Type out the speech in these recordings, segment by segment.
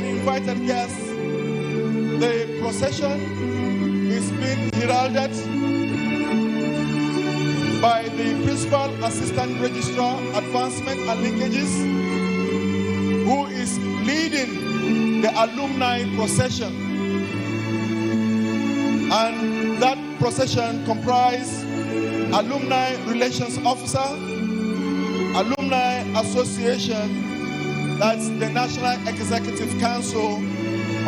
and invited guests, the procession is being heralded by the Principal Assistant Registrar, Advancement and Linkages, who is leading the alumni procession. And that procession comprises Alumni Relations Officer, Alumni Association, that's the National Executive Council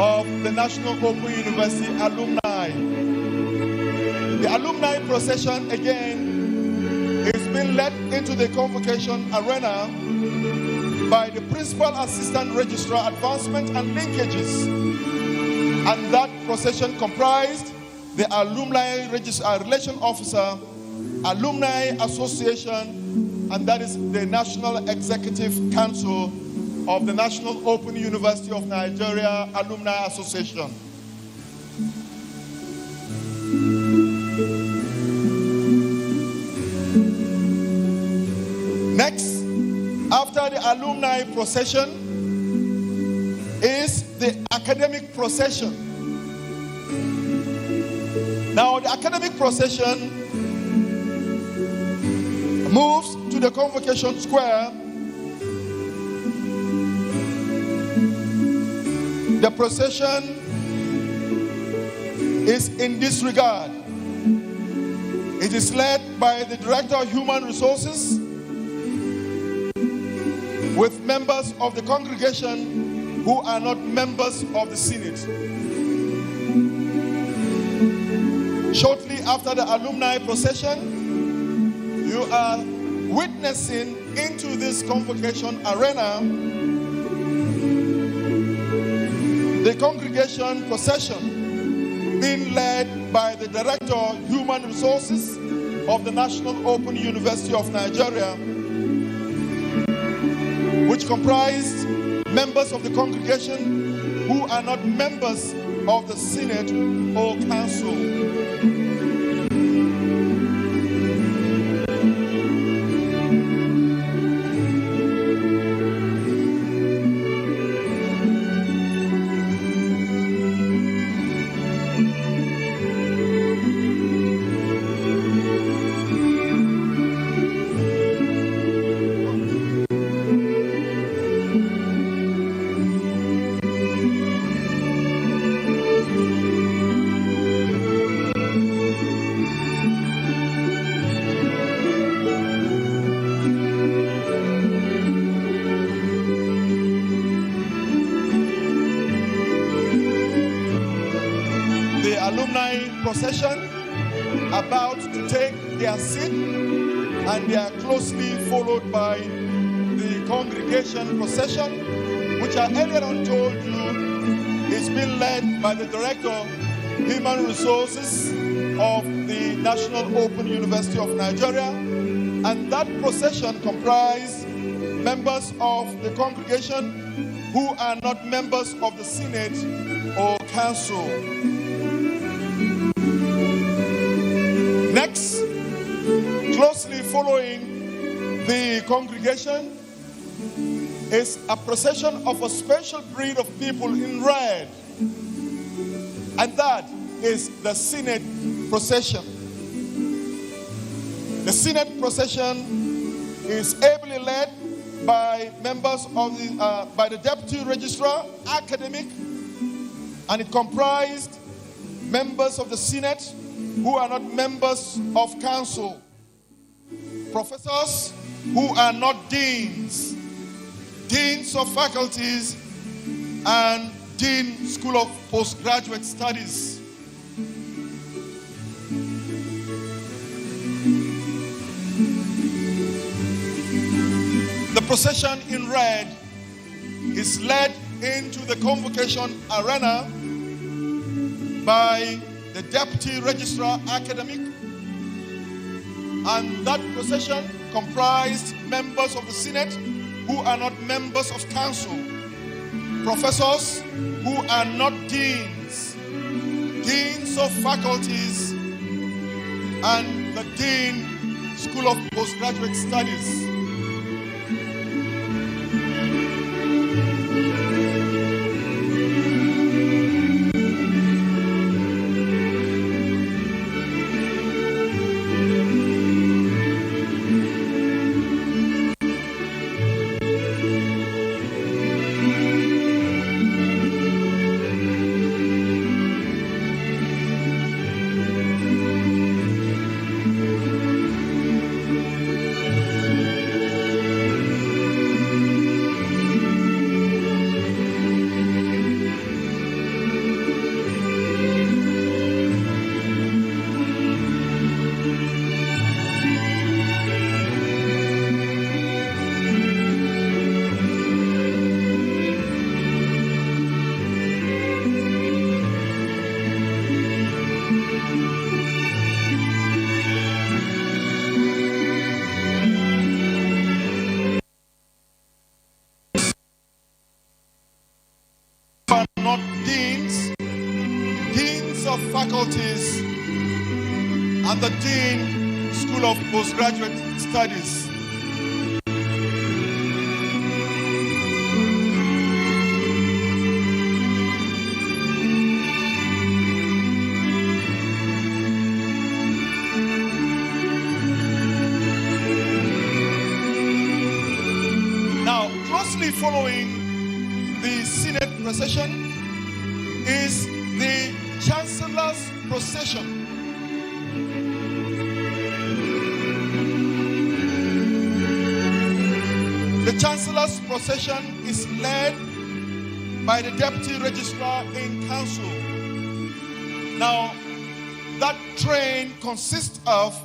of the National Open University Alumni. The alumni procession, again, is being led into the convocation arena by the Principal Assistant Registrar, Advancement and Linkages. And that procession comprised the Alumni Relation Officer, Alumni Association, and that is the National Executive Council of the National Open University of Nigeria Alumni Association. Next, after the alumni procession, is the academic procession. Now, the academic procession moves to the Convocation Square. The procession is in this regard. It is led by the Director of Human Resources with members of the congregation who are not members of the Senate. Shortly after the alumni procession, you are witnessing into this convocation arena the congregation procession being led by the Director of Human Resources of the National Open University of Nigeria, which comprised members of the congregation who are not members of the Senate or Council. Procession about to take their seat, and they are closely followed by the congregation procession, which I earlier on told you is being led by the Director of Human Resources of the National Open University of Nigeria. And that procession comprises members of the congregation who are not members of the Senate or Council. Next, closely following the congregation is a procession of a special breed of people in red, and that is the Senate procession. The Senate procession is ably led by members of by the Deputy Registrar, Academic, and it comprised members of the Senate who are not members of council, professors who are not deans, deans of faculties, and dean School of Postgraduate Studies. The procession in red is led into the convocation arena by the Deputy Registrar Academic, and that procession comprised members of the Senate who are not members of council, professors who are not deans, deans of faculties, and the Dean School of Postgraduate Studies. not deans, deans of faculties, and the Dean, School of Postgraduate Studies. Now, closely following the Senate procession is the Chancellor's procession. The Chancellor's procession is led by the Deputy Registrar in Council. Now, that train consists of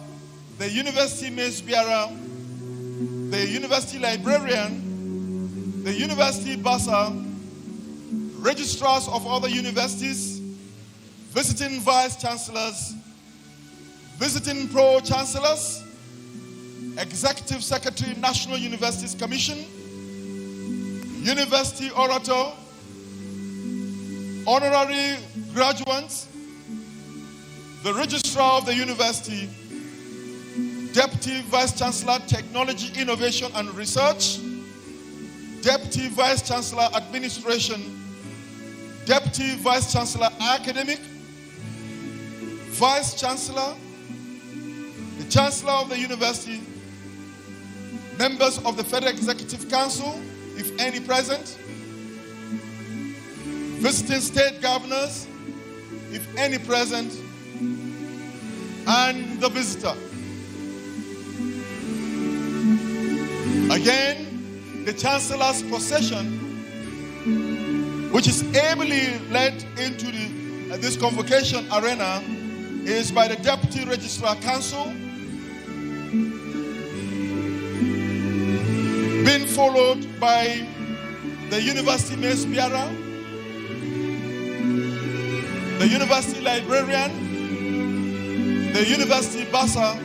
the University Mace Bearer, the University Librarian, the University Bursar, registrars of other universities, visiting Vice-chancellors, visiting Pro-chancellors, Executive Secretary, National Universities Commission, University Orator, Honorary graduates, the Registrar of the University, Deputy Vice-Chancellor, Technology, Innovation and Research, Deputy Vice-Chancellor, Administration, Deputy Vice-Chancellor, Academic, Vice-Chancellor, the Chancellor of the University, members of the Federal Executive Council, if any present, visiting state governors, if any present, and the visitor. Again, the Chancellor's procession, which is ably led into this convocation arena, is by the Deputy Registrar Council, being followed by the University Mace Bearer, the University Librarian, the University Bursar,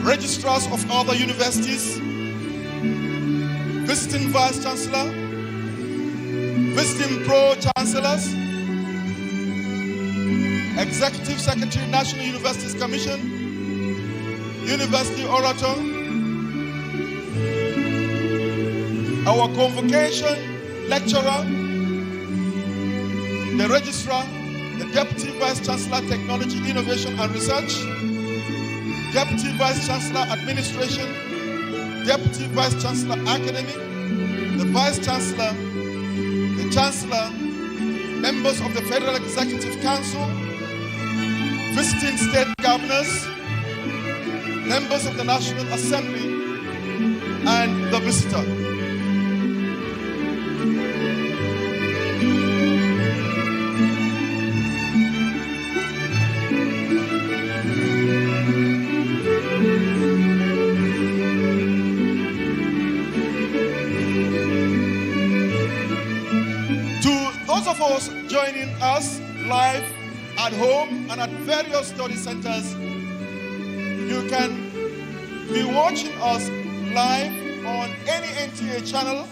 registrars of other universities, visiting Vice-Chancellor, visiting Pro-chancellors, Executive Secretary, National Universities Commission, University Orator, our Convocation lecturer, the Registrar, the Deputy Vice-Chancellor, Technology, Innovation and Research, Deputy Vice-Chancellor, Administration, Deputy Vice-Chancellor, Academic, the Vice-Chancellor, the Chancellor, members of the Federal Executive Council, visiting state governors, members of the National Assembly, and the visitor. Of us joining us live at home and at various study centers, you can be watching us live on any NTA channel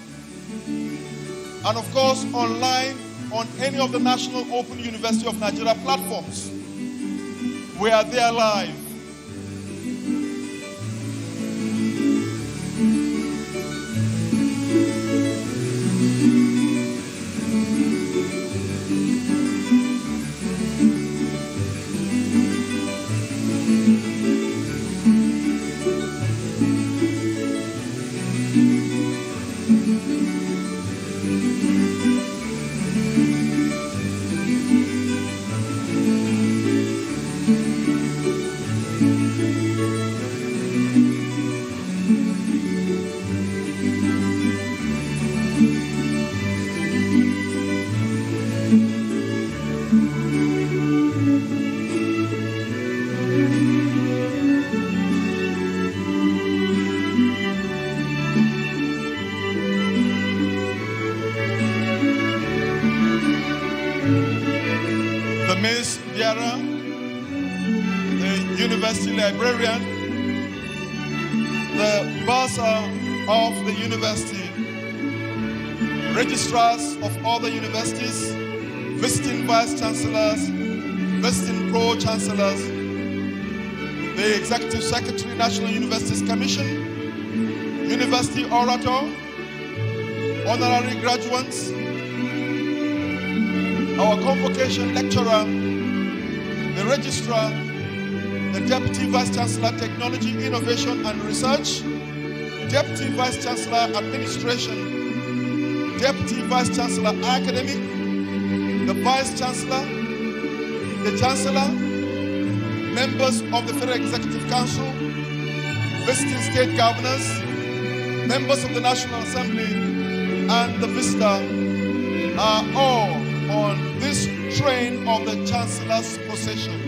and of course online on any of the National Open University of Nigeria platforms. We are there live. Librarian, the Bursar of the University, registrars of other universities, visiting vice-chancellors, visiting pro-chancellors, the Executive Secretary, National Universities Commission, University Orator, Honorary graduates, our Convocation lecturer, the registrar, the Deputy Vice-Chancellor, Technology, Innovation and Research, Deputy Vice-Chancellor, Administration, Deputy Vice-Chancellor, Academic, the Vice-Chancellor, the Chancellor, members of the Federal Executive Council, visiting state governors, members of the National Assembly, and the visitor are all on this train of the Chancellor's procession.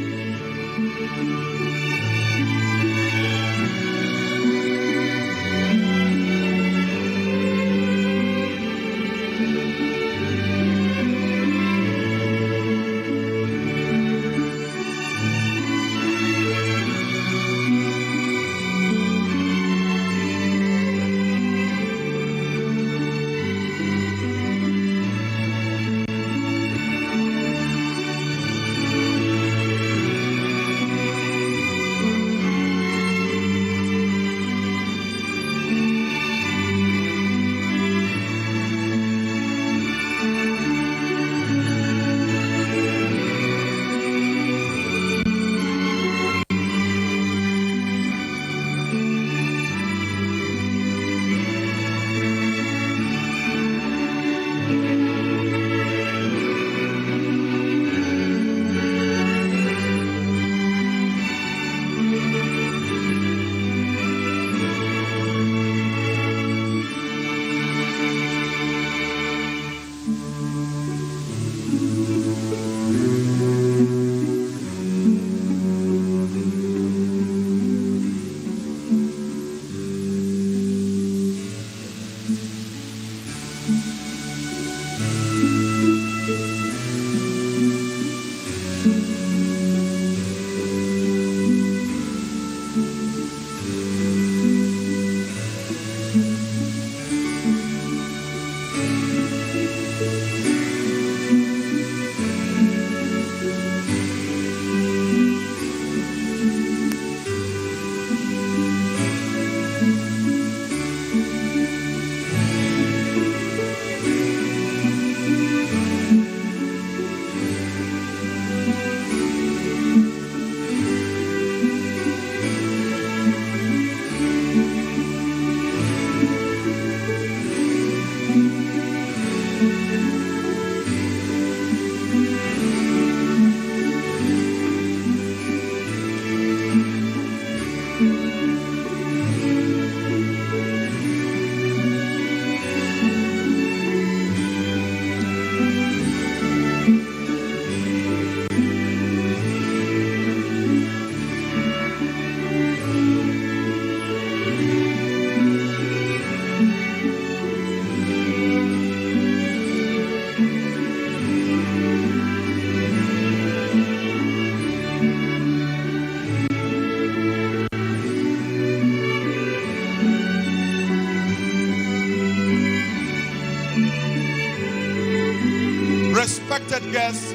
Respected guests,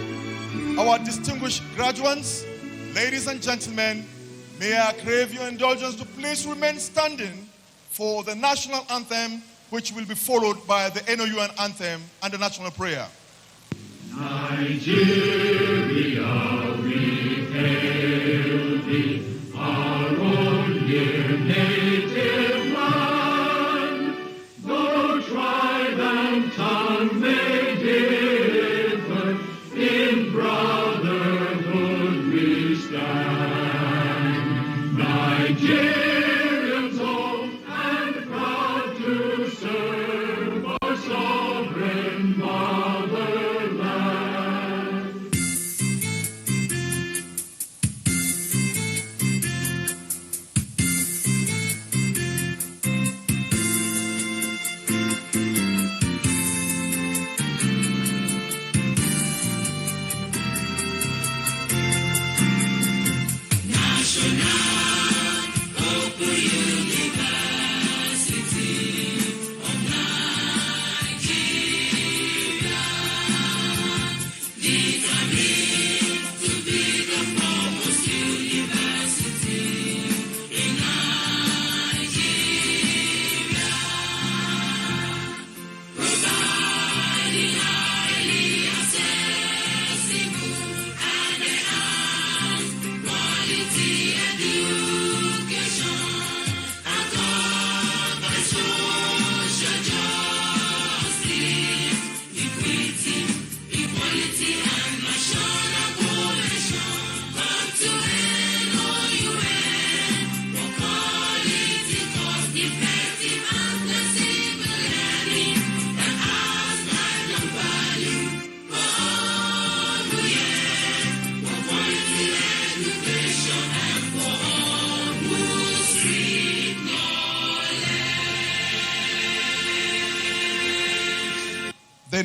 our distinguished graduates, ladies and gentlemen, may I crave your indulgence to please remain standing for the national anthem, which will be followed by the NOUN anthem and the national prayer. Nigeria, we hail thee, our own dear native land, though tribe and tongue may differ, in brotherhood we stand. Nigerians old and proud to serve our sovereign motherland.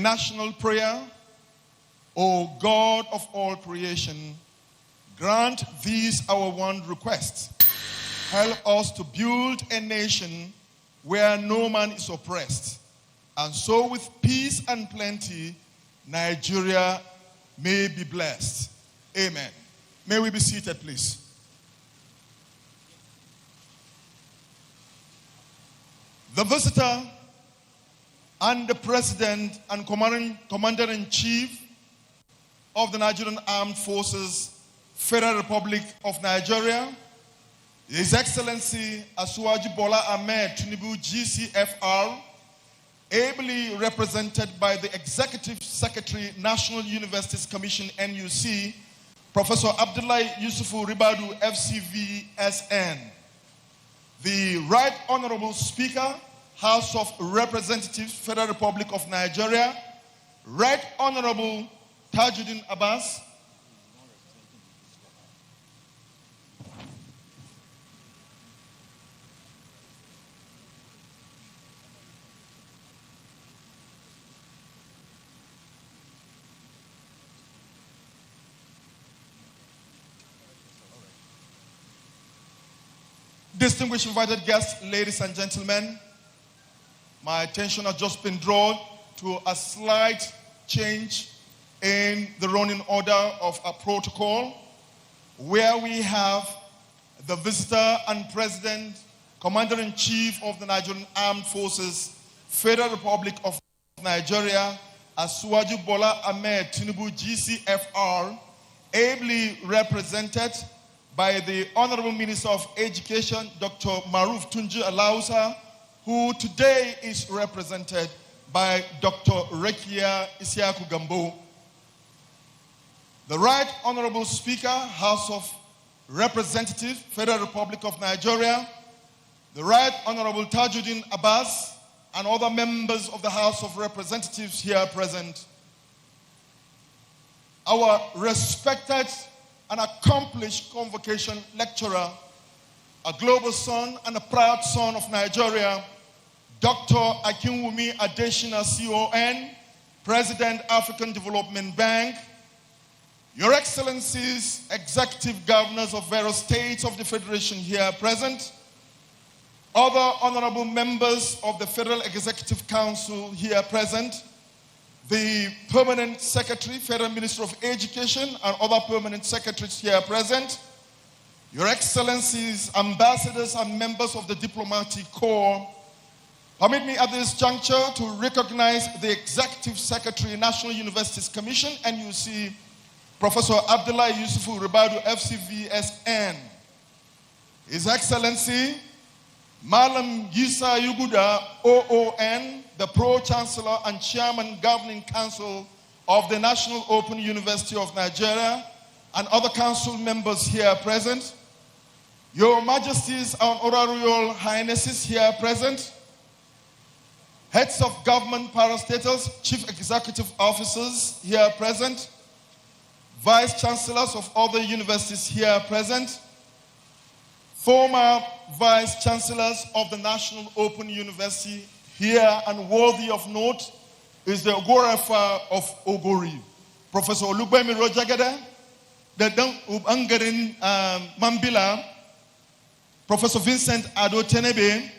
national prayer. O God of all creation, grant these our one request. Help us to build a nation where no man is oppressed, and so with peace and plenty, Nigeria may be blessed. Amen. May we be seated, please. The visitor and the President and Commander-in-Chief of the Nigerian Armed Forces, Federal Republic of Nigeria, His Excellency Asiwaju Bola Ahmed Tinubu, GCFR, ably represented by the Executive Secretary, National Universities Commission, NUC, Professor Abdullahi Yusufu Ribadu, FCV-SN. The Right Honorable Speaker, House of Representatives, Federal Republic of Nigeria, Right Honorable Tajuddin Abbas, distinguished invited guests, ladies and gentlemen, my attention has just been drawn to a slight change in the running order of a protocol, where we have the visitor and President, Commander-in-Chief of the Nigerian Armed Forces, Federal Republic of Nigeria, Asiwaju Bola Ahmed Tinubu, GCFR, ably represented by the Honorable Minister of Education, Dr. Maruf Tunji Alausa, who today is represented by Dr. Rekia Isiaku Gambo. The Right Honorable Speaker, House of Representatives, Federal Republic of Nigeria, the Right Honorable Tajuddin Abbas, and other members of the House of Representatives here present. Our respected and accomplished Convocation lecturer, a global son and a proud son of Nigeria, Dr. Akinwumi Adesina, CON, President, African Development Bank, Your Excellencies, Executive Governors of various states of the Federation here present, other honorable members of the Federal Executive Council here present, the Permanent Secretary, Federal Minister of Education, and other permanent secretaries here present, Your Excellencies, ambassadors and members of the Diplomatic Corps, permit me at this juncture to recognize the Executive Secretary, National Universities Commission, NUC, Professor Abdullahi Yusufu Ribadu, FCV-SN. His Excellency, Malam Yisa Yuguda, OON, the Pro-Chancellor and Chairman Governing Council of the National Open University of Nigeria, and other council members here present, Your Majesties and Honorary Highnesses here present, heads of government parastatals, chief executive officers here present, vice-chancellors of other universities here present, former vice-chancellors of the National Open University here, and worthy of note is the Ogorafa of Ogori, Professor Olugbemi Rojagede, the Ungarin Mambila, Professor Vincent Ado Tenebe,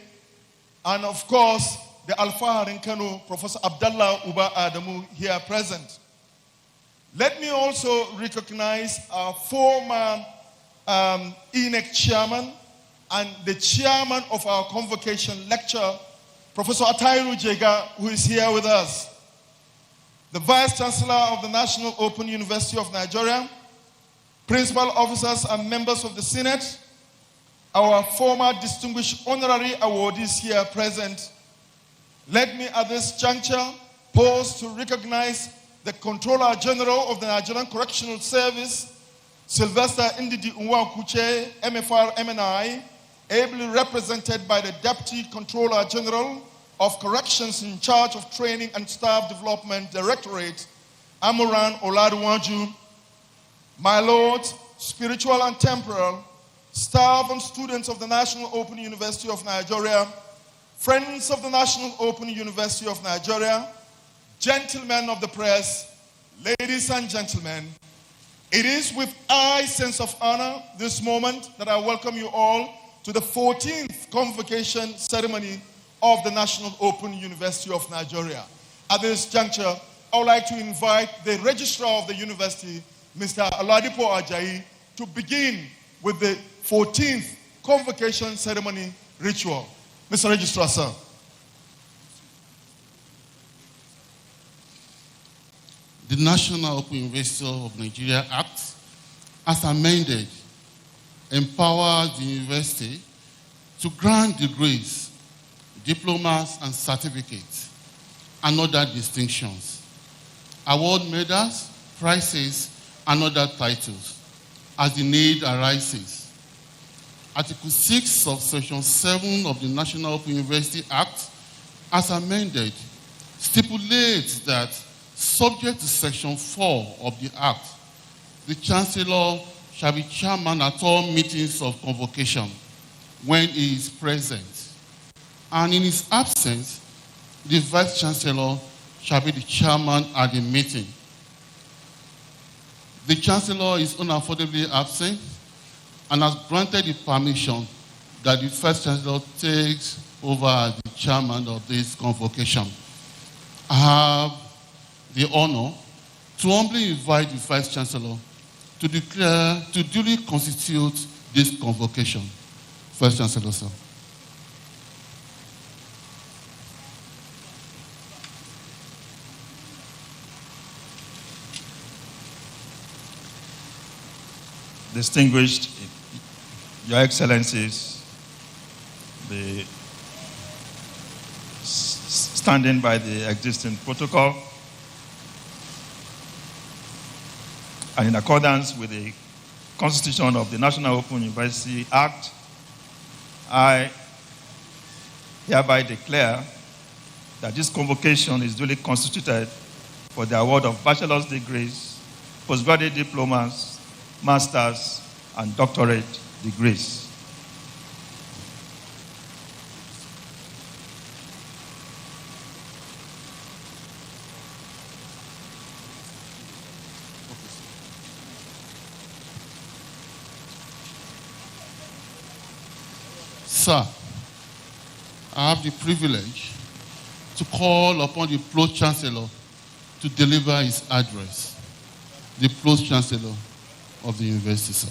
and of course, the Alfa Harinkano, Professor Abdallah Uba Adamu here present. Let me also recognize our former ENEC chairman and the chairman of our convocation lecture, Professor Atairu Jega, who is here with us. The Vice-Chancellor of the National Open University of Nigeria, principal officers and members of the Senate, our former distinguished honorary awardees here present. Let me at this juncture pause to recognize the Controller General of the Nigerian Correctional Service, Sylvester Ndidi Nwakuche, MFR MNI, ably represented by the Deputy Controller General of Corrections in charge of Training and Staff Development Directorate, Amoran Oladuwaju. My lords, spiritual and temporal, staff and students of the National Open University of Nigeria, friends of the National Open University of Nigeria, Gentlemen of the press, ladies and gentlemen, it is with a sense of honor this moment that I welcome you all to the 14th convocation ceremony of the National Open University of Nigeria. At this juncture, I would like to invite the Registrar of the University, Mr. Oladipo Ajayi, to begin with the 14th convocation ceremony ritual. Mr. Registrar, sir. The National Open University of Nigeria Act, as amended, empowers the university to grant degrees, diplomas, and certificates, and other distinctions, award medals, prizes, and other titles, as the need arises. Article 6 of Section 7 of the National Open University Act, as amended, stipulates that, subject to Section 4 of the Act, the Chancellor shall be chairman at all meetings of convocation when he is present. And in his absence, the Vice-chancellor shall be the chairman at the meeting. The Chancellor is unaffordably absent and has granted the permission that the Vice-chancellor takes over as the chairman of this convocation. I have the honor to humbly invite the Vice-chancellor to duly constitute this convocation. Vice-chancellor, sir. Distinguished Your Excellencies, standing by the existing protocol, and in accordance with the Constitution of the National Open University Act, I hereby declare that this convocation is duly constituted for the award of bachelor's degrees, postgraduate diplomas, master's, and doctorate degrees. Sir, I have the privilege to call upon the Pro-chancellor to deliver his address. The Pro-chancellor of the university, sir.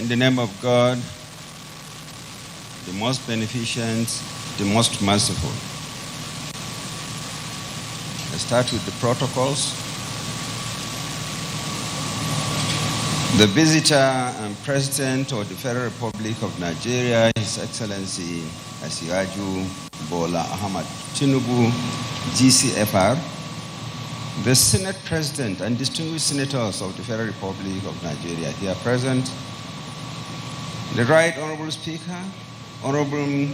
In the name of God, the most beneficent, the most merciful. I start with the protocols. The visitor and President of the Federal Republic of Nigeria, His Excellency Asiwaju Bola Ahmed Tinubu, GCFR, the Senate President and distinguished senators of the Federal Republic of Nigeria here present, the Right Honorable Speaker, honorable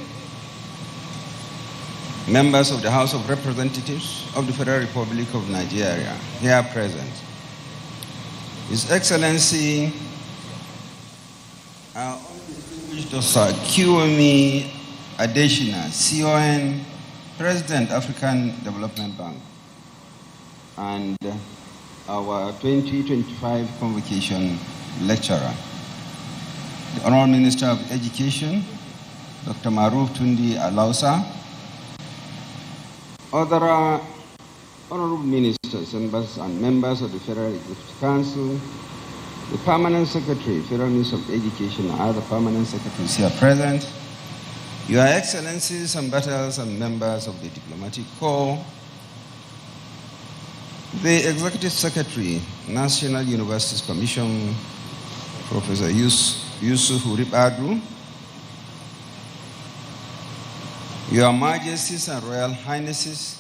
members of the House of Representatives of the Federal Republic of Nigeria here present, His Excellency, our distinguished Dr. Kiyomi Adeshina, CON, President, African Development Bank, and our 2025 convocation lecturer, the Honorable Minister of Education, Dr. Maruf Tundi Alausa, other honorable ministers and members of the Federal Executive Council, the Permanent Secretary, Federal Minister of Education, and other permanent secretaries here present, Your Excellencies, ambassadors and members of the Diplomatic Corps, the Executive Secretary, National Universities Commission, Professor Yusuf Uribadu, Your Majesties and Royal Highnesses,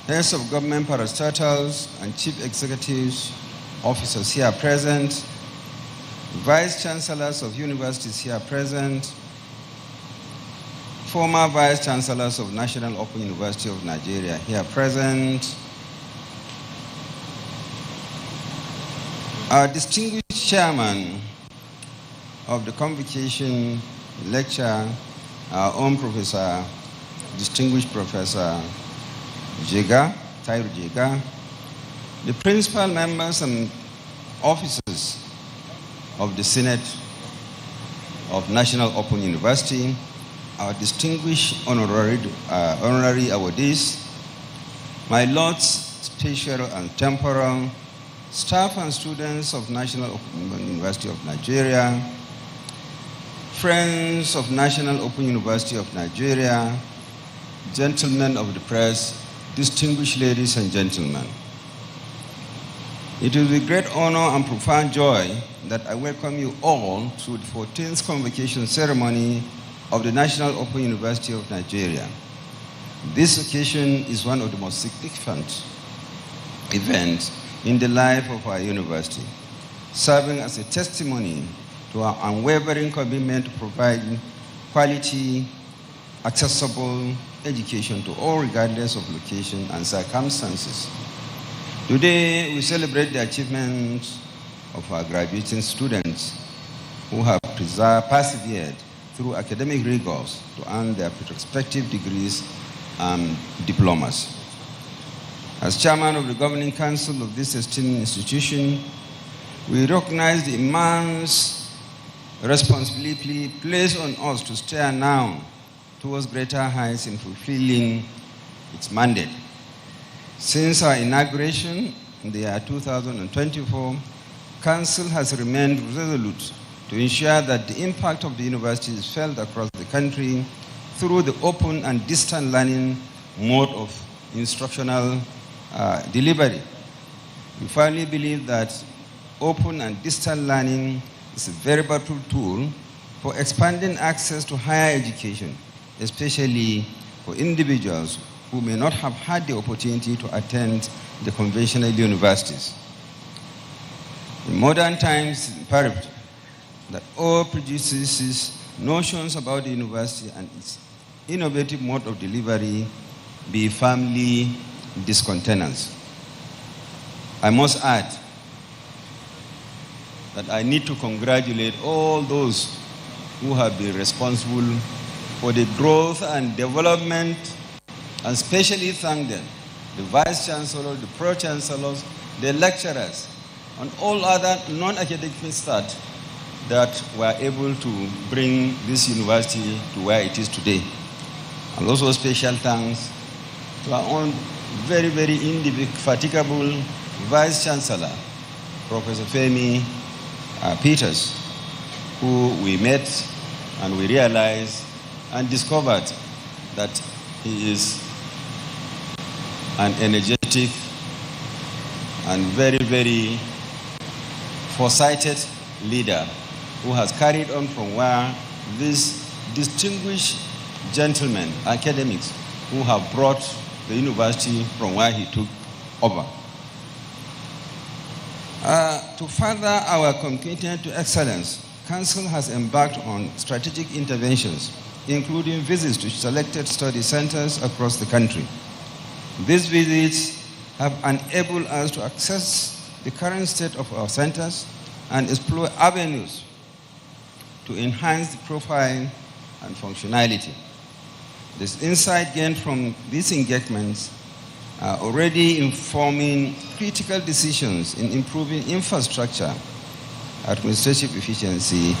heads of government parastatals and chief executives, officers here present, vice-chancellors of universities here present, former vice-chancellors of National Open University of Nigeria here present, our distinguished chairman of the Convocation lecture, our own professor, distinguished Professor Tairu Jega, the principal members and officers of the Senate of National Open University, our distinguished honorary awardees, my lords, spatial and temporal, staff and students of National Open University of Nigeria, friends of National Open University of Nigeria, gentlemen of the press, distinguished ladies and gentlemen. It is with great honor and profound joy that I welcome you all to the 14th convocation ceremony of the National Open University of Nigeria. This occasion is one of the most significant events in the life of our university, serving as a testimony to our unwavering commitment to providing quality, accessible education to all regardless of location and circumstances. Today, we celebrate the achievements of our graduating students who have persevered through academic rigors to earn their respective degrees and diplomas. As chairman of the governing council of this esteemed institution, we recognize the immense responsibility placed on us to steer now towards greater heights in fulfilling its mandate. Since our inauguration in the year 2024, Council has remained resolute to ensure that the impact of the university is felt across the country through the open and distant learning mode of instructional delivery. We firmly believe that open and distant learning is a very powerful tool for expanding access to higher education, especially for individuals who may not have had the opportunity to attend the conventional universities. In modern times, it's imperative that all prejudices, notions about the university and its innovative mode of delivery be firmly discontinued. I must add that I need to congratulate all those who have been responsible for the growth and development, and especially thank them, the Vice-chancellor, the Pro-chancellors, the lecturers, and all other non-academic staff that were able to bring this university to where it is today. And also special thanks to our own very, very indefatigable Vice-chancellor, Professor Femi Peters, who we met and we realized and discovered that he is an energetic and very, very foresighted leader who has carried on from where these distinguished gentlemen, academics, who have brought the university from where he took over. To further our commitment to excellence, Council has embarked on strategic interventions, including visits to selected study centers across the country. These visits have enabled us to assess the current state of our centers and explore avenues to enhance the profile and functionality. This insight gained from these engagements are already informing critical decisions in improving infrastructure, administrative efficiency,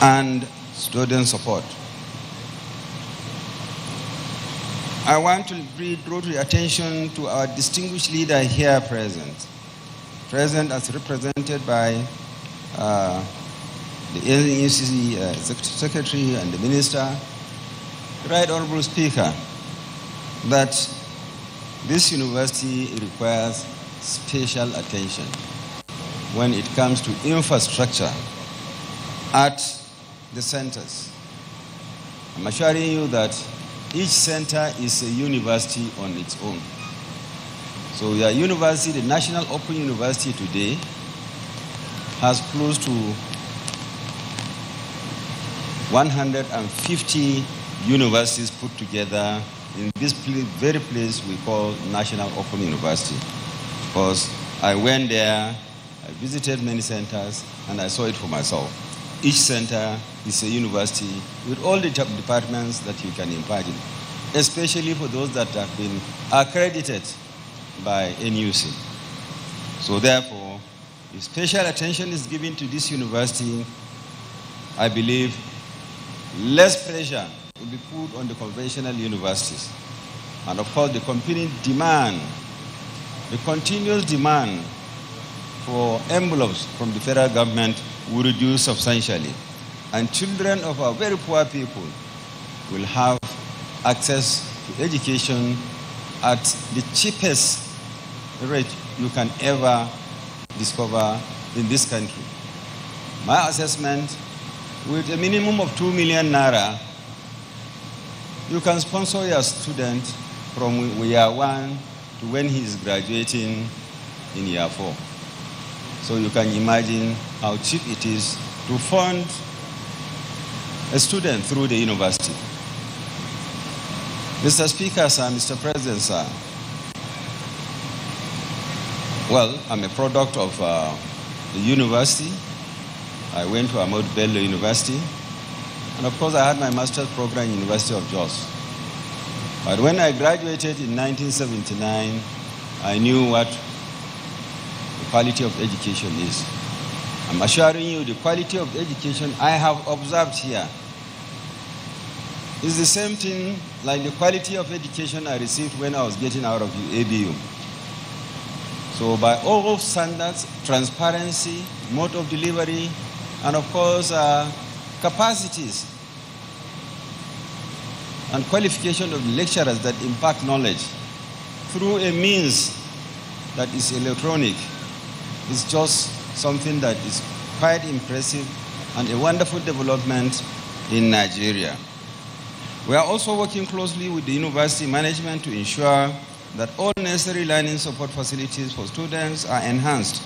and student support. I want to draw your attention to our distinguished leader here present as represented by the NTA Secretary and the Minister, Right Honorable Speaker, that this university requires special attention when it comes to infrastructure at the centers. I'm assuring you that each center is a university on its own. So your university, the National Open University today, has close to 150 universities put together in this very place we call National Open University. Because I went there, I visited many centers, and I saw it for myself. Each center is a university with all the departments that you can imagine, especially for those that have been accredited by NUC. So therefore, if special attention is given to this university, I believe less pressure will be put on the conventional universities. And of course, the competing demand, the continuous demand for envelopes from the federal government will reduce substantially. And children of our very poor people will have access to education at the cheapest rate you can ever discover in this country. My assessment, with a minimum of 2 million naira, you can sponsor your student from year 1 to when he is graduating in year 4. So you can imagine how cheap it is to fund a student through the university. Mr. Speaker, sir, Mr. President, sir, well, I'm a product of the university. I went to Ahmadu Bello University. And of course, I had my master's program in University of Jos. But when I graduated in 1979, I knew what the quality of education is. I'm assuring you the quality of education I have observed here is the same thing like the quality of education I received when I was getting out of ABU. So by all standards, transparency, mode of delivery, and of course, capacities and qualification of lecturers that impart knowledge through a means that is electronic is just something that is quite impressive and a wonderful development in Nigeria. We are also working closely with the university management to ensure that all necessary learning support facilities for students are enhanced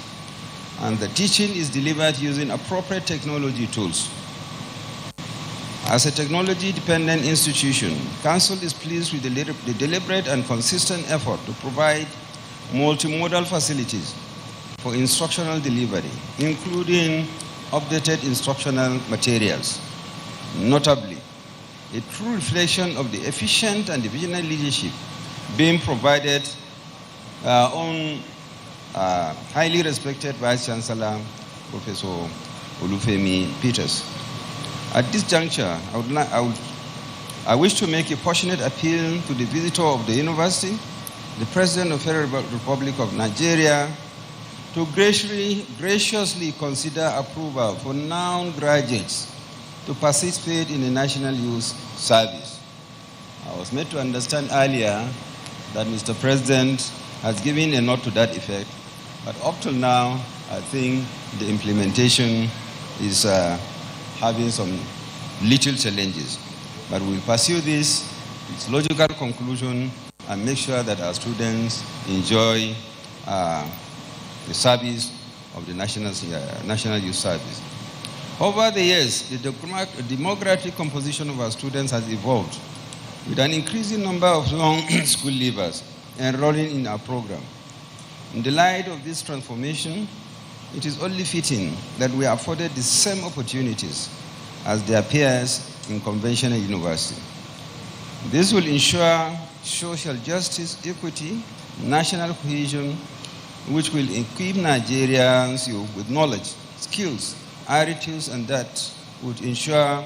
and the teaching is delivered using appropriate technology tools. As a technology-dependent institution, Council is pleased with the deliberate and consistent effort to provide multimodal facilities for instructional delivery, including updated instructional materials. Notably, a true reflection of the efficient and divisional leadership being provided on highly respected Vice-chancellor, Professor Olufemi Peters. At this juncture, I wish to make a passionate appeal to the visitor of the university, the President of the Federal Republic of Nigeria, to graciously consider approval for non-graduates to participate in the National Youth Service. I was made to understand earlier that Mr. President has given a note to that effect, but up till now, I think the implementation is having some little challenges. But we'll pursue this, its logical conclusion, and make sure that our students enjoy the service of the National Youth Service. Over the years, the demographic composition of our students has evolved, with an increasing number of young school leavers enrolling in our program. In the light of this transformation, it is only fitting that we are afforded the same opportunities as their peers in conventional university. This will ensure social justice, equity, national cohesion, which will equip Nigerians with knowledge, skills, attitudes, and that would ensure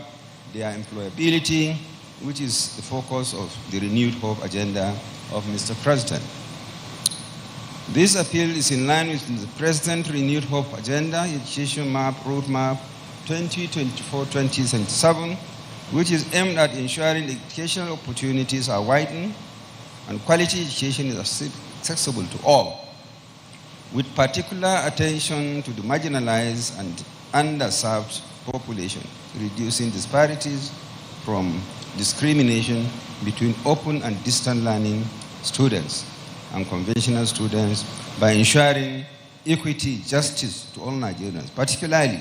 their employability, which is the focus of the renewed hope agenda of Mr. President. This appeal is in line with the President's renewed hope agenda, education map, roadmap 2024-2077, which is aimed at ensuring educational opportunities are widened and quality education is accessible to all, with particular attention to the marginalized and underserved population, reducing disparities from discrimination between open and distant learning students and conventional students by ensuring equity, justice to all Nigerians, particularly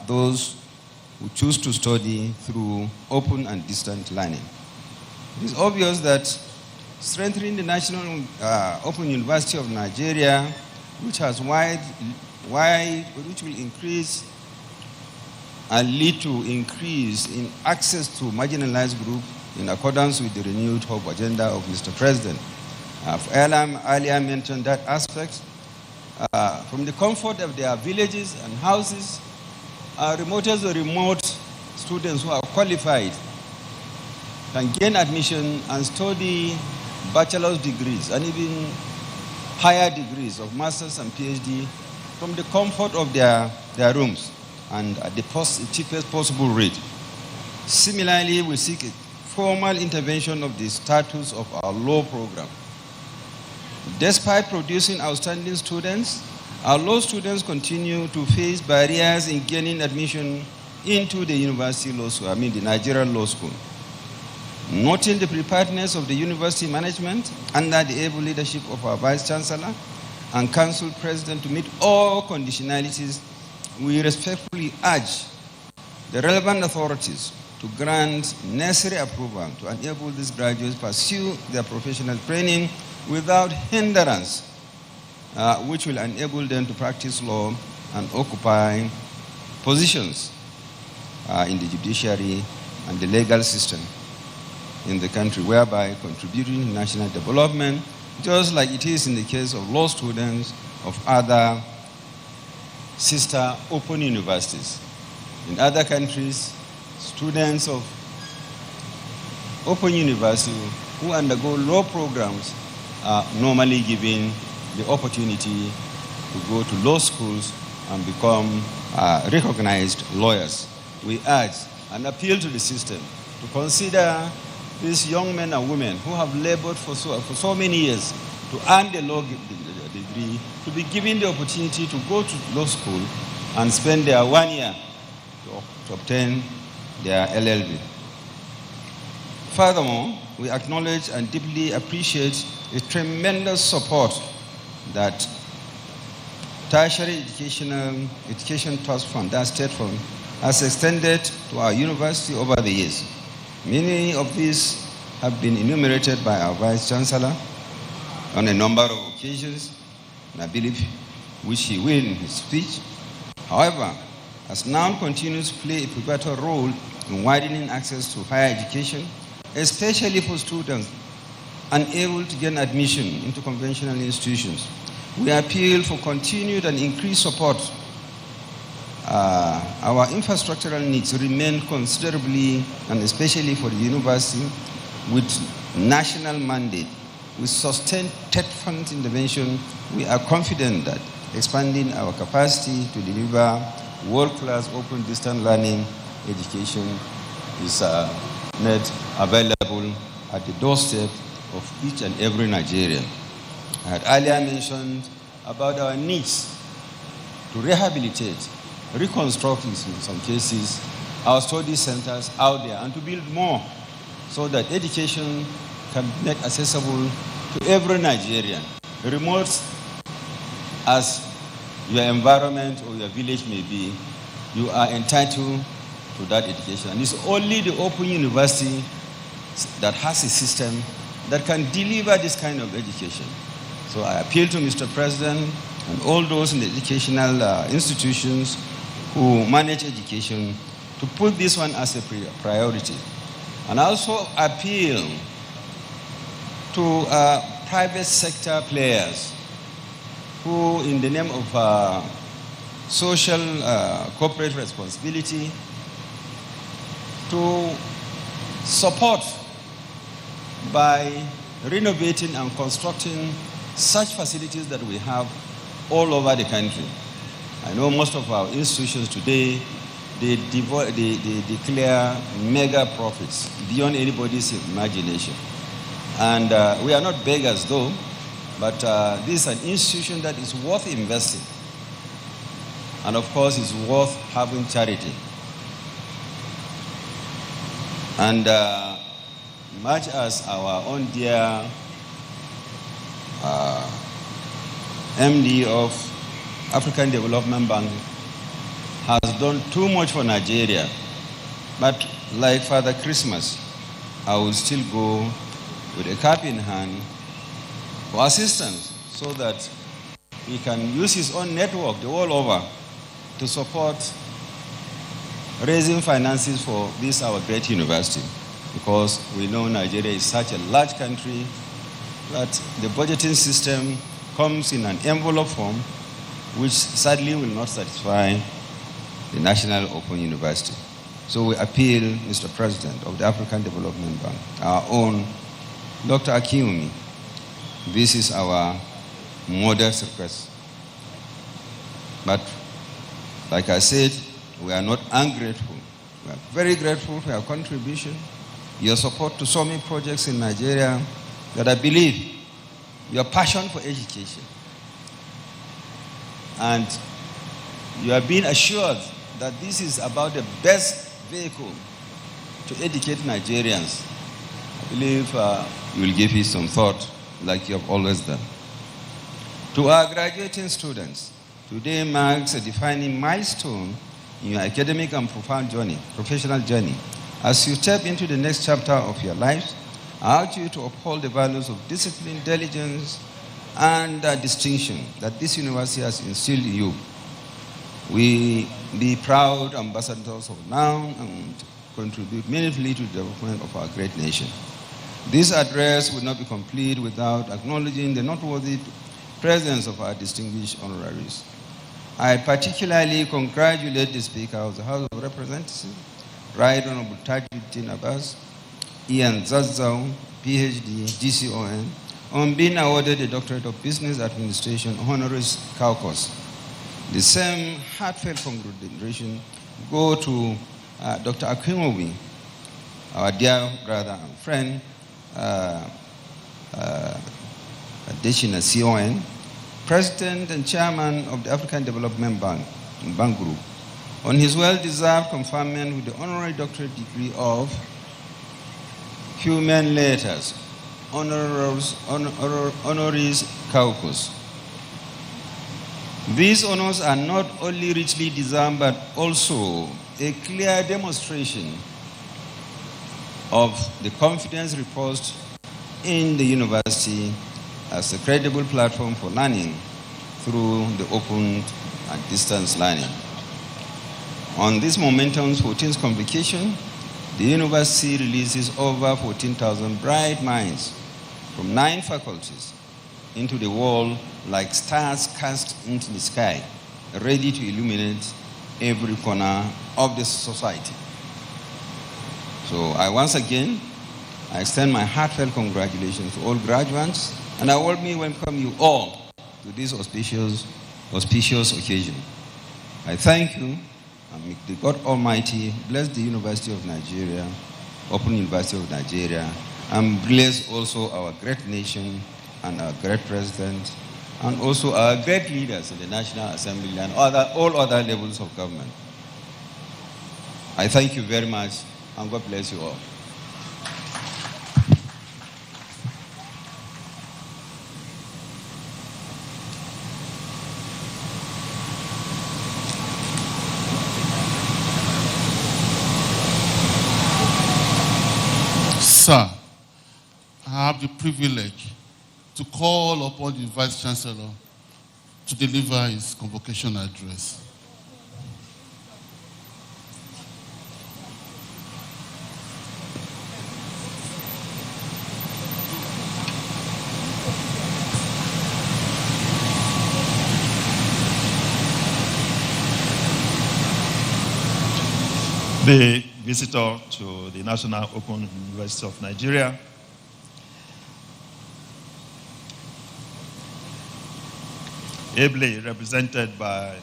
those who choose to study through open and distant learning. It is obvious that strengthening the National Open University of Nigeria, which will increase and lead to increase in access to marginalized groups in accordance with the renewed hope agenda of Mr. President. I've earlier mentioned that aspect. From the comfort of their villages and houses, remote students who are qualified can gain admission and study bachelor's degrees and even higher degrees of master's and PhD from the comfort of their rooms and at the cheapest possible rate. Similarly, we seek a formal intervention of the status of our law program. Despite producing outstanding students, our law students continue to face barriers in gaining admission into the university law school, the Nigerian law school. Noting the preparedness of the university management under the able leadership of our Vice-chancellor and Council President to meet all conditionalities, we respectfully urge the relevant authorities to grant necessary approval to enable these graduates pursue their professional training without hindrance, which will enable them to practice law and occupy positions in the judiciary and the legal system in the country, whereby contributing to national development, just like it is in the case of law students of other sister open universities. In other countries, students of open university who undergo law programs are normally given the opportunity to go to law schools and become recognized lawyers. We urge and appeal to the system to consider these young men and women who have labored for so many years to earn the law degree, to be given the opportunity to go to law school and spend their 1 year to obtain their LLB. Furthermore, we acknowledge and deeply appreciate the tremendous support that Tertiary Education Trust Fund, that state fund, has extended to our university over the years. Many of these have been enumerated by our Vice-chancellor on a number of occasions, and I believe which he will in his speech. However, as NOUN continues to play a pivotal role in widening access to higher education, especially for students unable to gain admission into conventional institutions, we appeal for continued and increased support. Our infrastructural needs remain considerably, and especially for the university, with national mandate, with sustained TED fund intervention, we are confident that expanding our capacity to deliver world-class open distance learning education is made available at the doorstep of each and every Nigerian. I had earlier mentioned about our needs to rehabilitate, reconstruct in some cases, our study centers out there and to build more so that education can be made accessible to every Nigerian, remote as your environment or your village may be, you are entitled to that education. And it's only the Open University that has a system that can deliver this kind of education. So I appeal to Mr. President and all those in the educational institutions who manage education to put this one as a priority. And also appeal to private sector players who, in the name of social corporate responsibility, to support by renovating and constructing such facilities that we have all over the country. I know most of our institutions today, they declare mega profits beyond anybody's imagination. And we are not beggars though, but this is an institution that is worth investing. And of course, it's worth having charity. And much as our own dear MD of African Development Bank has done too much for Nigeria, But like Father Christmas, I will still go with a cap in hand for assistance so that he can use his own network the world over to support raising finances for this our great university. Because we know Nigeria is such a large country that the budgeting system comes in an envelope form which sadly will not satisfy the National Open University. So we appeal, Mr. President of the African Development Bank, our own Dr. Akiumi, this is our modest request. But like I said, we are not ungrateful. We are very grateful for your contribution, your support to so many projects in Nigeria that I believe your passion for education. And you are being assured that this is about the best vehicle to educate Nigerians. I believe you will give it some thought like you have always done. To our graduating students, today marks a defining milestone in your academic and professional journey. As you step into the next chapter of your lives, I urge you to uphold the values of discipline, diligence, and distinction that this university has instilled in you. We be proud ambassadors of now and contribute meaningfully to the development of our great nation. This address would not be complete without acknowledging the noteworthy presence of our distinguished honoraries. I particularly congratulate the Speaker of the House of Representatives, Right Honorable Tajuddin Abbas, Ian Zazzau, PhD, GCON, on being awarded the Doctorate of Business Administration honoris caucus. The same heartfelt congratulations go to Dr. Akinwobi, our dear brother and friend, Adeshina CON, President and Chairman of the African Development Bank Group, on his well-deserved conferment with the honorary doctorate degree of Human Letters, honoris caucus. These honors are not only richly deserved, but also a clear demonstration of the confidence reposed in the university as a credible platform for learning through the open and distance learning. On this momentum's 14th convocation, the university releases over 14,000 bright minds from 9 faculties into the world like stars cast into the sky, ready to illuminate every corner of the society. So once again, I extend my heartfelt congratulations to all graduates, and I warmly welcome you all to this auspicious occasion. I thank you, and may the God Almighty bless the University of Nigeria, Open University of Nigeria, and bless also our great nation and our great president, and also our great leaders in the National Assembly and all other levels of government. I thank you very much, and God bless you all. Sir, I have the privilege to call upon the Vice-chancellor to deliver his convocation address. The visitor to the National Open University of Nigeria, ably represented by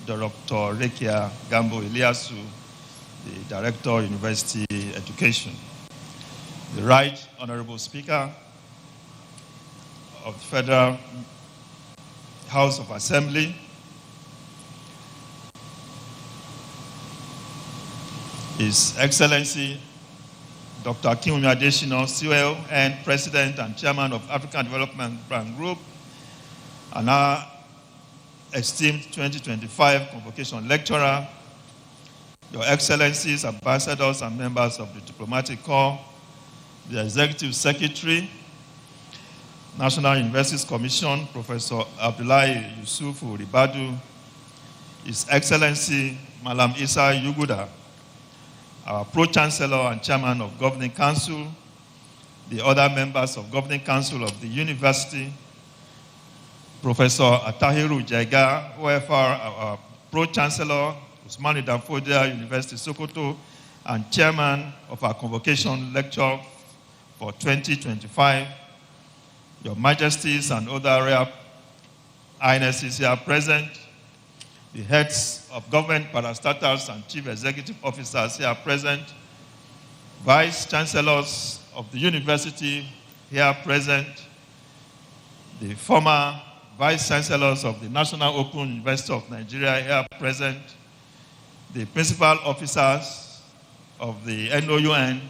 Dr. Rekia Gambo Iliasu, the Director of University Education, the Right Honorable Speaker of the Federal House of Assembly, His Excellency Dr. Akinwumi Adesina, COL and President and Chairman of African Development Bank Group, and our esteemed 2025 Convocation Lecturer, Your Excellencies, ambassadors and members of the Diplomatic Corps, the Executive Secretary, National Universities Commission, Professor Abdullahi Yusufu Ribadu, His Excellency Malam Isa Yuguda, our Pro-chancellor and Chairman of Governing Council, the other members of Governing Council of the University, Professor Atahiru Jaiga, OFR, our Pro-chancellor, Usmani Danfodia, University Sokoto, and Chairman of our Convocation lecture for 2025, Your Majesties and other Royal Highnesses here present, the heads of government parastatals and chief executive officers here present, vice-chancellors of the university here present, the former vice-chancellors of the National Open University of Nigeria here present, the principal officers of the NOUN,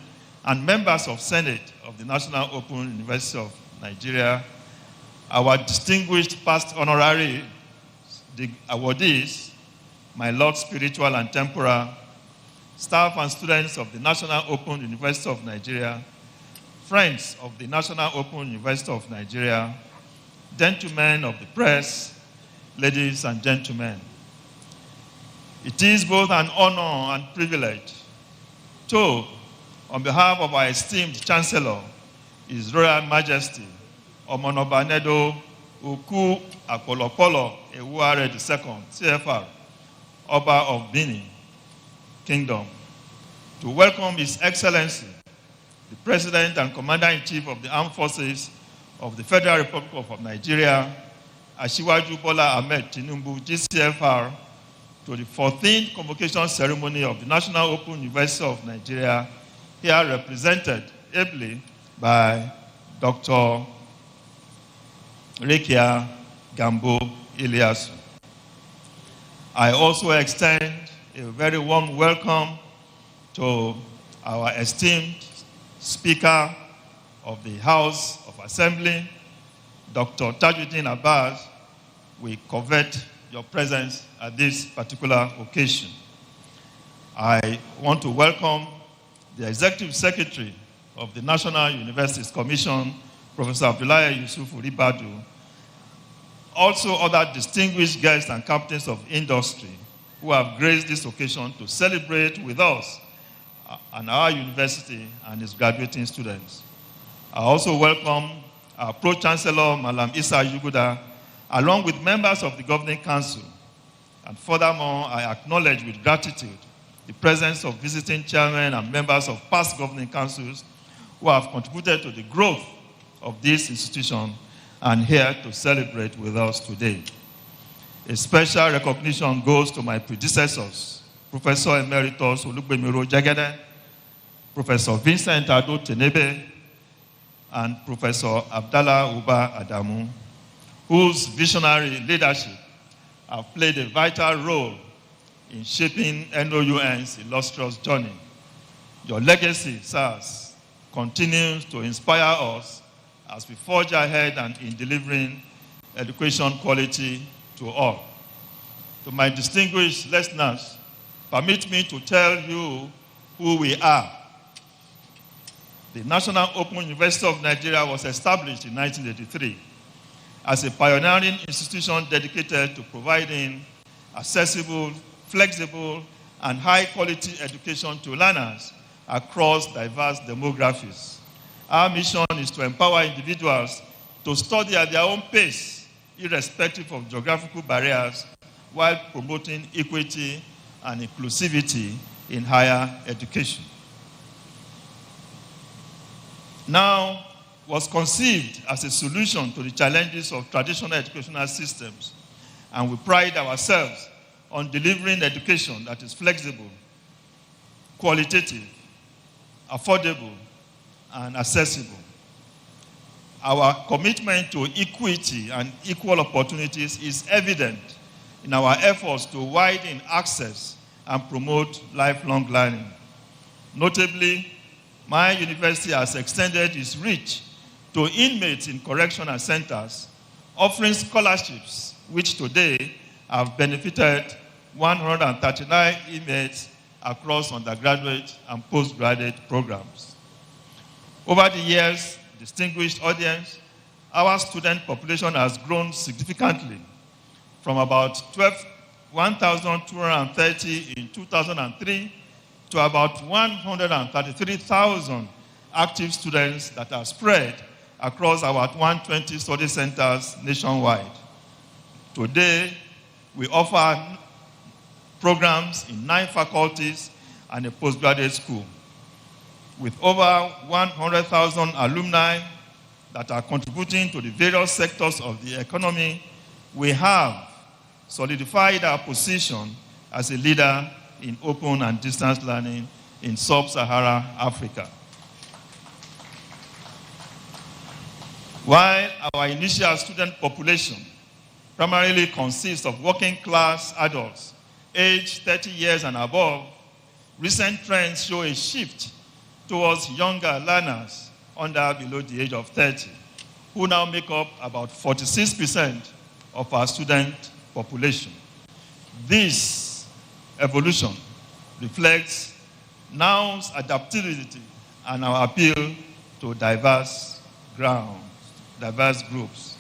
and members of Senate of the National Open University of Nigeria, our distinguished past honorary, the awardees, my Lord spiritual and temporal, staff and students of the National Open University of Nigeria, friends of the National Open University of Nigeria, gentlemen of the press, ladies and gentlemen. It is both an honor and privilege to, on behalf of our esteemed Chancellor, His Royal Majesty, Omonobanedo Uku Akpolokpolo Ewuare II, CFR, Oba of Benin Kingdom, to welcome His Excellency, the President and Commander-in-Chief of the Armed Forces of the Federal Republic of Nigeria, Asiwaju Bola Ahmed Tinubu, GCFR, to the 14th convocation ceremony of the National Open University of Nigeria, here represented ably by Dr. Rekia Gambo Iliasu. I also extend a very warm welcome to our esteemed Speaker of the House of Assembly, Dr. Tajuddin Abbas. We covet your presence at this particular occasion. I want to welcome the Executive Secretary of the National Universities Commission, Professor Abdullahi Yusufu Ribadu, also other distinguished guests and captains of industry who have graced this occasion to celebrate with us and our university and its graduating students. I also welcome our Pro-chancellor, Malam Isa Yuguda, along with members of the Governing Council. And furthermore, I acknowledge with gratitude the presence of visiting chairmen and members of past Governing Councils who have contributed to the growth of this institution and here to celebrate with us today. A special recognition goes to my predecessors, Professor Emeritus Olugbemiro Jagede, Professor Vincent Ado Tenebe, and Professor Abdallah Uba Adamu, whose visionary leadership have played a vital role in shaping NOUN's illustrious journey. Your legacy, sirs, continues to inspire us as we forge ahead and in delivering education quality to all. To my distinguished listeners, permit me to tell you who we are. The National Open University of Nigeria was established in 1983 as a pioneering institution dedicated to providing accessible, flexible, and high-quality education to learners across diverse demographics. Our mission is to empower individuals to study at their own pace, irrespective of geographical barriers, while promoting equity and inclusivity in higher education. Now, was conceived as a solution to the challenges of traditional educational systems, and we pride ourselves on delivering education that is flexible, qualitative, affordable, and accessible. Our commitment to equity and equal opportunities is evident in our efforts to widen access and promote lifelong learning. Notably, my university has extended its reach to inmates in correctional centers, offering scholarships which today have benefited 139 inmates across undergraduate and postgraduate programs. Over the years, distinguished audience, our student population has grown significantly from about 1,230 in 2003 to about 133,000 active students that are spread across our 120 study centers nationwide. Today, we offer programs in 9 faculties and a postgraduate school. With over 100,000 alumni that are contributing to the various sectors of the economy, we have solidified our position as a leader in open and distance learning in sub-Saharan Africa. While our initial student population primarily consists of working-class adults aged 30 years and above, recent trends show a shift towards younger learners below the age of 30, who now make up about 46% of our student population. This evolution reflects NOW's adaptability and our appeal to diverse groups.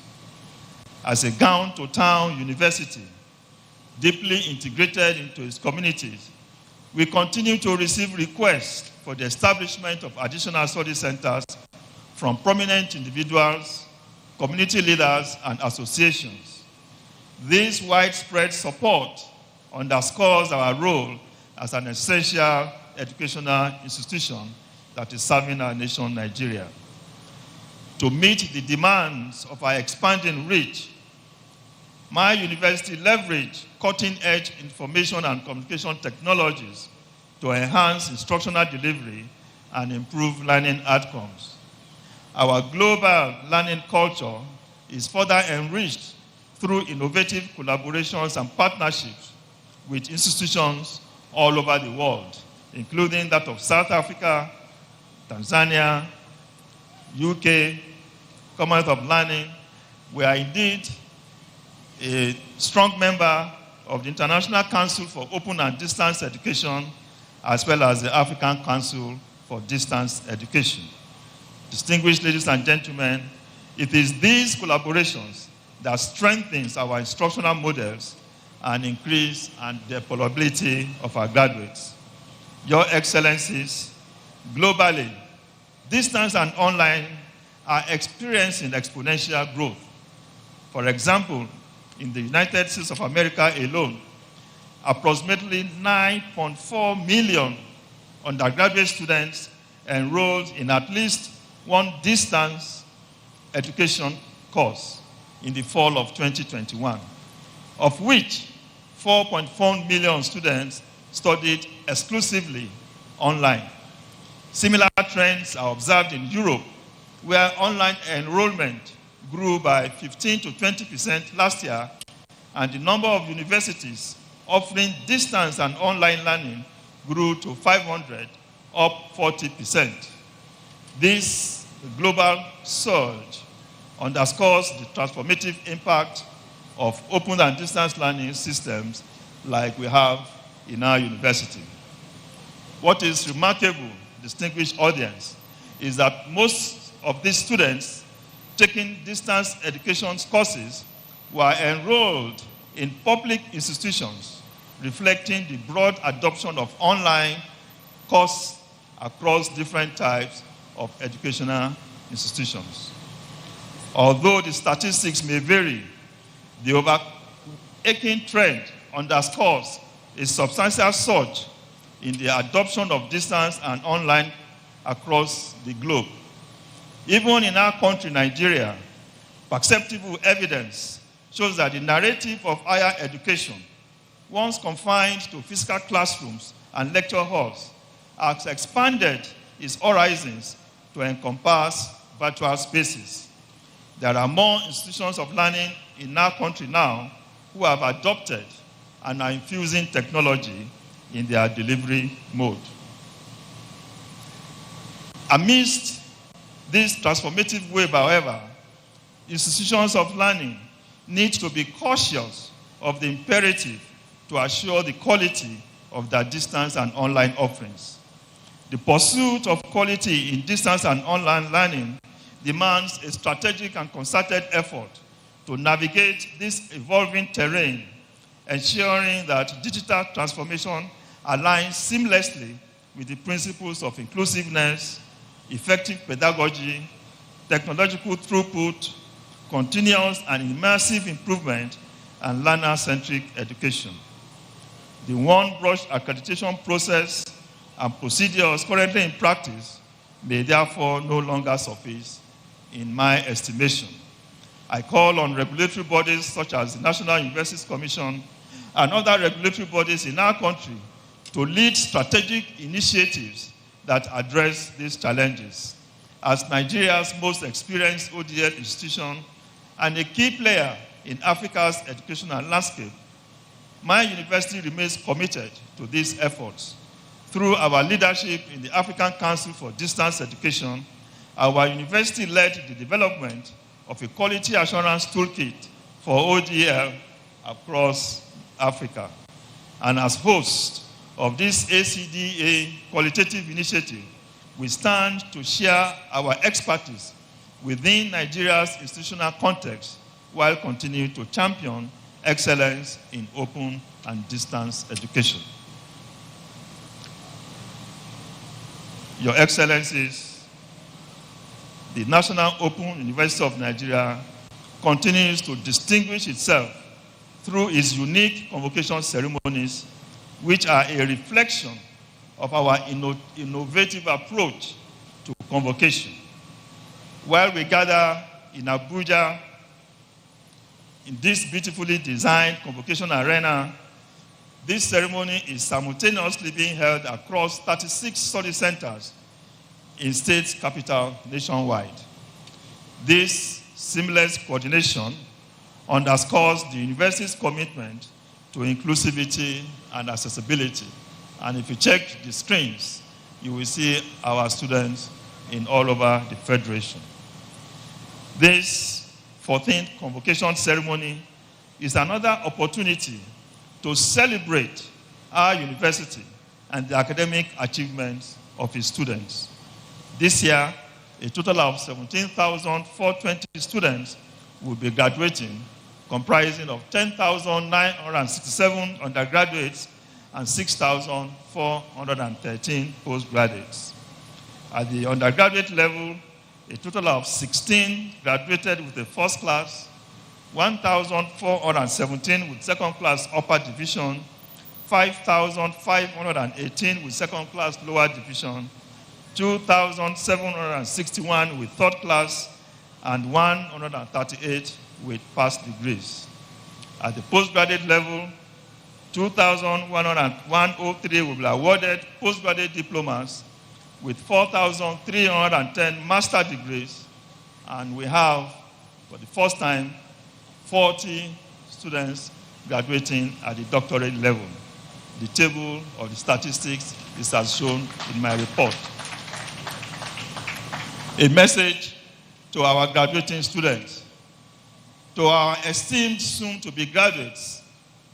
As a gown-to-town university, deeply integrated into its communities, we continue to receive requests for the establishment of additional study centers from prominent individuals, community leaders, and associations. This widespread support underscores our role as an essential educational institution that is serving our nation, Nigeria. To meet the demands of our expanding reach, my university leveraged cutting-edge information and communication technologies to enhance instructional delivery and improve learning outcomes. Our global learning culture is further enriched through innovative collaborations and partnerships with institutions all over the world, including that of South Africa, Tanzania, UK, Commonwealth of Learning. We are indeed a strong member of the International Council for Open and Distance Education, as well as the African Council for Distance Education. Distinguished ladies and gentlemen, it is these collaborations that strengthens our instructional models and increase the employability of our graduates. Your Excellencies, globally, distance and online are experiencing exponential growth. For example, in the United States of America alone, approximately 9.4 million undergraduate students enrolled in at least one distance education course in the fall of 2021, of which 4.4 million students studied exclusively online. Similar trends are observed in Europe, where online enrollment grew by 15 to 20% last year, and the number of universities offering distance and online learning grew to 500, up 40%. This global surge underscores the transformative impact of open and distance learning systems like we have in our university. What is remarkable, distinguished audience, is that most of these students taking distance education courses were enrolled in public institutions, reflecting the broad adoption of online courses across different types of educational institutions. Although the statistics may vary, the overarching trend underscores a substantial surge in the adoption of distance and online across the globe. Even in our country, Nigeria, perceptible evidence shows that the narrative of higher education, once confined to physical classrooms and lecture halls, has expanded its horizons to encompass virtual spaces. There are more institutions of learning in our country now who have adopted and are infusing technology in their delivery mode. Amidst this transformative wave, however, institutions of learning need to be cautious of the imperative to assure the quality of their distance and online offerings. The pursuit of quality in distance and online learning demands a strategic and concerted effort to navigate this evolving terrain, ensuring that digital transformation aligns seamlessly with the principles of inclusiveness, effective pedagogy, technological throughput, continuous and immersive improvement, and learner-centric education. The one-brush accreditation process and procedures currently in practice may therefore no longer suffice, in my estimation. I call on regulatory bodies such as the National Universities Commission and other regulatory bodies in our country to lead strategic initiatives that address these challenges. As Nigeria's most experienced ODL institution and a key player in Africa's educational landscape, my university remains committed to these efforts. Through our leadership in the African Council for Distance Education, our university led the development of a quality assurance toolkit for ODL across Africa. And as host of this ACDA qualitative initiative, we stand to share our expertise within Nigeria's institutional context while continuing to champion excellence in open and distance education. Your Excellencies, the National Open University of Nigeria continues to distinguish itself through its unique convocation ceremonies, which are a reflection of our innovative approach to convocation. While we gather in Abuja, in this beautifully designed convocation arena, this ceremony is simultaneously being held across 36 study centers in state capital nationwide. This seamless coordination underscores the university's commitment to inclusivity and accessibility. And if you check the screens, you will see our students in all over the Federation. This 14th convocation ceremony is another opportunity to celebrate our university and the academic achievements of its students. This year, a total of 17,420 students will be graduating, comprising of 10,967 undergraduates and 6,413 postgraduates. At the undergraduate level, a total of 16 graduated with a first class, 1,417 with second class upper division, 5,518 with second class lower division, 2,761 with third class, and 138 with past degrees. At the postgraduate level, 2,103 will be awarded postgraduate diplomas with 4,310 master degrees, and we have, for the first time, 40 students graduating at the doctorate level. The table of the statistics is as shown in my report. A message to our graduating students. To our esteemed soon-to-be graduates,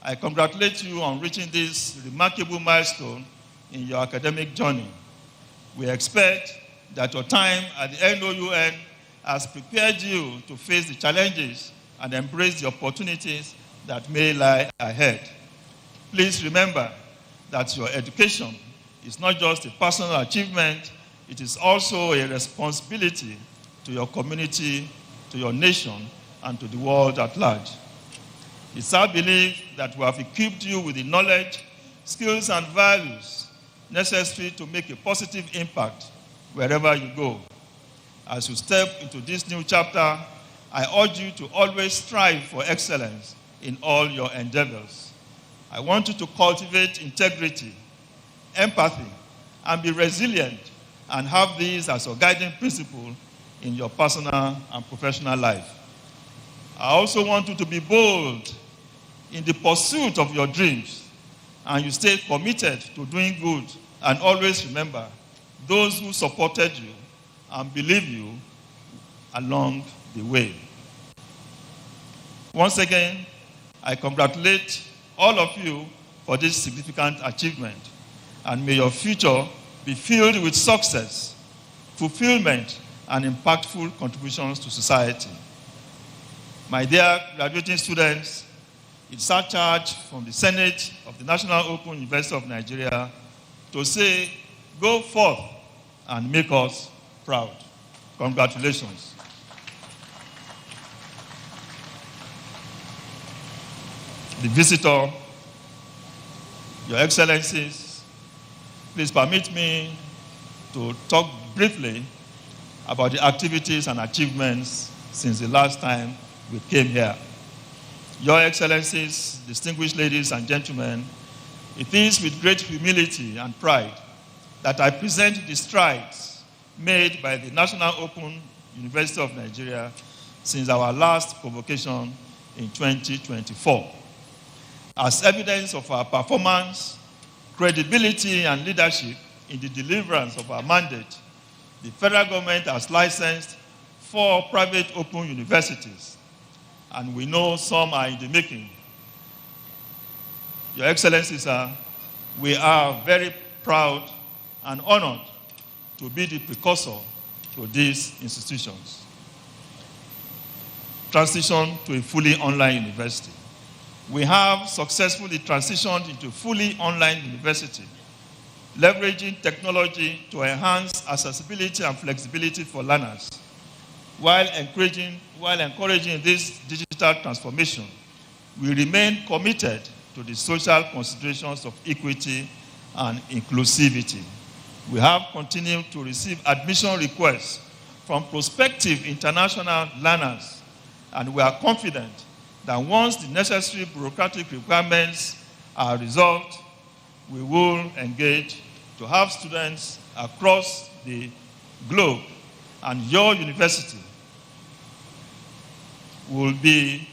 I congratulate you on reaching this remarkable milestone in your academic journey. We expect that your time at the NOUN has prepared you to face the challenges and embrace the opportunities that may lie ahead. Please remember that your education is not just a personal achievement, it is also a responsibility to your community, to your nation, and to the world at large. It's our belief that we have equipped you with the knowledge, skills, and values necessary to make a positive impact wherever you go. As you step into this new chapter, I urge you to always strive for excellence in all your endeavors. I want you to cultivate integrity, empathy, and be resilient, and have these as your guiding principle in your personal and professional life. I also want you to be bold in the pursuit of your dreams, and you stay committed to doing good, and always remember those who supported you and believe you along the way. Once again, I congratulate all of you for this significant achievement, and may your future be filled with success, fulfillment, and impactful contributions to society. My dear graduating students, it's our charge from the Senate of the National Open University of Nigeria to say, go forth and make us proud. Congratulations. The visitor, Your Excellencies, please permit me to talk briefly about the activities and achievements since the last time we came here. Your Excellencies, distinguished ladies and gentlemen, it is with great humility and pride that I present the strides made by the National Open University of Nigeria since our last convocation in 2024. As evidence of our performance, credibility, and leadership in the deliverance of our mandate, the federal government has licensed 4 private open universities, and we know some are in the making. Your Excellencies, sir, we are very proud and honored to be the precursor to these institutions. Transition to a fully online university. We have successfully transitioned into a fully online university, leveraging technology to enhance accessibility and flexibility for learners, while encouraging this digital transformation. We remain committed to the social considerations of equity and inclusivity. We have continued to receive admission requests from prospective international learners, and we are confident that once the necessary bureaucratic requirements are resolved, we will engage to have students across the globe, and your university will be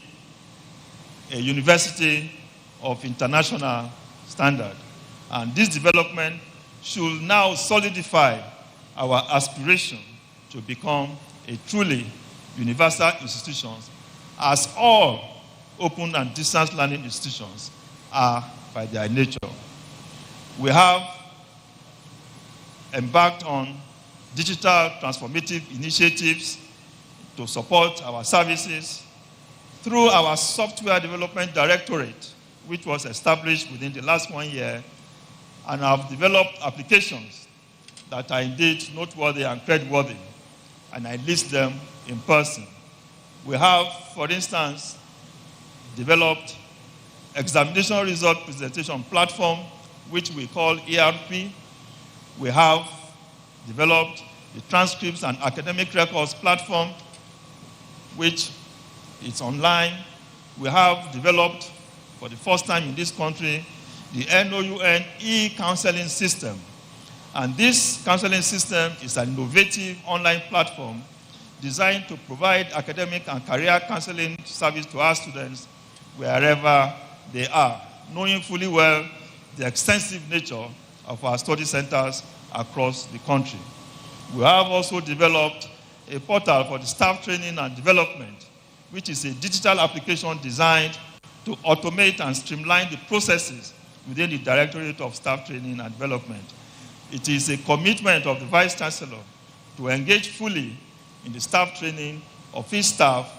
a university of international standard. And this development should now solidify our aspiration to become a truly universal institution, as all open and distance learning institutions are by their nature. We have embarked on digital transformative initiatives to support our services through our Software Development Directorate, which was established within the last 1 year, and have developed applications that are indeed noteworthy and creditworthy, and I list them in person. We have, for instance, developed examination result presentation platform, which we call ERP. We have developed the transcripts and academic records platform, which is online. We have developed, for the first time in this country, the NOUN e-counseling system. And this counseling system is an innovative online platform designed to provide academic and career counseling service to our students wherever they are, knowing fully well the extensive nature of our study centers across the country. We have also developed a portal for the staff training and development, which is a digital application designed to automate and streamline the processes within the Directorate of Staff Training and Development. It is a commitment of the Vice-chancellor to engage fully in the staff training of his staff,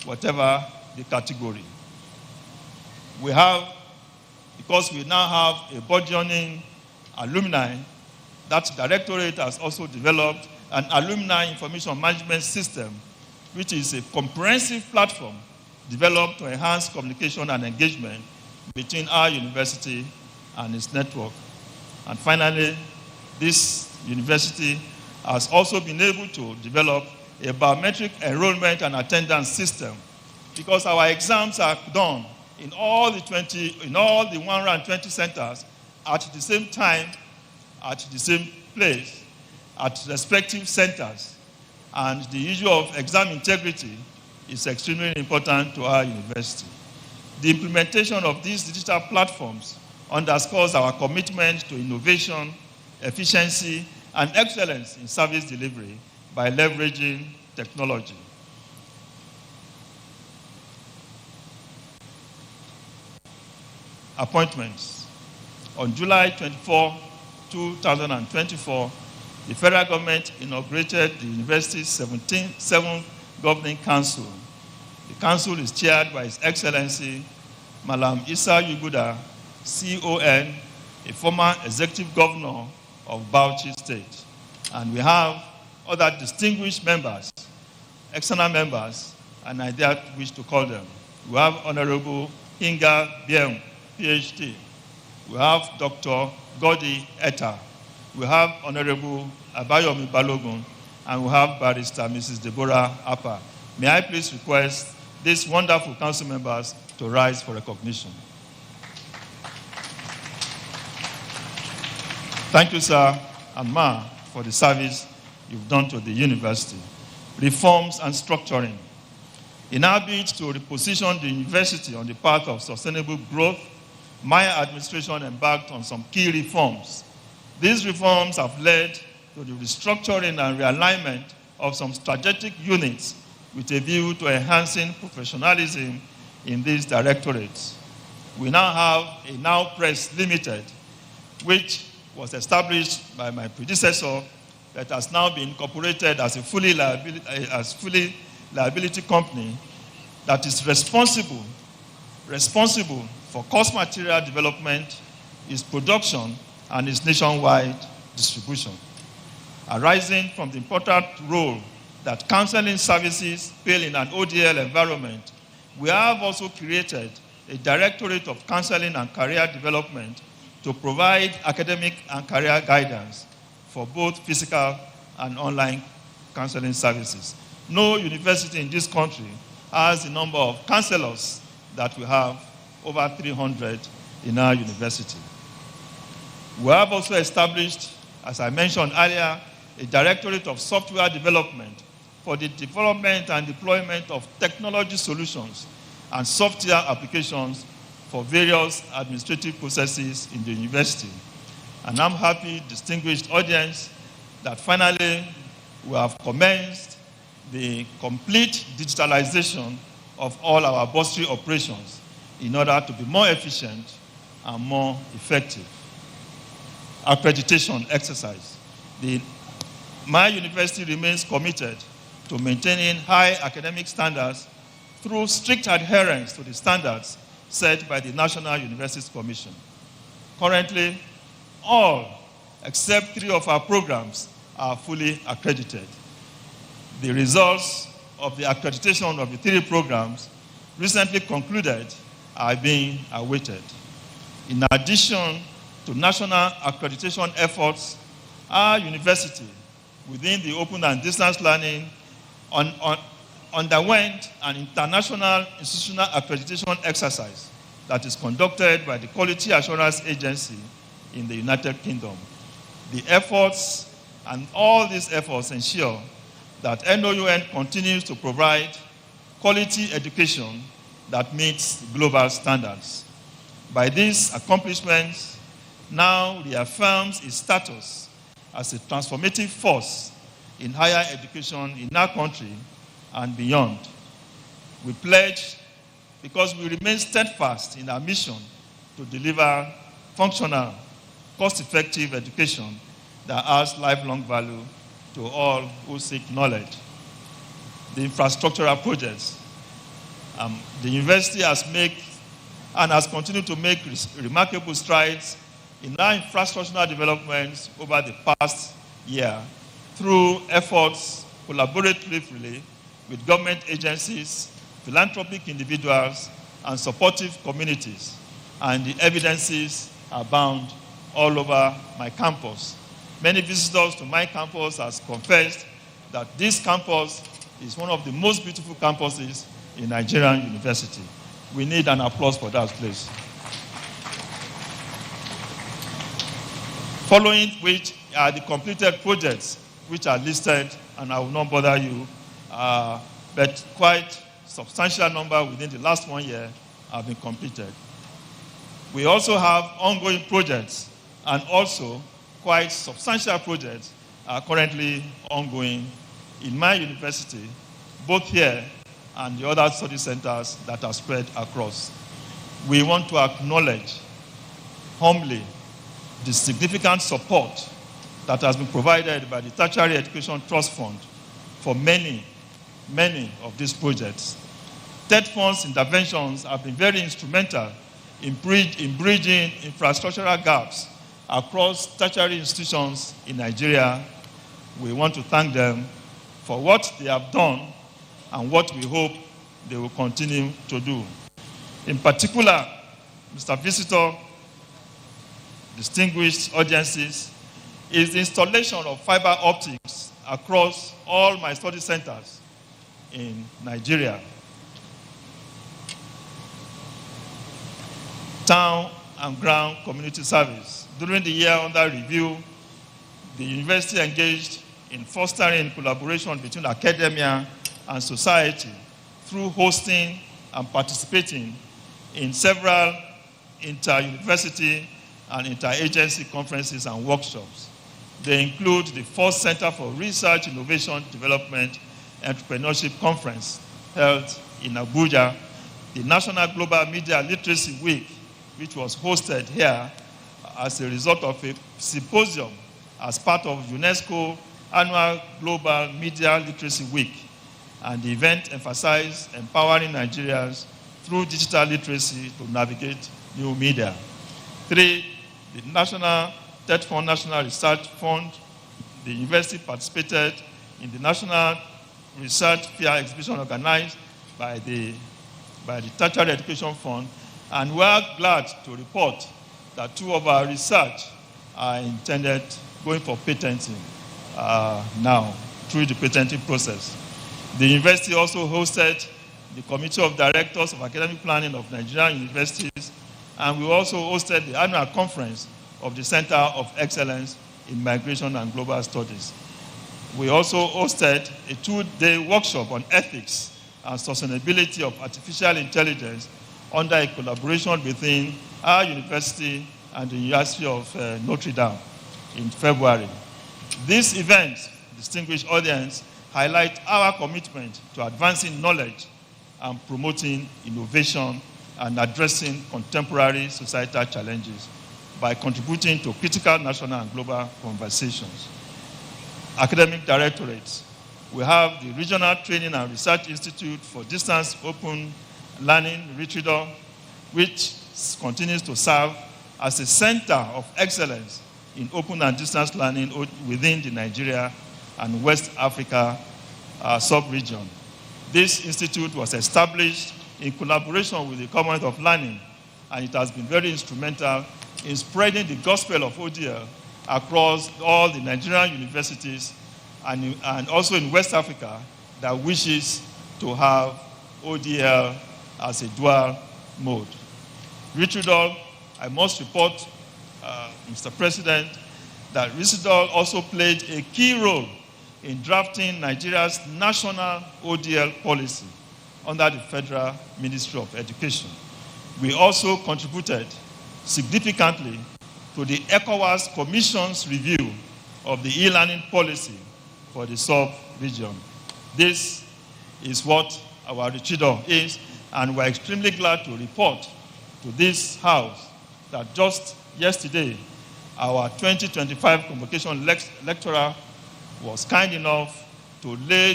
whatever the category. We have, because we now have a burgeoning alumni, that directorate has also developed an alumni information management system, which is a comprehensive platform developed to enhance communication and engagement between our university and its network. And finally, this university has also been able to develop a biometric enrollment and attendance system, because our exams are done in all the 120 centers at the same time, at the same place, at respective centers. And the issue of exam integrity is extremely important to our university. The implementation of these digital platforms underscores our commitment to innovation, efficiency, and excellence in service delivery by leveraging technology. Appointments. On July 24, 2024, the federal government inaugurated the university's 7th Governing Council. The council is chaired by His Excellency Malam Issa Yuguda, CON, a former executive governor of Bauchi State. And we have other distinguished members, external members, and I dare wish to call them. We have Honorable Inga Bieng, PhD. We have Dr. Godi Etta. We have Honorable Abayomi Balogun, and we have Barrister Mrs. Deborah Appa. May I please request these wonderful council members to rise for recognition. Thank you, sir and ma, for the service you've done to the university. Reforms and structuring. In our bid to reposition the university on the path of sustainable growth, my administration embarked on some key reforms. These reforms have led to the restructuring and realignment of some strategic units with a view to enhancing professionalism in these directorates. We now have a Now Press Limited, which was established by my predecessor, that has now been incorporated as a fully liability company that is responsible for course material development, its production, and its nationwide distribution. Arising from the important role that counseling services play in an ODL environment, we have also created a Directorate of Counseling and Career Development to provide academic and career guidance for both physical and online counseling services. No university in this country has the number of counselors that we have, over 300 in our university. We have also established, as I mentioned earlier, a Directorate of Software Development for the development and deployment of technology solutions and software applications for various administrative processes in the university. And I'm happy, distinguished audience, that finally we have commenced the complete digitalization of all our bursary operations in order to be more efficient and more effective. Accreditation exercise. My university remains committed to maintaining high academic standards through strict adherence to the standards set by the National Universities Commission. Currently, all except 3 of our programs are fully accredited. The results of the accreditation of the 3 programs recently concluded are being awaited. In addition to national accreditation efforts, our university, within the open and distance learning, underwent an international institutional accreditation exercise that is conducted by the Quality Assurance Agency in the United Kingdom. The efforts and all these efforts ensure that NOUN continues to provide quality education that meets global standards. By these accomplishments, now reaffirms its status as a transformative force in higher education in our country and beyond. We pledge, because we remain steadfast in our mission to deliver functional, cost-effective education that adds lifelong value to all who seek knowledge. The infrastructural projects. The university has made and has continued to make remarkable strides in our infrastructural developments over the past year through efforts collaboratively with government agencies, philanthropic individuals, and supportive communities. And the evidences abound all over my campus. Many visitors to my campus have confessed that this campus is one of the most beautiful campuses in Nigerian university. We need an applause for that, please. Following which are the completed projects which are listed, and I will not bother you, but quite substantial number within the last 1 year have been completed. We also have ongoing projects, and also quite substantial projects are currently ongoing in my university, both here and the other study centers that are spread across. We want to acknowledge humbly the significant support that has been provided by the Tertiary Education Trust Fund for many of these projects. TED Fund's interventions have been very instrumental in bridging infrastructural gaps across tertiary institutions in Nigeria. We want to thank them for what they have done and what we hope they will continue to do. In particular, Mr. Visitor, distinguished audiences, is the installation of fiber optics across all my study centers in Nigeria. Town and ground community service. During the year under review, the university engaged in fostering collaboration between academia and society through hosting and participating in several inter-university and inter-agency conferences and workshops. They include the first Center for Research, Innovation, Development, Entrepreneurship Conference held in Abuja, the National Global Media Literacy Week, which was hosted here as a result of a symposium as part of UNESCO Annual Global Media Literacy Week. And the event emphasized empowering Nigerians through digital literacy to navigate new media. 3, the National TED Fund National Research Fund. The university participated in the National Research Fair exhibition organized by the Tertiary Education Fund. And we are glad to report that 2 of our research are intended going for patenting now through the patenting process. The university also hosted the Committee of Directors of Academic Planning of Nigerian Universities, and we also hosted the annual conference of the Center of Excellence in Migration and Global Studies. We also hosted a 2-day workshop on ethics and sustainability of artificial intelligence under a collaboration between our university and the University of Notre Dame in February. This event, distinguished audience, highlight our commitment to advancing knowledge and promoting innovation and addressing contemporary societal challenges by contributing to critical national and global conversations. Academic directorates. We have the Regional Training and Research Institute for Distance Open Learning, RITRIDO, which continues to serve as a center of excellence in open and distance learning within the Nigeria and West Africa sub-region. This institute was established in collaboration with the Commonwealth of Learning, and it has been very instrumental in spreading the gospel of ODL across all the Nigerian universities and also in West Africa that wishes to have ODL as a dual mode. RITRIDO, I must report, Mr. President, that RITRIDO also played a key role in drafting Nigeria's national ODL policy under the Federal Ministry of Education. We also contributed significantly to the ECOWAS Commission's review of the e-learning policy for the sub-region. This is what our RITRIDO is, and we're extremely glad to report to this House that just yesterday, our 2025 Convocation lecturer was kind enough to lay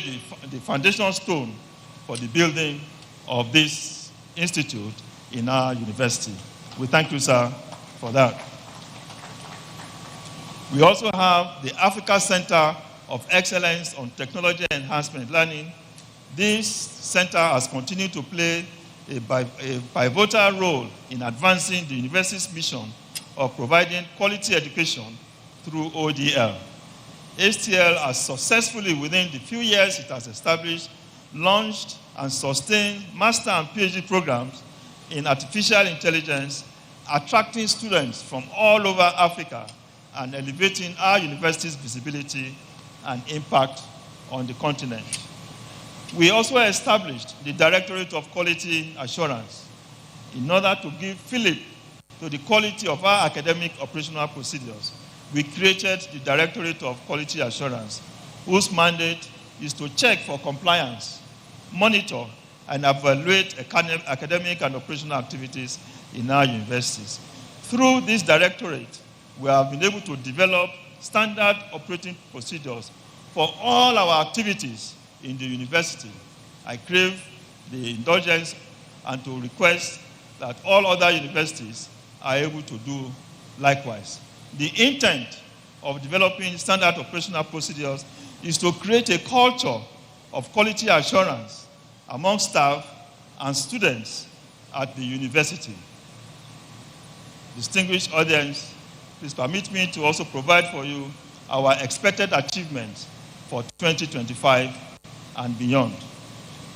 the foundation stone for the building of this institute in our university. We thank you, sir, for that. We also have the Africa Center of Excellence on Technology Enhancement Learning. This center has continued to play a pivotal role in advancing the university's mission of providing quality education through ODL. HTL has successfully, within the few years it has established, launched and sustained master and PhD programs in artificial intelligence, attracting students from all over Africa and elevating our university's visibility and impact on the continent. We also established the Directorate of Quality Assurance in order to give fillip to the quality of our academic operational procedures. We created the Directorate of Quality Assurance, whose mandate is to check for compliance, monitor, and evaluate academic and operational activities in our universities. Through this directorate, we have been able to develop standard operating procedures for all our activities in the university. I crave the indulgence and to request that all other universities are able to do likewise. The intent of developing standard operational procedures is to create a culture of quality assurance among staff and students at the university. Distinguished audience, please permit me to also provide for you our expected achievements for 2025 and beyond.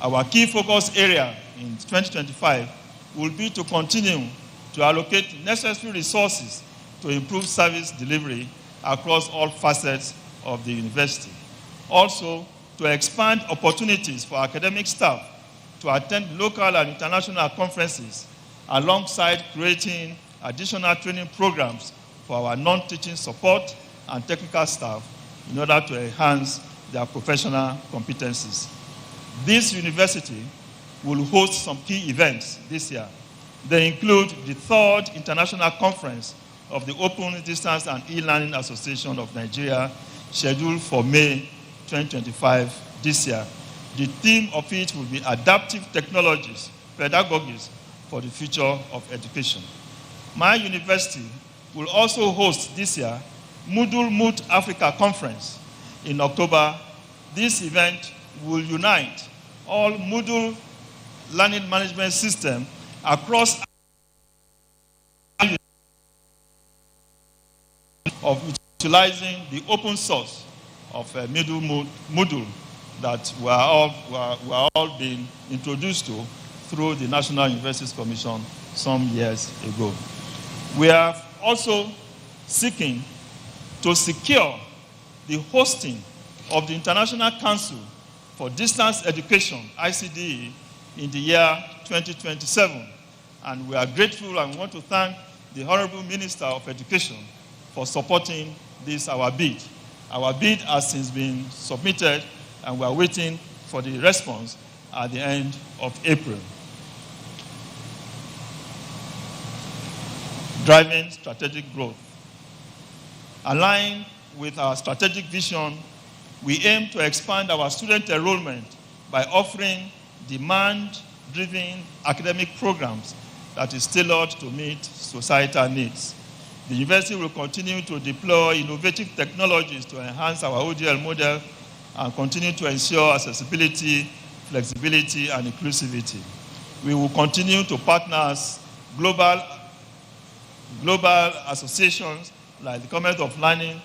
Our key focus area in 2025 will be to continue to allocate necessary resources to improve service delivery across all facets of the university. Also, to expand opportunities for academic staff to attend local and international conferences, alongside creating additional training programs for our non-teaching support and technical staff in order to enhance their professional competencies. This university will host some key events this year. They include the 3rd International Conference of the Open Distance and E-Learning Association of Nigeria, scheduled for May 2025 this year. The theme of it will be Adaptive Technologies, Pedagogies for the Future of Education. My university will also host this year Moodle Moot Africa Conference in October. This event will unite all Moodle learning management systems across of utilizing the open source of Moodle that we are all being introduced to through the National Universities Commission some years ago. We are also seeking to secure the hosting of the International Council for Distance Education, ICDE, in the year 2027. And we are grateful and want to thank the Honorable Minister of Education for supporting this, our bid. Our bid has since been submitted, and we are waiting for the response at the end of April. Driving strategic growth. Aligned with our strategic vision, we aim to expand our student enrollment by offering demand-driven academic programs that is tailored to meet societal needs. The university will continue to deploy innovative technologies to enhance our ODL model and continue to ensure accessibility, flexibility, and inclusivity. We will continue to partner as global associations like the Conferment of Learning,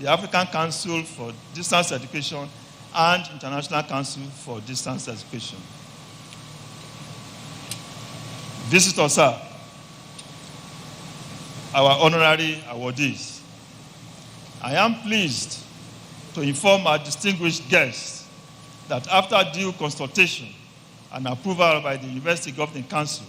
the African Council for Distance Education, and International Council for Distance Education. Visitors, sir, our honorary awardees. I am pleased to inform our distinguished guests that after due consultation and approval by the University Governing Council,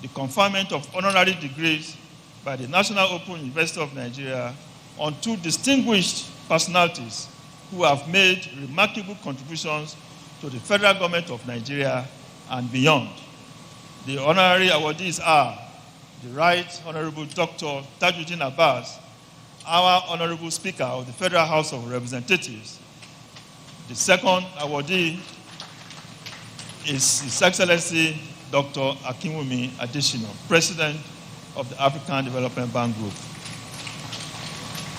the conferment of honorary degrees by the National Open University of Nigeria on 2 distinguished personalities who have made remarkable contributions to the federal government of Nigeria and beyond. The honorary awardees are the Right Honorable Dr. Tajuddin Abbas, our Honorable Speaker of the Federal House of Representatives. The second awardee is His Excellency Dr. Akinwumi Adesina, President of the African Development Bank Group.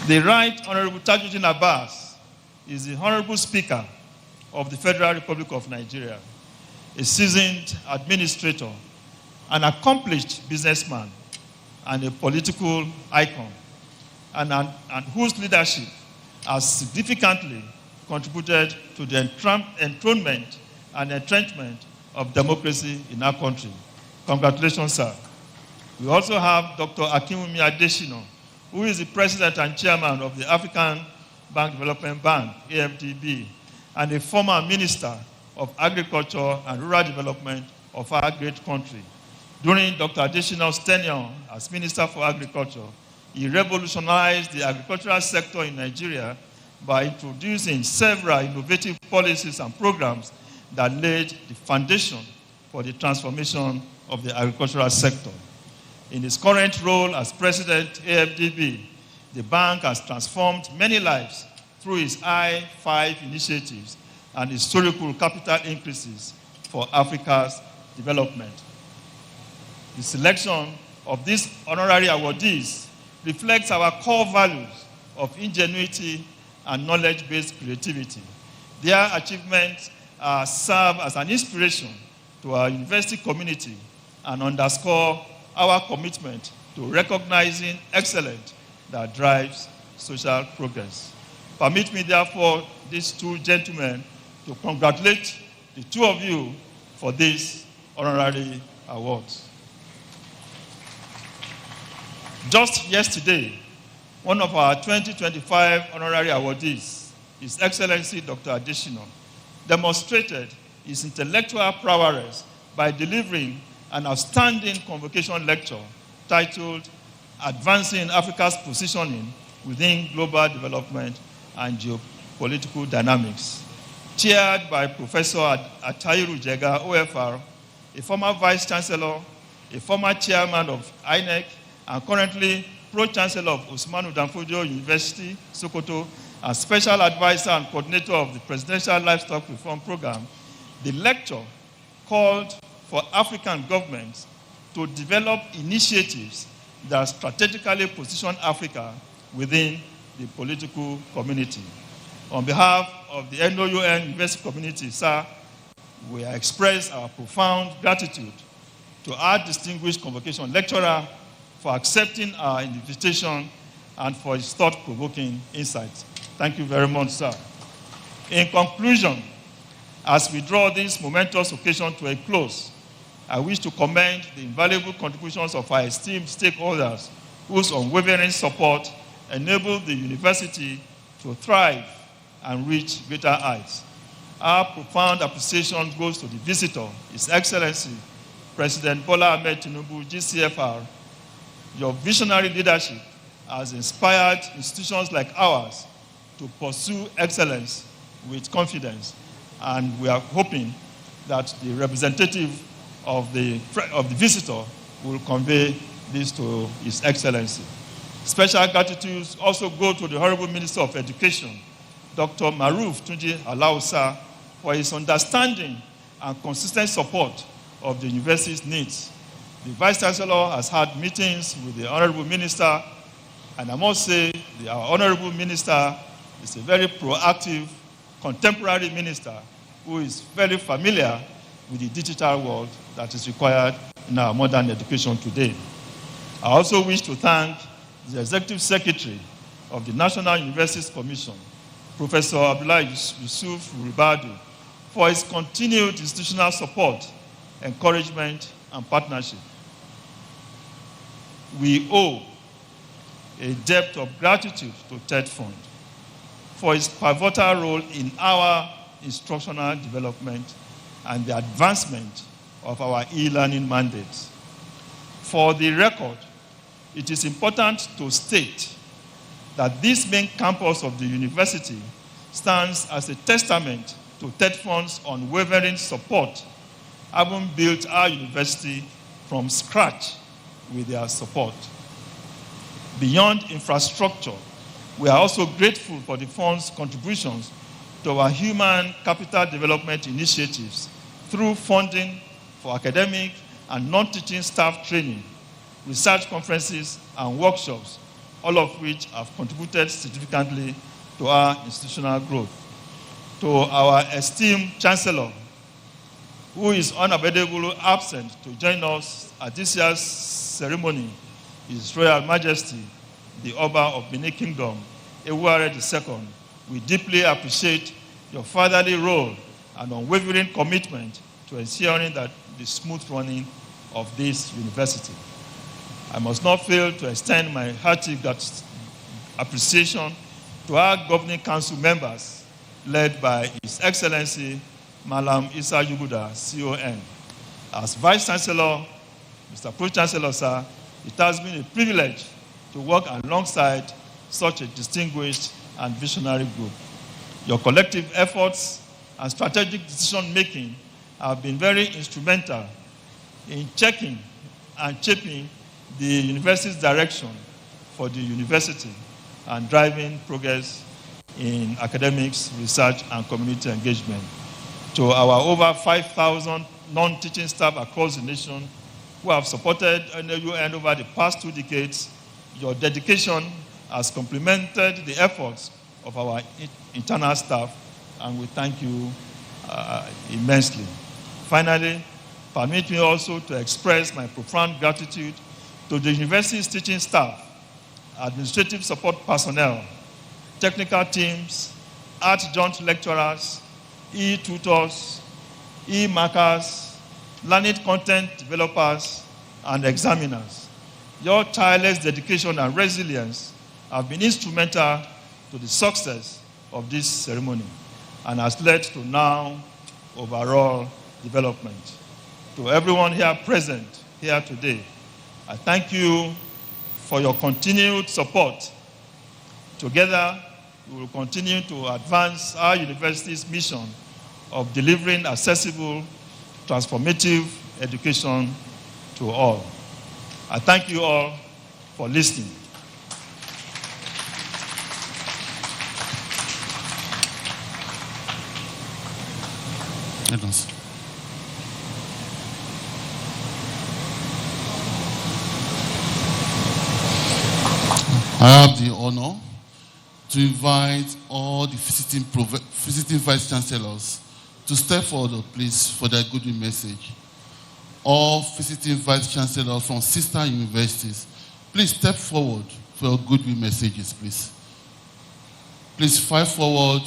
The Right Honorable Tajuddin Abbas is the Honorable Speaker of the Federal Republic of Nigeria, a seasoned administrator, an accomplished businessman, and a political icon, and whose leadership has significantly contributed to the enthronement and entrenchment of democracy in our country. Congratulations, sir. We also have Dr. Akinwumi Adesina, who is the President and Chairman of the African Bank Development Bank, AFDB, and a former Minister of Agriculture and Rural Development of our great country. During Dr. Adesina's tenure as Minister for Agriculture, he revolutionized the agricultural sector in Nigeria by introducing several innovative policies and programs that laid the foundation for the transformation of the agricultural sector. In his current role as President AFDB, the bank has transformed many lives through its I-5 initiatives and historical capital increases for Africa's development. The selection of these honorary awardees reflects our core values of ingenuity and knowledge-based creativity. Their achievements serve as an inspiration to our university community and underscore our commitment to recognizing excellence that drives social progress. Permit me, therefore, these two gentlemen to congratulate the two of you for these honorary awards. Just yesterday, one of our 2025 honorary awardees, His Excellency Dr. Adesina, demonstrated his intellectual prowess by delivering an outstanding convocation lecture titled Advancing Africa's Positioning Within Global Development and Geopolitical Dynamics, chaired by Professor Atahiru Jega, OFR, a former Vice-chancellor, a former chairman of INEC, and currently Pro-chancellor of Usmanu Danfodio University, Sokoto, and special advisor and coordinator of the Presidential Livestock Reform Program. The lecture called for African governments to develop initiatives that strategically position Africa within the political community. On behalf of the NOUN university community, sir, we express our profound gratitude to our distinguished convocation lecturer for accepting our invitation and for his thought-provoking insights. Thank you very much, sir. In conclusion, as we draw this momentous occasion to a close, I wish to commend the invaluable contributions of our esteemed stakeholders whose unwavering support enabled the university to thrive and reach greater heights. Our profound appreciation goes to the visitor, His Excellency, President Bola Ahmed Tinubu, GCFR. Your visionary leadership has inspired institutions like ours to pursue excellence with confidence, and we are hoping that the representative of the visitor will convey this to His Excellency. Special gratitude also go to the Honorable Minister of Education, Dr. Maruf Tunji Alausa, for his understanding and consistent support of the university's needs. The Vice-chancellor has had meetings with the Honorable Minister, and I must say our Honorable Minister is a very proactive, contemporary minister who is very familiar with the digital world that is required in our modern education today. I also wish to thank the Executive Secretary of the National Universities Commission, Professor Abdullah Yusuf Ribadu, for his continued institutional support, encouragement, and partnership. We owe a debt of gratitude to TED Fund for its pivotal role in our instructional development and the advancement of our e-learning mandates. For the record, it is important to state that this main campus of the university stands as a testament to TED Fund's unwavering support, having built our university from scratch with their support. Beyond infrastructure, we are also grateful for the fund's contributions to our human capital development initiatives through funding for academic and non-teaching staff training, research conferences, and workshops, all of which have contributed significantly to our institutional growth. To our esteemed Chancellor, who is unavoidably absent to join us at this year's ceremony, His Royal Majesty, the Oba of Benin Kingdom, Ewuare II, we deeply appreciate your fatherly role and unwavering commitment to ensuring that the smooth running of this university. I must not fail to extend my hearty appreciation to our governing council members, led by His Excellency Malam Issa Yuguda, CON. As Vice-chancellor, Mr. Pro-chancellor, sir, it has been a privilege to work alongside such a distinguished and visionary group. Your collective efforts and strategic decision-making have been very instrumental in checking and shaping the university's direction for the university and driving progress in academics, research, and community engagement. To our over 5,000 non-teaching staff across the nation who have supported NAUN over the past 2 decades, your dedication has complemented the efforts of our internal staff, and we thank you immensely. Finally, permit me also to express my profound gratitude to the university's teaching staff, administrative support personnel, technical teams, adjunct lecturers, e-tutors, e-markers, learning content developers, and examiners. Your tireless dedication and resilience have been instrumental to the success of this ceremony and has led to now overall development. To everyone here present here today, I thank you for your continued support. Together, we will continue to advance our university's mission of delivering accessible, transformative education to all. I thank you all for listening. I have the honor to invite all the visiting vice-chancellors to step forward, please, for their goodwill message. All visiting vice-chancellors from sister universities, please step forward for your goodwill messages, please. Please fight forward,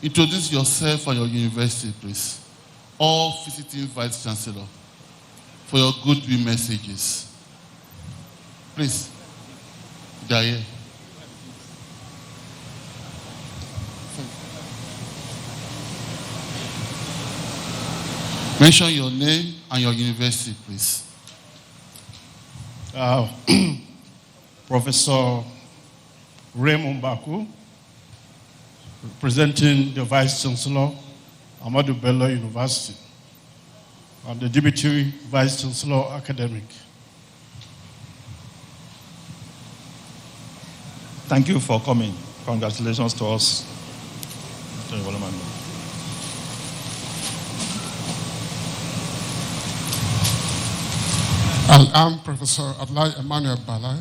introduce yourself and your university, please. All visiting vice-chancellor for your goodwill messages. Please, they are here. Mention your name and your university, please. Professor Raymond Baku, representing the Vice-Chancellor, Ahmadu Bello University, and the Deputy Vice-Chancellor Academic. Thank you for coming. Congratulations to us. I'm Professor Adlai Emmanuel Bala,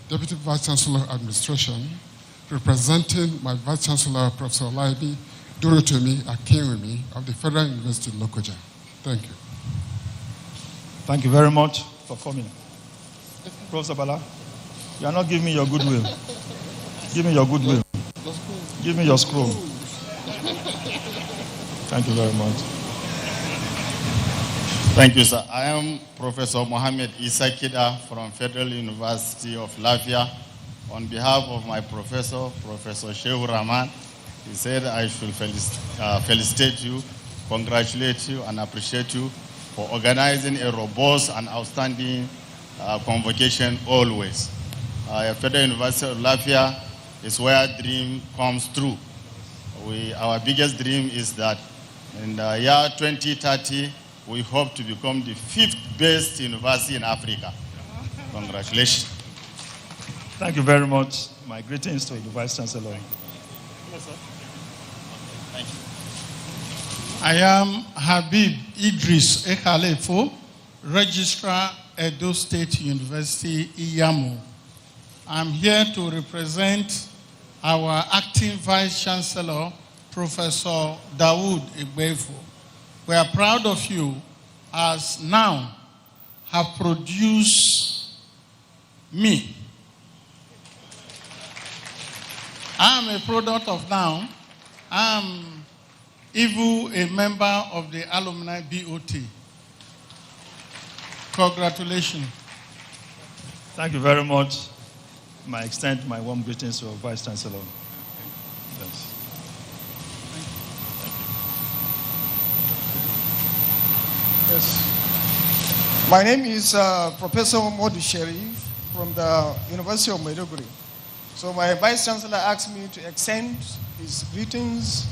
Deputy Vice-Chancellor Administration, representing my Vice-Chancellor, Professor Olaide Durotemi Akinwumi of the Federal University of Lokoja. Thank you. Thank you very much for coming. Professor Bala, you are not giving me your goodwill. Give me your goodwill. Give me your scroll. Thank you very much. Thank you, sir. I am Professor Mohammed Isa Kida from Federal University of Lafia. On behalf of my professor, Professor Shehu Rahman, he said I should felicitate you, congratulate you, and appreciate you for organizing a robust and outstanding convocation always. Federal University of Lafia is where dream comes true. Our biggest dream is that in the year 2030, we hope to become the 5th best university in Africa. Congratulations. Thank you very much. My greetings to the Vice-Chancellor. Thank you. I am Habib Idris Ekalefo, Registrar, Edo State University, Iyamo. I'm here to represent our acting Vice-Chancellor, Professor Dawood Igbefo. We are proud of you as now have produced me. I am a product of now. I am even a member of the Alumni BOT. Congratulations. Thank you very much. I extend my warm greetings to our Vice-Chancellor. Yes. Yes. My name is Professor Modu Sherif from the University of Maiduguri. So my Vice-Chancellor asked me to extend his greetings.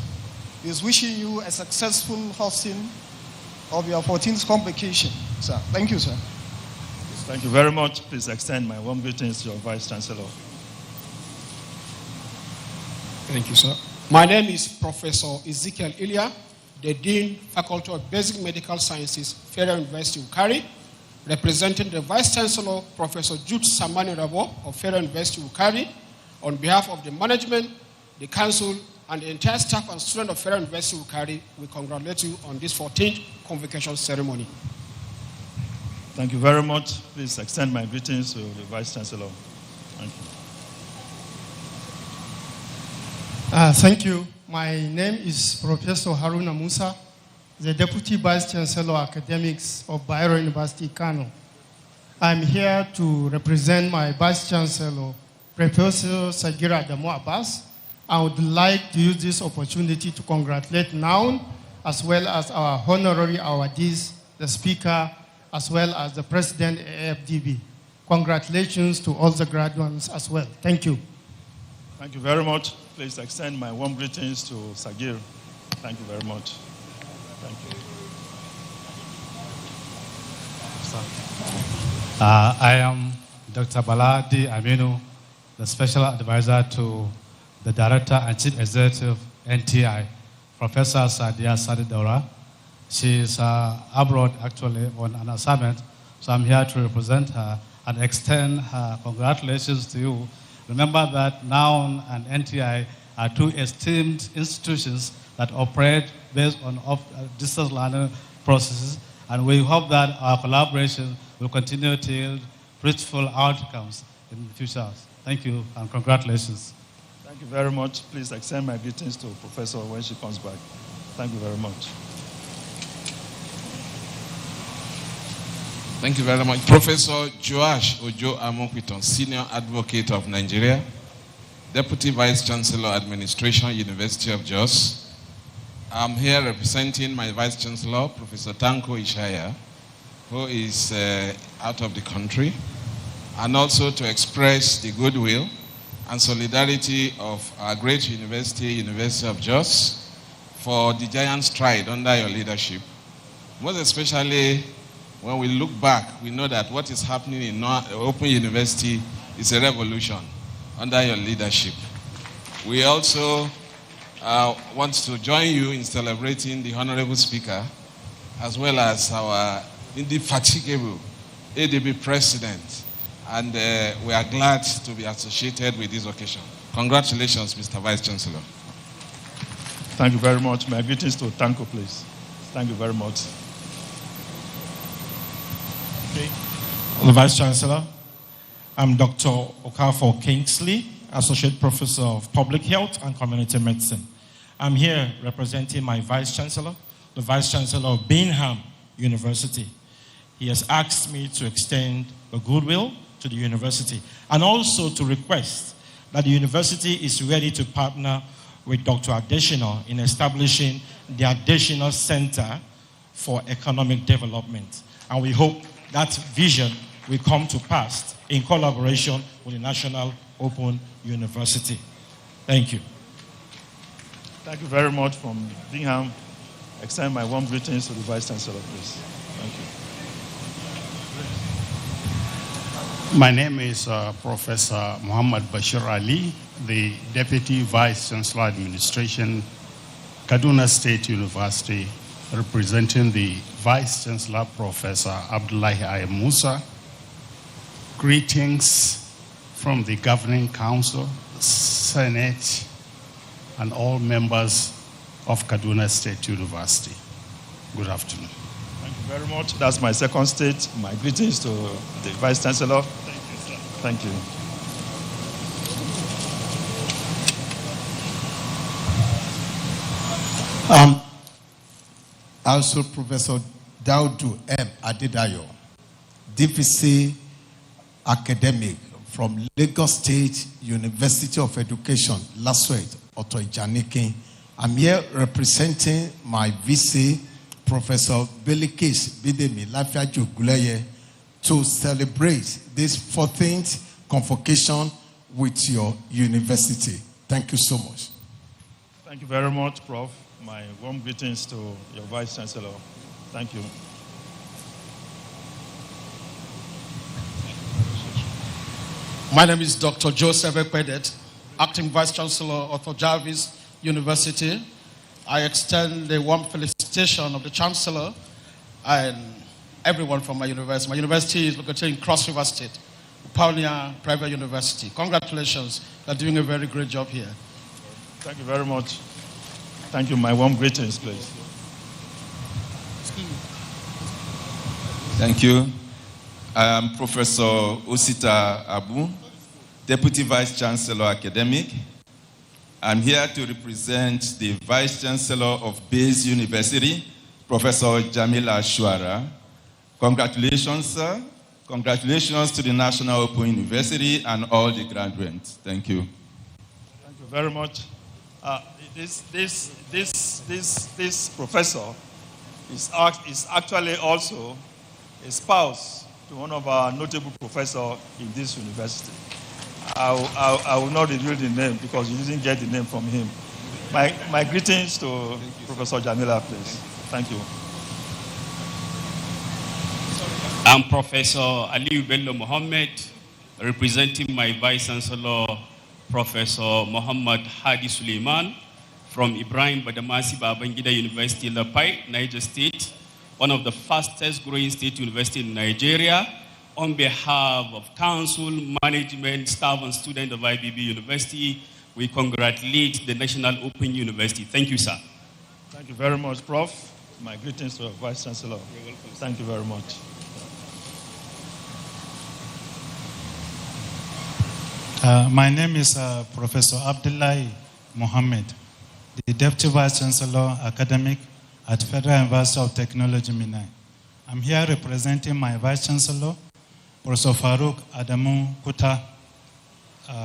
He's wishing you a successful hosting of your 14th convocation. Sir, thank you, sir. Thank you very much. Please extend my warm greetings to your Vice-Chancellor. Thank you, sir. My name is Professor Ezekiel Ilya, the Dean, Faculty of Basic Medical Sciences, Federal University Ukari, representing the Vice-chancellor, Professor Jude Samani Rabo of Federal University Ukari. On behalf of the management, the council, and the entire staff and students of Federal University Ukari, we congratulate you on this 14th convocation ceremony. Thank you very much. Please extend my greetings to the Vice-chancellor. Thank you. Thank you. My name is Professor Haruna Musa, the Deputy Vice-Chancellor Academics of Bayero University, Kano. I'm here to represent my Vice-Chancellor, Professor Sagira Adamu Abbas. I would like to use this opportunity to congratulate NOUN, as well as our honorary awardees, the Speaker, as well as the President AFDB. Congratulations to all the graduates as well. Thank you. Thank you very much. Please extend my warm greetings to Sagir. Thank you very much. Thank you. I am Dr. Baladi Aminu, the Special Advisor to the Director and Chief Executive NTA, Professor Sadia Sadidaura. She is abroad actually on an assignment, so I'm here to represent her and extend her congratulations to you. Remember that NOUN and NTA are two esteemed institutions that operate based on distance learning processes, and we hope that our collaboration will continue to yield fruitful outcomes in the future. Thank you and congratulations. Thank you very much. Please extend my greetings to Professor when she comes back. Thank you very much. Thank you very much. Professor Joash Ojo Amokwiton, Senior Advocate of Nigeria, Deputy Vice-Chancellor, Administration, University of Jos. I'm here representing my Vice-Chancellor, Professor Tanko Ishaya, who is out of the country, and also to express the goodwill and solidarity of our great university, University of Jos, for the giant stride under your leadership. Most especially, when we look back, we know that what is happening in Open University is a revolution under your leadership. We also want to join you in celebrating the Honorable Speaker, as well as our indefatigable ADB President. And we are glad to be associated with this occasion. Congratulations, Mr. Vice-Chancellor. Thank you very much. My greetings to Tanko, please. Thank you very much. Okay. The Vice-Chancellor, I'm Dr. Okafor Kingsley, Associate Professor of Public Health and Community Medicine. I'm here representing my Vice-Chancellor, the Vice-Chancellor of Bingham University. He has asked me to extend the goodwill to the university and also to request that the university is ready to partner with Dr. Adesina in establishing the Adesina Center for Economic Development. And we hope that vision will come to pass in collaboration with the National Open University. Thank you. Thank you very much from Bingham. Extend my warm greetings to the Vice-Chancellor, please. Thank you. My name is Professor Muhammad Bashir Ali, the Deputy Vice-Chancellor Administration, Kaduna State University, representing the Vice-Chancellor, Professor Abdullahi I. Musa. Greetings from the Governing Council, Senate, and all members of Kaduna State University. Good afternoon. Thank you very much. That's my second state. My greetings to the Vice-Chancellor. Thank you, sir. Thank you. Also, Professor Daudu M. Adedayo, DVC academic from Lagos State University of Education, Laswet, Otoijaniki. I'm here representing my VC, Professor Belikis Bidemi Lafiaju Guleye, to celebrate this 14th convocation with your university. Thank you so much. Thank you very much, Prof. My warm greetings to your Vice-Chancellor. Thank you. My name is Dr. Joseph Ekwedet. Acting Vice-Chancellor Arthur Jarvis University. I extend a warm felicitation of the Chancellor and everyone from my university. My university is located in Cross River State, Pioneer Private University. Congratulations, you're doing a very great job here. Thank you very much. Thank you. My warm greetings, please. Thank you. I am Professor Osita Abu, Deputy Vice-Chancellor Academic. I'm here to represent the Vice-Chancellor of Bayes University, Professor Jamila Shuara. Congratulations, sir. Congratulations to the National Open University and all the graduates. Thank you. Thank you very much. This professor is actually also a spouse to one of our notable professors in this university. I will not reveal the name because you didn't get the name from him. My greetings to Professor Jamila, please. Thank you. I'm Professor Aliu Bello Mohammed, representing my Vice-Chancellor, Professor Muhammad Hadi Suleiman from Ibrahim Badamasi Babangida University, Lapai, Niger State, one of the fastest growing state universities in Nigeria. On behalf of council, management, staff, and students of IBB University, we congratulate the National Open University. Thank you, sir. Thank you very much, Prof. My greetings to our Vice-Chancellor. Thank you very much. My name is Professor Abdullahi Mohammed, the Deputy Vice-Chancellor Academic at Federal University of Technology, Minai. I'm here representing my Vice-Chancellor, Professor Farouk Adamu Kuta.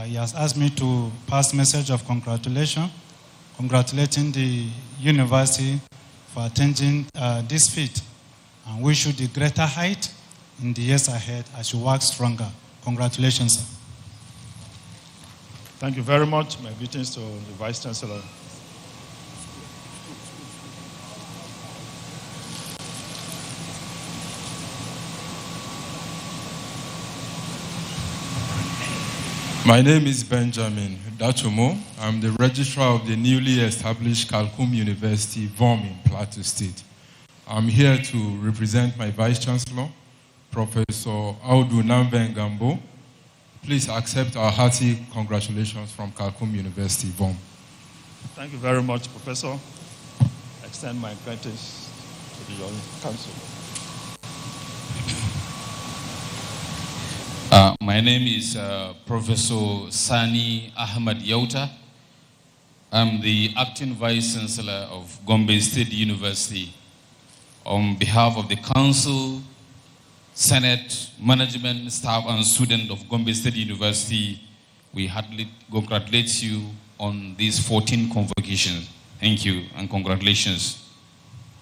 He has asked me to pass a message of congratulating the university for attending this feat and wish you the greater height in the years ahead as you work stronger. Congratulations, sir. Thank you very much. My greetings to the Vice-Chancellor. My name is Benjamin Dachomo. I'm the registrar of the newly established Kalkum University, VOM in Plateau State. I'm here to represent my Vice-Chancellor, Professor Audu Namben Gambo. Please accept our hearty congratulations from Kalkum University, VOM. Thank you very much, Professor. I extend my greetings to the council. My name is Professor Sani Ahmad Yauta. I'm the Acting Vice-Chancellor of Gombe State University. On behalf of the Council, Senate, Management, Staff, and students of Gombe State University, we heartily congratulate you on these 14 convocations. Thank you and congratulations.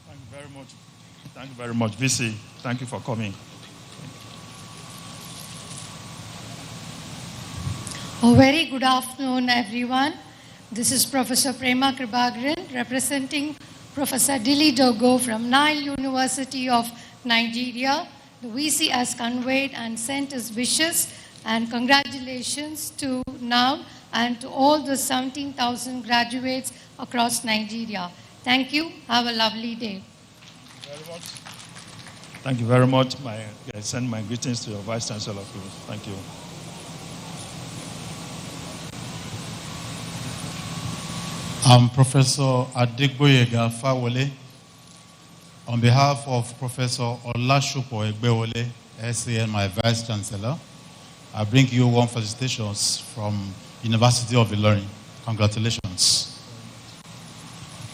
Thank you very much. Thank you very much, VC. Thank you for coming. A very good afternoon, everyone. This is Professor Prema Kribagran, representing Professor Dili Dogo from Nile University of Nigeria. The VC has conveyed and sent his wishes and congratulations to NOW and to all the 17,000 graduates across Nigeria. Thank you. Have a lovely day. Thank you very much. I send my greetings to your Vice-Chancellor. Thank you. I'm Professor Adigboyega Fawole. On behalf of Professor Olashupo Egbewole, SAN, my Vice-Chancellor, I bring you warm felicitations from University of Ilorin. Congratulations.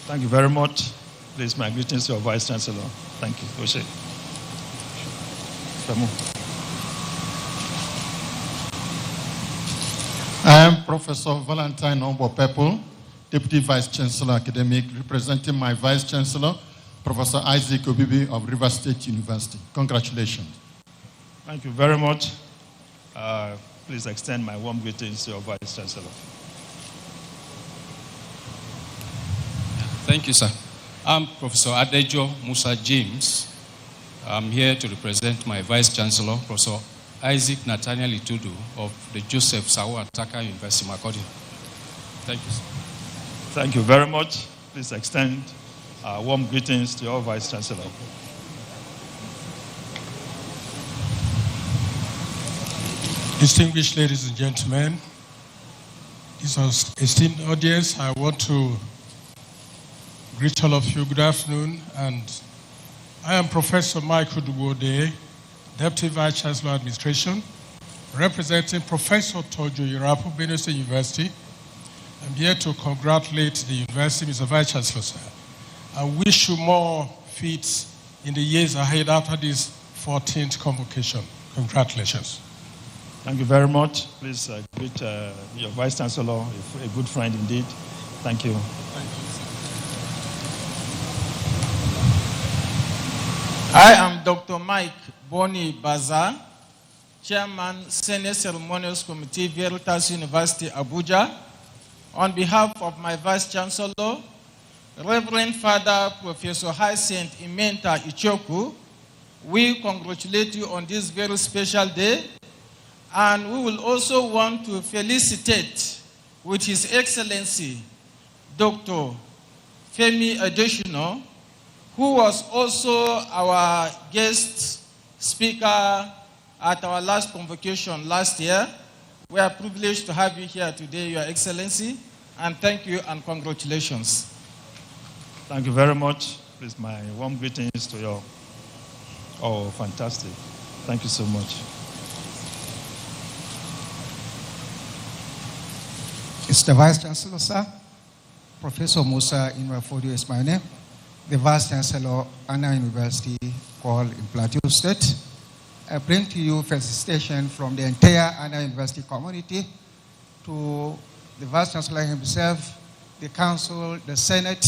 Thank you very much. Please, my greetings to your Vice-Chancellor. Thank you. Oshe. I am Professor Valentine Ombo Pepple, Deputy Vice-Chancellor Academic, representing my Vice-Chancellor, Professor Isaac Obibi of River State University. Congratulations. Thank you very much. Please extend my warm greetings to your Vice-Chancellor. Thank you, sir. I'm Professor Adejo Musa James. I'm here to represent my Vice-Chancellor, Professor Isaac Nathaniel Itudu of the Joseph Sawo Ataka University, Makurdi. Thank you, sir. Thank you very much. Please extend warm greetings to your Vice-Chancellor. Distinguished ladies and gentlemen, this esteemed audience, I want to greet all of you. Good afternoon. And I am Professor Michael Duwode, Deputy Vice-Chancellor Administration, representing Professor Tojo Irapu, Benue State University. I'm here to congratulate the university, Mr. Vice-Chancellor, sir. I wish you more feats in the years ahead after this 14th convocation. Congratulations. Thank you very much. Please greet your Vice-Chancellor, a good friend indeed. Thank you. Thank you. I am Dr. Mike Boni Baza, Chairman, Senate Ceremonials Committee, Veritas University, Abuja. On behalf of my Vice-Chancellor, Reverend Father Professor Hyacinth Imenta Ichoku, we congratulate you on this very special day. And we will also want to felicitate with His Excellency, Dr. Femi Adesina, who was also our guest speaker at our last convocation last year. We are privileged to have you here today, Your Excellency, and thank you and congratulations. Thank you very much. Please, my warm greetings to you. Oh, fantastic. Thank you so much. Mr. Vice-Chancellor, sir, Professor Musa Inwafodio is my name, the Vice-Chancellor, Anna University, called in Plateau State. I bring to you felicitation from the entire Anna University community to the Vice-Chancellor himself, the Council, the Senate,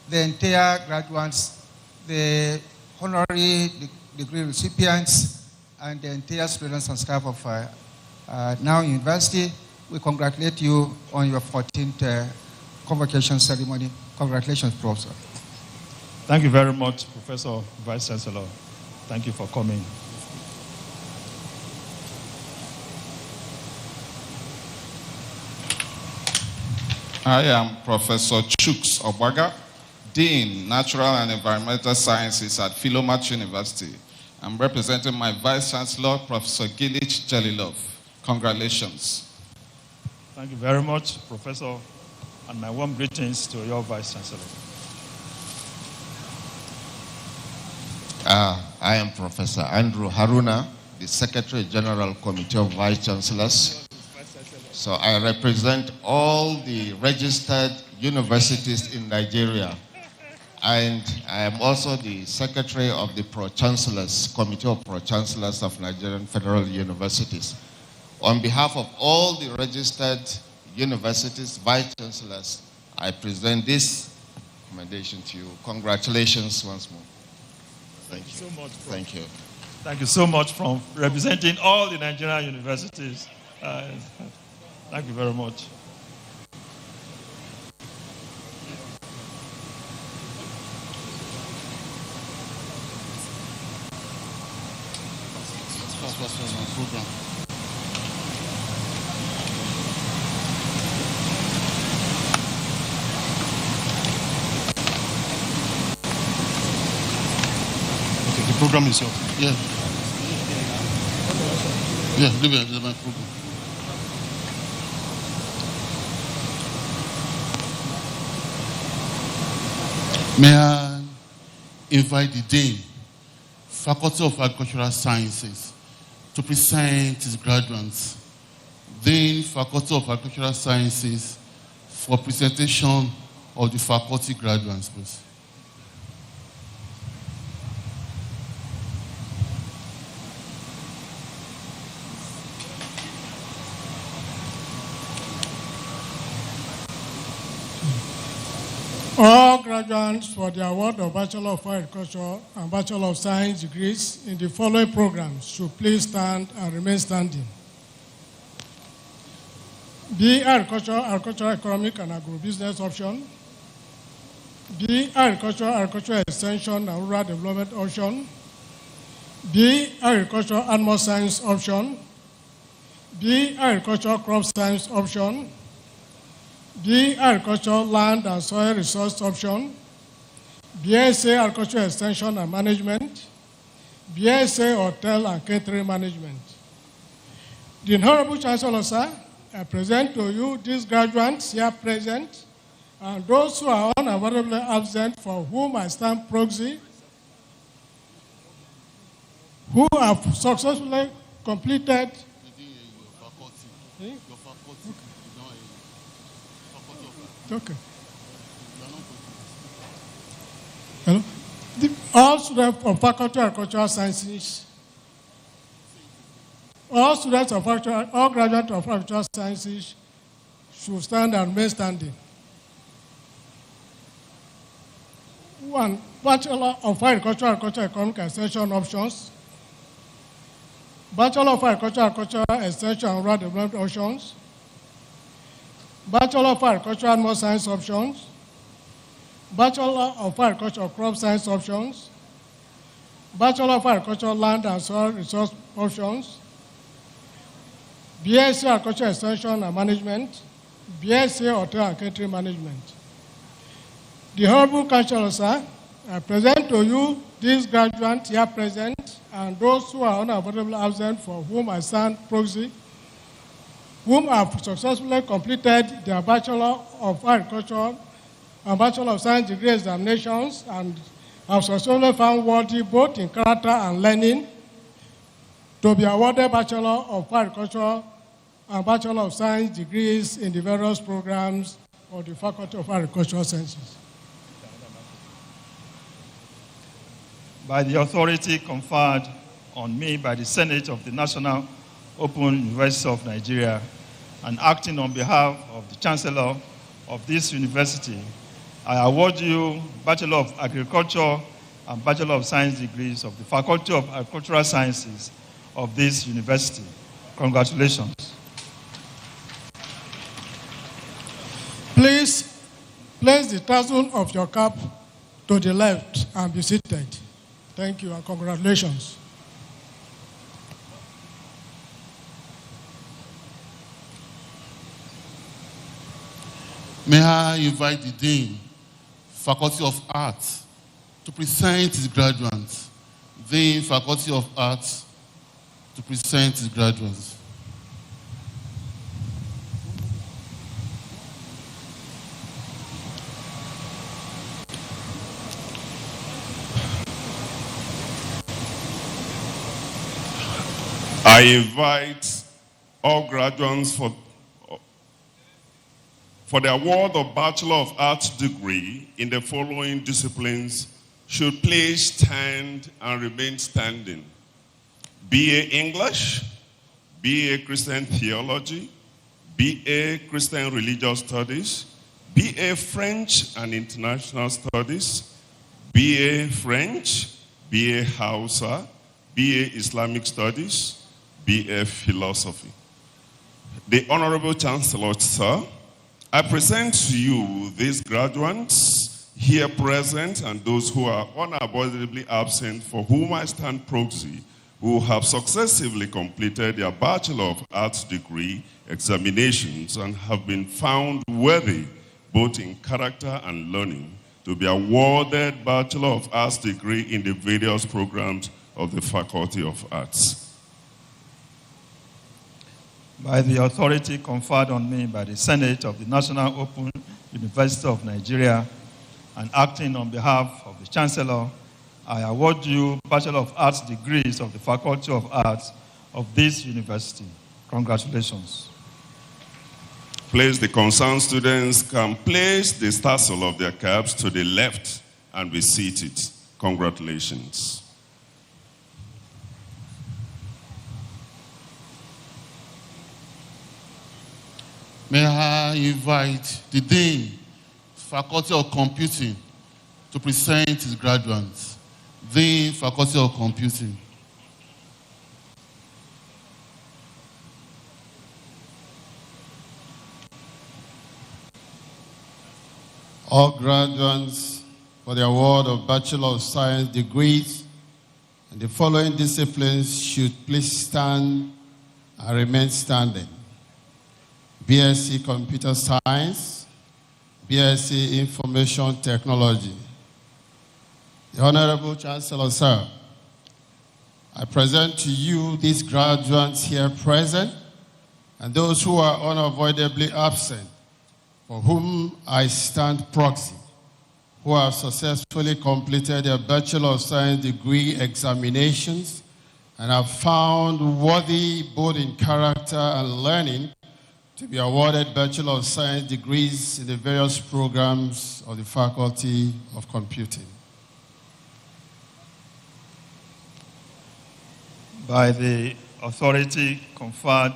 the entire graduates, the honorary degree recipients, and the entire students and staff of Now University. We congratulate you on your 14th convocation ceremony. Congratulations, Professor. Thank you very much, Professor Vice-Chancellor. Thank you for coming. I am Professor Chuks Obaga, Dean, Natural and Environmental Sciences at Philomath University. I'm representing my Vice-Chancellor, Professor Gilich Jelilov. Congratulations. Thank you very much, Professor, and my warm greetings to your Vice-Chancellor. I am Professor Andrew Haruna, the Secretary General Committee of Vice-Chancellors. So I represent all the registered universities in Nigeria. And I am also the Secretary of the Pro-chancellors, Committee of Pro-chancellors of Nigerian Federal Universities. On behalf of all the registered universities, Vice-chancellors, I present this commendation to you. Congratulations once more. Thank you so much. Thank you. Thank you so much for representing all the Nigerian universities. Thank you very much. The program is yours. Yeah. Yeah, leave it as my program. May I invite the Dean, Faculty of Agricultural Sciences, to present his graduates. Dean, Faculty of Agricultural Sciences, for presentation of the faculty graduates, please. All graduates for the award of Bachelor of Agriculture and Bachelor of Science degrees in the following programs should please stand and remain standing. B. Agriculture, Economic and Agribusiness option. B. Agriculture Extension and Rural Development option. B. Agriculture Animal Science option. B. Agriculture Crop Science option. B. Agriculture, Land and Soil Resource Option. BSA Agriculture Extension and Management. BSA Hotel and Catering Management. The Honorable Chancellor, sir, I present to you these graduates here present and those who are unavoidably absent for whom I stand proxy, who have successfully completed. Okay. Hello? All students of Faculty of Agricultural Sciences, all graduates of Agricultural Sciences should stand and remain standing. 1. Bachelor of Agricultural Economic Extension Options. Bachelor of Agricultural Extension and Rural Development Options. Bachelor of Agricultural Animal Science Options. Bachelor of Agricultural Crop Science Options. Bachelor of Agricultural Land and Soil Resource Options. BSc Agriculture Extension and Management. BSc Hotel and Catering Management. The Honorable Chancellor, sir, I present to you these graduates here present and those who are unavoidably absent for whom I stand proxy, whom have successfully completed their Bachelor of Agriculture and Bachelor of Science degree examinations and have successfully found worthy both in character and learning to be awarded Bachelor of Agriculture and Bachelor of Science degrees in the various programs of the Faculty of Agricultural Sciences. By the authority conferred on me by the Senate of the National Open University of Nigeria and acting on behalf of the Chancellor of this university, I award you Bachelor of Agriculture and Bachelor of Science degrees of the Faculty of Agricultural Sciences of this university. Congratulations. Please place the tassel of your cap to the left and be seated. Thank you and congratulations. May I invite the Dean, Faculty of Arts, to present his graduates. Dean, Faculty of Arts, to present his graduates. I invite all graduates for the award of Bachelor of Arts degree in the following disciplines should please stand and remain standing. BA English, BA Christian Theology, BA Christian Religious Studies, BA French and International Studies, BA French, BA Hausa, BA Islamic Studies, BA Philosophy. The Honorable Chancellor, sir, I present to you these graduates here present and those who are unavoidably absent for whom I stand proxy, who have successively completed their Bachelor of Arts degree examinations and have been found worthy both in character and learning to be awarded Bachelor of Arts degree in the various programs of the Faculty of Arts. By the authority conferred on me by the Senate of the National Open University of Nigeria and acting on behalf of the Chancellor, I award you Bachelor of Arts degrees of the Faculty of Arts of this university. Congratulations. Please, the concerned students can place the tassel of their caps to the left and be seated. Congratulations. May I invite the Dean, Faculty of Computing, to present his graduates. Dean, Faculty of Computing. All graduates for the award of Bachelor of Science degrees in the following disciplines should please stand and remain standing. BSc Computer Science, BSc Information Technology. The Honorable Chancellor, sir, I present to you these graduates here present and those who are unavoidably absent, for whom I stand proxy, who have successfully completed their Bachelor of Science degree examinations and have found worthy both in character and learning to be awarded Bachelor of Science degrees in the various programs of the Faculty of Computing. By the authority conferred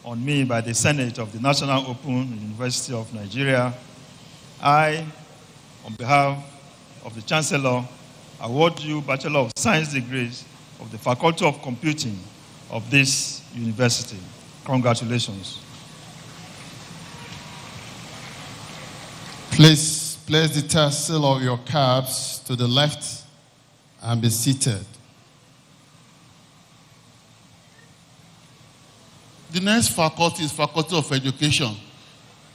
on me by the Senate of the National Open University of Nigeria, I, on behalf of the Chancellor, award you Bachelor of Science degrees of the Faculty of Computing of this university. Congratulations. Please place the tassel of your caps to the left and be seated. The next faculty is Faculty of Education.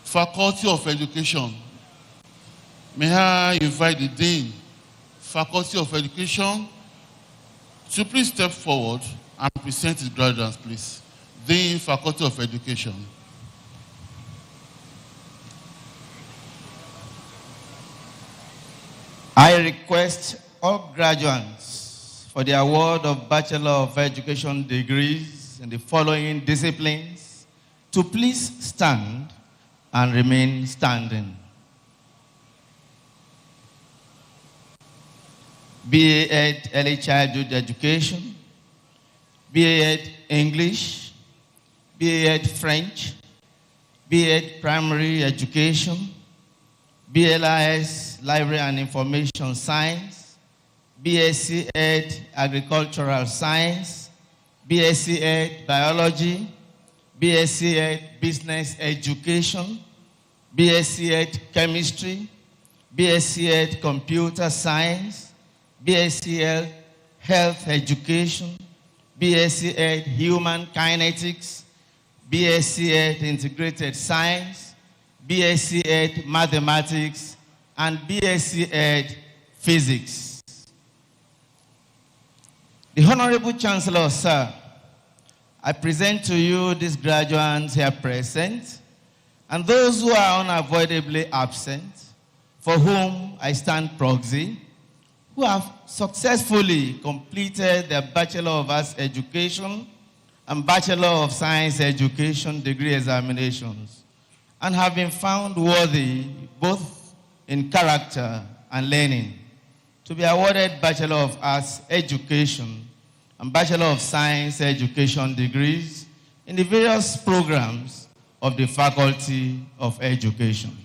Faculty of Education. May I invite the Dean, Faculty of Education, to please step forward and present his graduates, please. Dean, Faculty of Education. I request all graduates for the award of Bachelor of Education degrees in the following disciplines to please stand and remain standing. BA Ed Early Childhood Education, BA Ed English, BA Ed French, BA Ed Primary Education, BLIS Library and Information Science, BSc Ed Agricultural Science, BSc Ed Biology, BSc Ed Business Education, BSc Ed Chemistry, BSc Ed Computer Science, BSc Ed Health Education, BSc Ed Human Kinetics, BSc Ed Integrated Science, BSc Ed Mathematics, and BSc Ed Physics. The Honorable Chancellor, sir, I present to you these graduates here present and those who are unavoidably absent, for whom I stand proxy, who have successfully completed their Bachelor of Arts Education and Bachelor of Science Education degree examinations, and have been found worthy both in character and learning to be awarded Bachelor of Arts Education and Bachelor of Science Education degrees in the various programs of the Faculty of Education.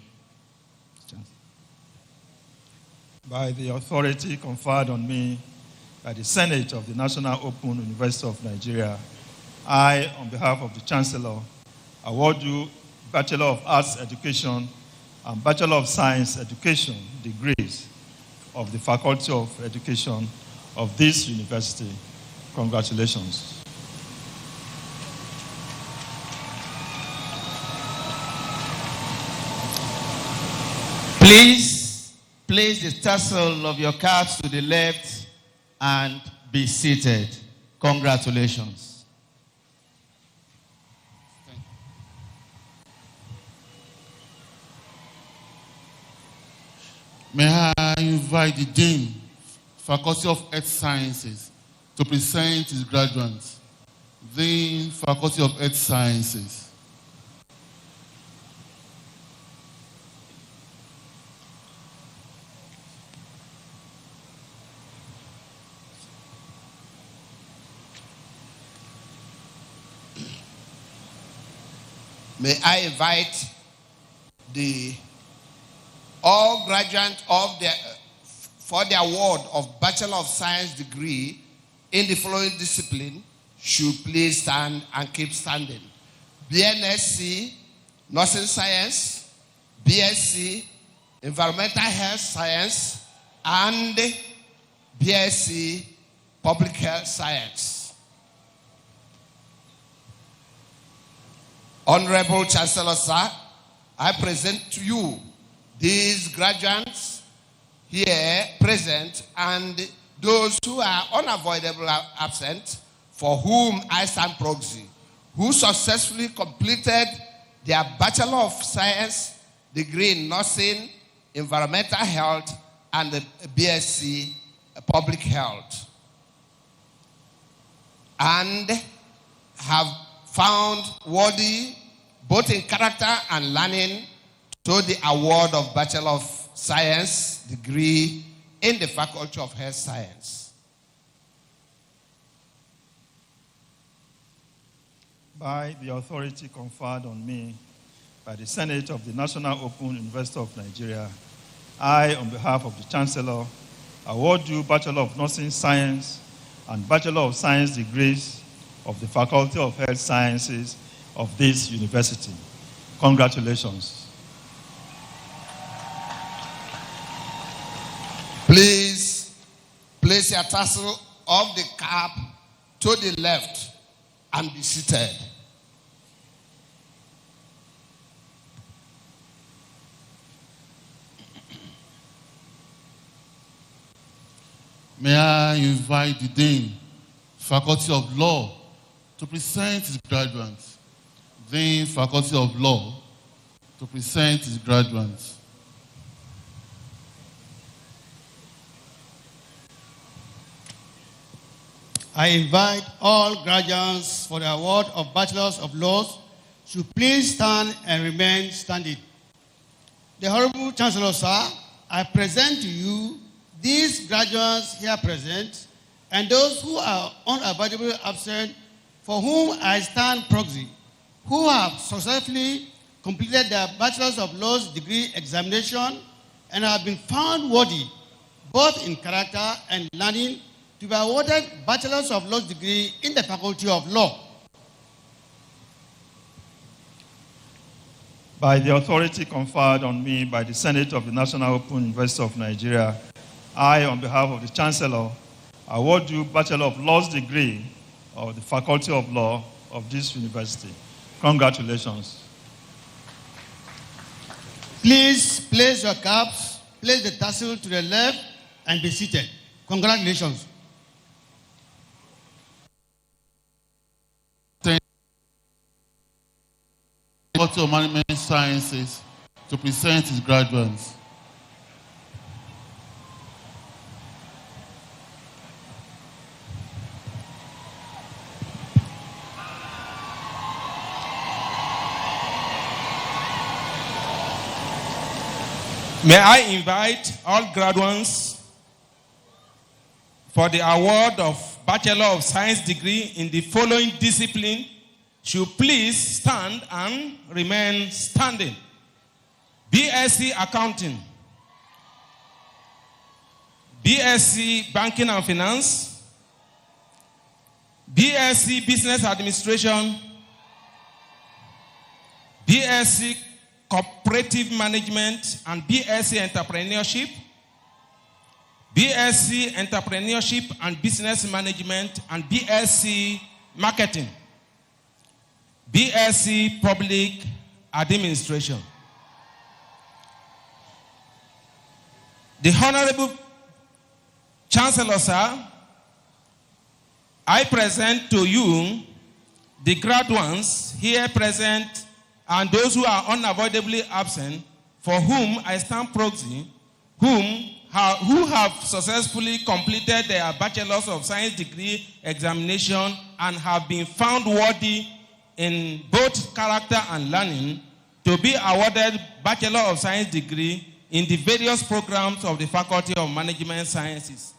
By the authority conferred on me by the Senate of the National Open University of Nigeria, I, on behalf of the Chancellor, award you Bachelor of Arts Education and Bachelor of Science Education degrees of the Faculty of Education of this university. Congratulations. Please place the tassel of your caps to the left and be seated. Congratulations. May I invite the Dean, Faculty of Earth Sciences, to present his graduates. Dean, Faculty of Earth Sciences. May I invite all graduates for the award of Bachelor of Science degree in the following discipline should please stand and keep standing. BNSC, Nursing Science, BSc, Environmental Health Science, and BSc, Public Health Science. Honorable Chancellor, sir, I present to you these graduates here present and those who are unavoidably absent, for whom I stand proxy, who successfully completed their Bachelor of Science degree in Nursing, Environmental Health, and the BSc Public Health, and have found worthy, both in character and learning, to the award of Bachelor of Science degree in the Faculty of Health Science. By the authority conferred on me by the Senate of the National Open University of Nigeria, I, on behalf of the Chancellor, award you Bachelor of Nursing Science and Bachelor of Science degrees of the Faculty of Health Sciences of this university. Congratulations. Please place your tassel of the cap to the left and be seated. May I invite the Dean, Faculty of Law, to present his graduates. Dean, Faculty of Law, to present his graduates. I invite all graduates for the award of Bachelors of Laws to please stand and remain standing. The Honorable Chancellor, sir, I present to you these graduates here present and those who are unavoidably absent, for whom I stand proxy, who have successfully completed their Bachelors of Laws degree examination and have been found worthy, both in character and learning, to be awarded Bachelors of Laws degree in the Faculty of Law. By the authority conferred on me by the Senate of the National Open University of Nigeria, I, on behalf of the Chancellor, award you Bachelor of Laws degree of the Faculty of Law of this university. Congratulations. Please place your caps, place the tassel to the left, and be seated. Congratulations. Faculty of Management Sciences to present his graduates. May I invite all graduates for the award of Bachelor of Science degree in the following discipline should please stand and remain standing. BSc Accounting, BSc Banking and Finance, BSc Business Administration, BSc Cooperative Management and BSc Entrepreneurship, BSc Entrepreneurship and Business Management and BSc Marketing, BSc Public Administration. The Honorable Chancellor, sir, I present to you the graduates here present and those who are unavoidably absent, for whom I stand proxy, who have successfully completed their Bachelors of Science degree examination and have been found worthy in both character and learning to be awarded Bachelor of Science degree in the various programs of the Faculty of Management Sciences.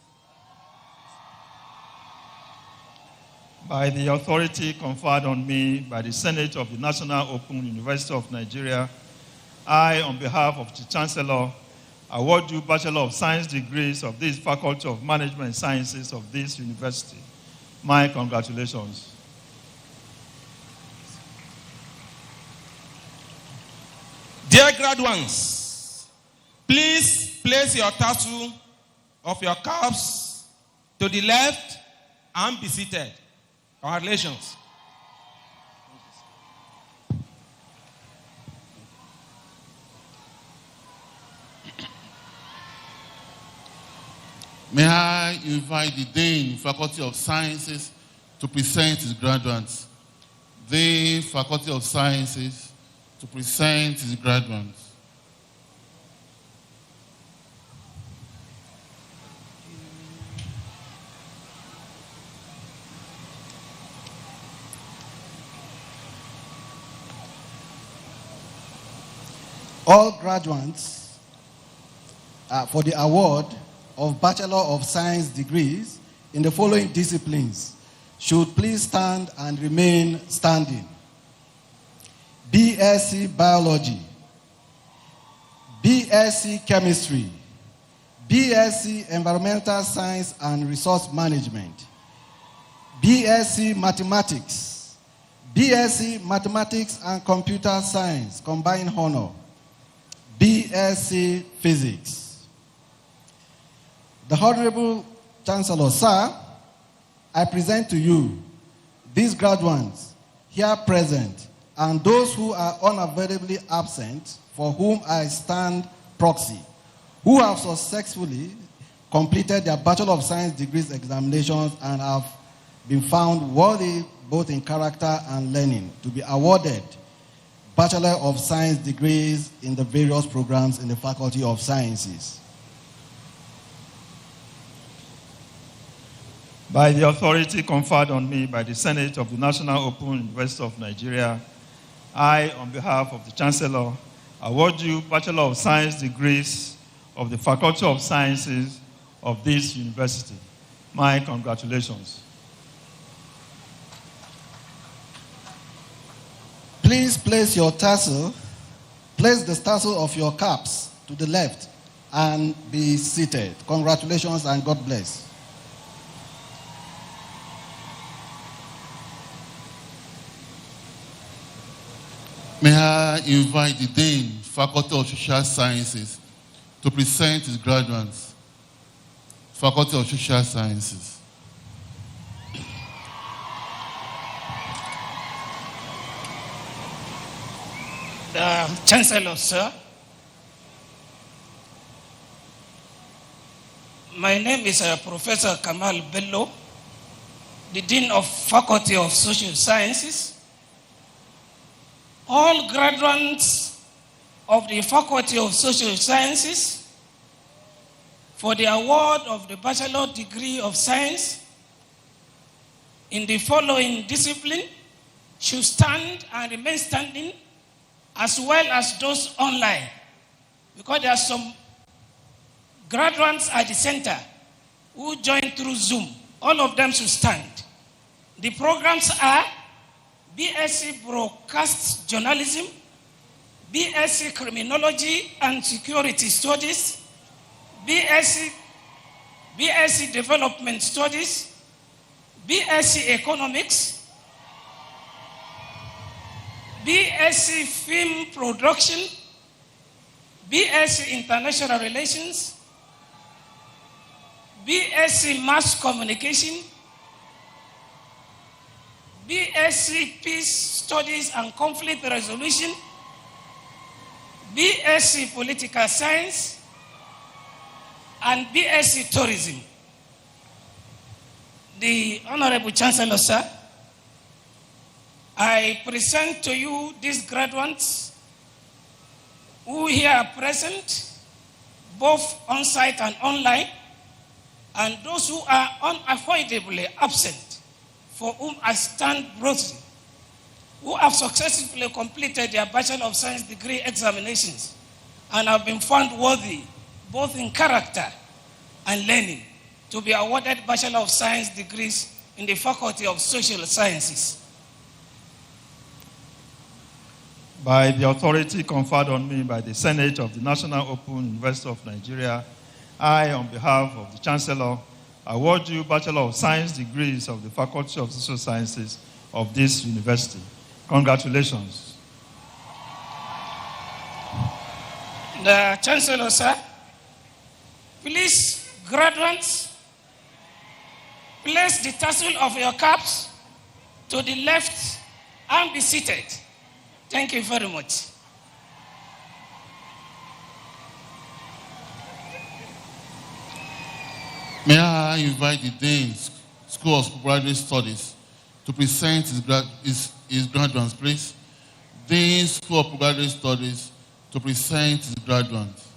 By the authority conferred on me by the Senate of the National Open University of Nigeria, I, on behalf of the Chancellor, award you Bachelor of Science degrees of this Faculty of Management Sciences of this university. My congratulations. Dear graduates, please place your tassel of your caps to the left and be seated. Congratulations. May I invite the Dean, Faculty of Sciences, to present his graduates. The Faculty of Sciences to present his graduates. All graduates for the award of Bachelor of Science degrees in the following disciplines should please stand and remain standing. BSc Biology, BSc Chemistry, BSc Environmental Science and Resource Management, BSc Mathematics, BSc Mathematics and Computer Science, Combined Honor, BSc Physics. The Honorable Chancellor, sir, I present to you these graduates here present and those who are unavoidably absent for whom I stand proxy, who have successfully completed their Bachelor of Science degrees examinations and have been found worthy both in character and learning to be awarded Bachelor of Science degrees in the various programs in the Faculty of Sciences. By the authority conferred on me by the Senate of the National Open University of Nigeria, I, on behalf of the Chancellor, award you Bachelor of Science degrees of the Faculty of Sciences of this university. My congratulations. Please place your tassel, place the tassel of your caps to the left and be seated. Congratulations and God bless. May I invite the Dean, Faculty of Social Sciences, to present his graduates. Faculty of Social Sciences. The Chancellor, sir. My name is Professor Kamal Bello, the Dean of Faculty of Social Sciences. All graduates of the Faculty of Social Sciences for the award of the Bachelor degree of Science in the following discipline should stand and remain standing, as well as those online, because there are some graduates at the center who joined through Zoom. All of them should stand. The programs are BSc Broadcast Journalism, BSc Criminology and Security Studies, BSc Development Studies, BSc Economics, BSc Film Production, BSc International Relations, BSc Mass Communication, BSc Peace Studies and Conflict Resolution, BSc Political Science, and BSc Tourism. The Honorable Chancellor, sir, I present to you these graduates who here are present, both on-site and online, and those who are unavoidably absent, for whom I stand proxy, who have successfully completed their Bachelor of Science degree examinations and have been found worthy, both in character and learning, to be awarded Bachelor of Science degrees in the Faculty of Social Sciences. By the authority conferred on me by the Senate of the National Open University of Nigeria, I, on behalf of the Chancellor, award you Bachelor of Science degrees of the Faculty of Social Sciences of this university. Congratulations. The Chancellor, sir, please, graduates, place the tassel of your caps to the left and be seated. Thank you very much. May I invite the Dean, School of Postgraduate Studies, to present his graduates, please. Dean, School of Postgraduate Studies, to present his graduates.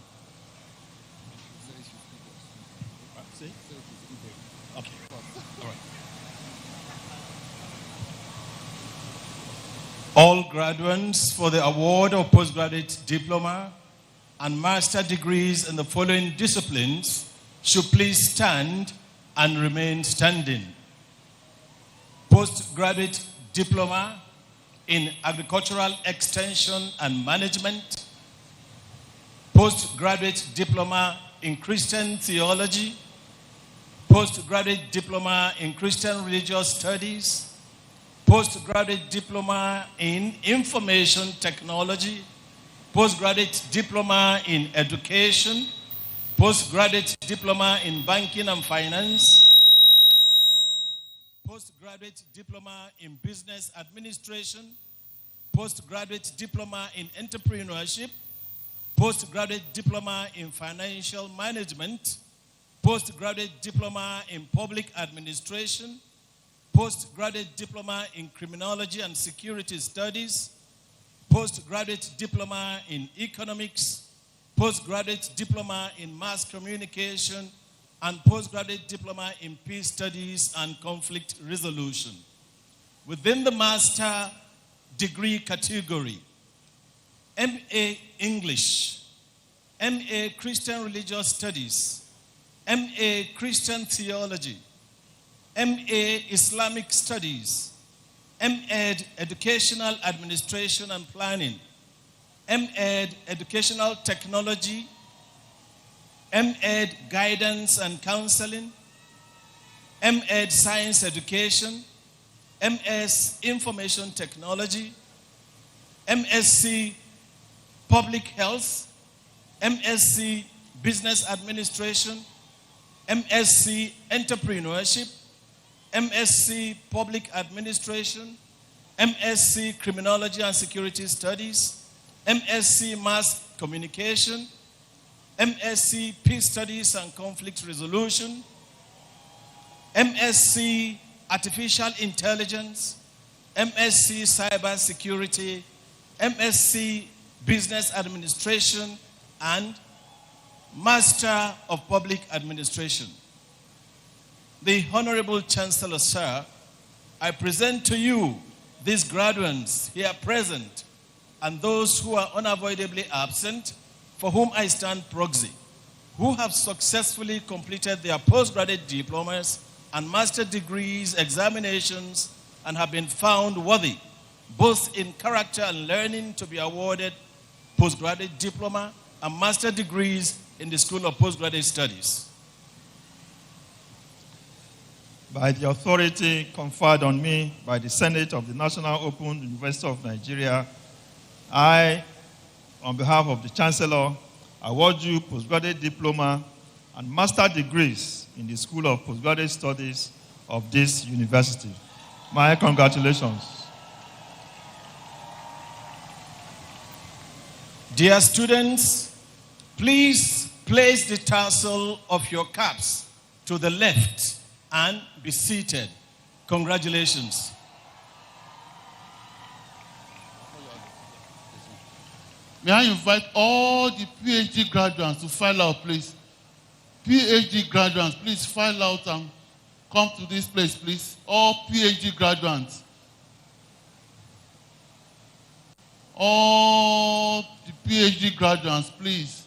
All graduates for the award of postgraduate diploma and master degrees in the following disciplines should please stand and remain standing. Postgraduate diploma in agricultural extension and management, postgraduate diploma in Christian theology, postgraduate diploma in Christian religious studies, postgraduate diploma in information technology, postgraduate diploma in education, postgraduate diploma in banking and finance, postgraduate diploma in business administration, postgraduate diploma in entrepreneurship, postgraduate diploma in financial management, postgraduate diploma in public administration, postgraduate diploma in criminology and security studies, postgraduate diploma in economics, postgraduate diploma in mass communication, and postgraduate diploma in peace studies and conflict resolution. Within the master degree category, MA English, MA Christian Religious Studies, MA Christian Theology, MA Islamic Studies, MEd Educational Administration and Planning, MEd Educational Technology, MEd Guidance and Counseling, MEd Science Education, MS Information Technology, MSc Public Health, MSc Business Administration, MSc Entrepreneurship, MSc Public Administration, MSc Criminology and Security Studies, MSc Mass Communication, MSc Peace Studies and Conflict Resolution, MSc Artificial Intelligence, MSc Cyber Security, MSc Business Administration, and Master of Public Administration. The Honorable Chancellor, sir, I present to you these graduates here present and those who are unavoidably absent, for whom I stand proxy, who have successfully completed their postgraduate diplomas and master degrees examinations and have been found worthy, both in character and learning, to be awarded postgraduate diploma and master degrees in the School of Postgraduate Studies. By the authority conferred on me by the Senate of the National Open University of Nigeria, I, on behalf of the Chancellor, award you postgraduate diploma and master degrees in the School of Postgraduate Studies of this university. My congratulations. Dear students, please place the tassel of your caps to the left and be seated. Congratulations. May I invite all the PhD graduates to file out, please. PhD graduates, please file out and come to this place, please. All PhD graduates. All the PhD graduates, please.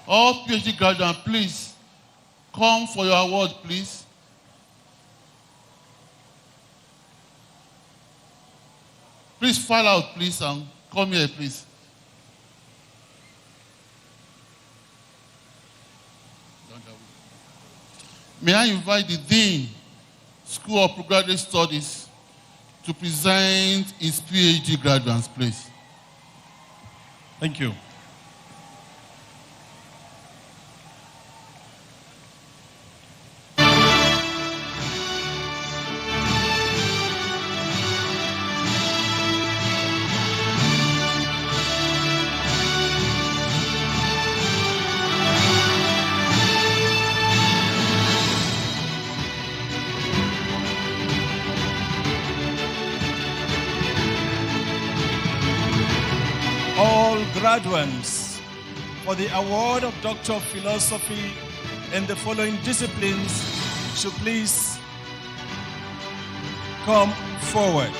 All PhD graduates, please. Come for your award, please. Please file out, please, and come here, please. May I invite the Dean, School of Postgraduate Studies, to present his PhD graduates, please. Thank you. graduates for the award of Doctor of Philosophy in the following disciplines should please come forward.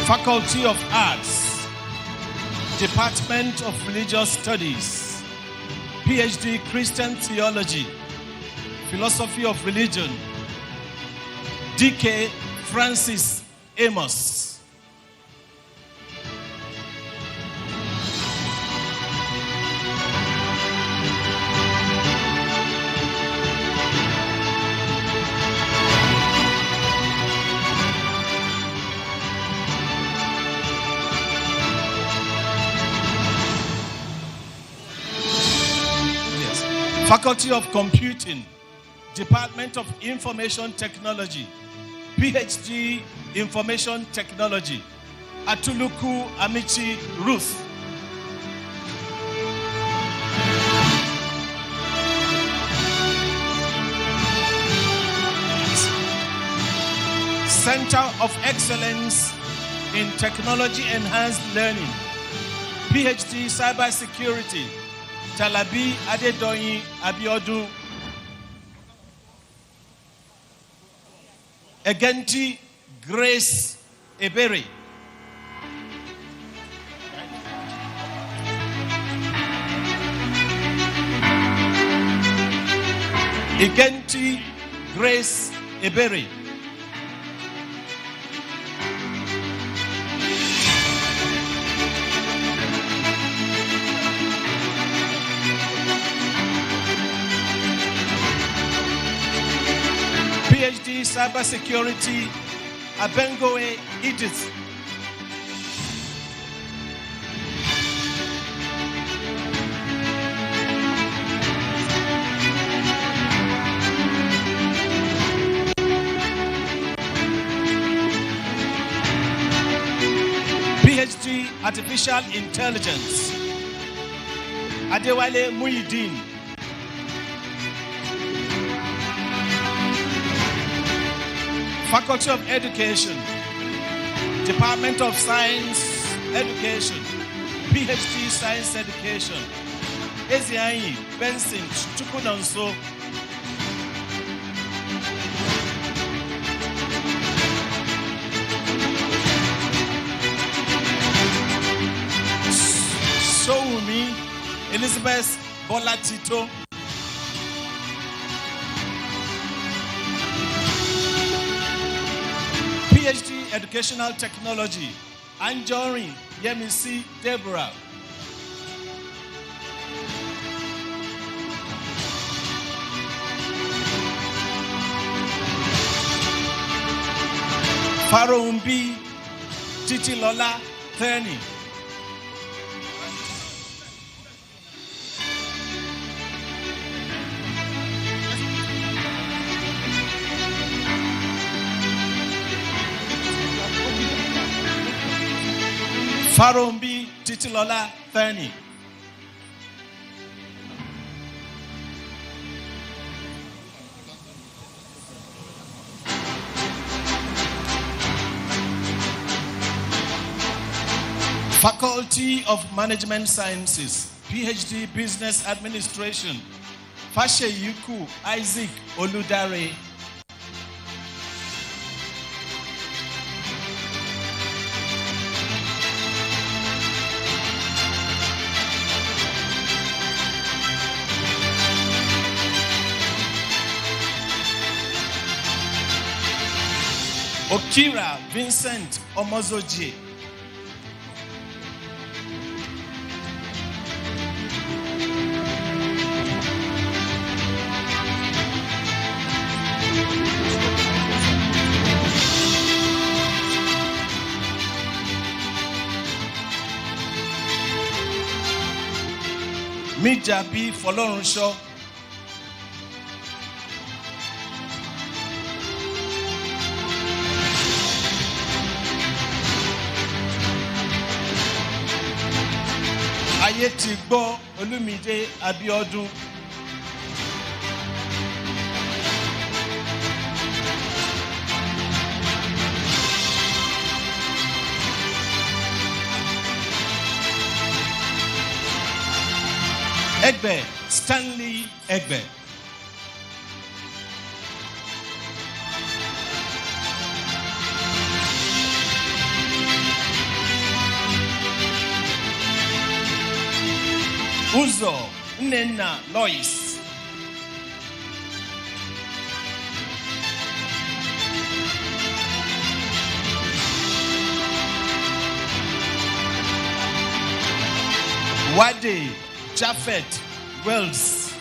Faculty of Arts, Department of Religious Studies, PhD Christian Theology, Philosophy of Religion, D.K. Francis Amos. Faculty of Computing, Department of Information Technology, PhD Information Technology, Atuluku Amici Ruth. Center of Excellence in Technology Enhanced Learning, PhD Cybersecurity, Talabi Adedoyin Abiodun. Egenti Grace Ebere. Egenti Grace Ebere. PhD Cybersecurity, Abengoe Edith. PhD Artificial Intelligence, Adewale Muhyiddin. Faculty of Education, Department of Science Education, PhD Science Education, Ezianyi Benson Chukwunonso. Sowumi Elizabeth Bolatito. PhD Educational Technology, Anjorin Yemisi Deborah. Faroumbi Titilola Theni. Farombi Titilola Thani. Faculty of Management Sciences, PhD Business Administration, Fasheyuku Isaac Oludare. Okira Vincent Omozoji. Mijabi Folorunsho. Ayetigbo Olumide Abiodun. Egbe Stanley Egbe. Uzo Nnenna Lois. Wade Japheth Wells.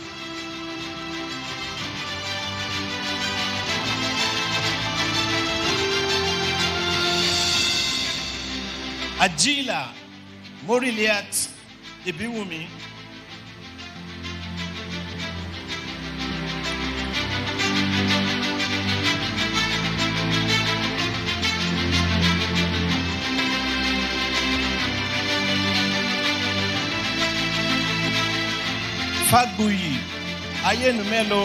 Ajila Moriliat Ibiwumi. Fagbuyi Ayenumelo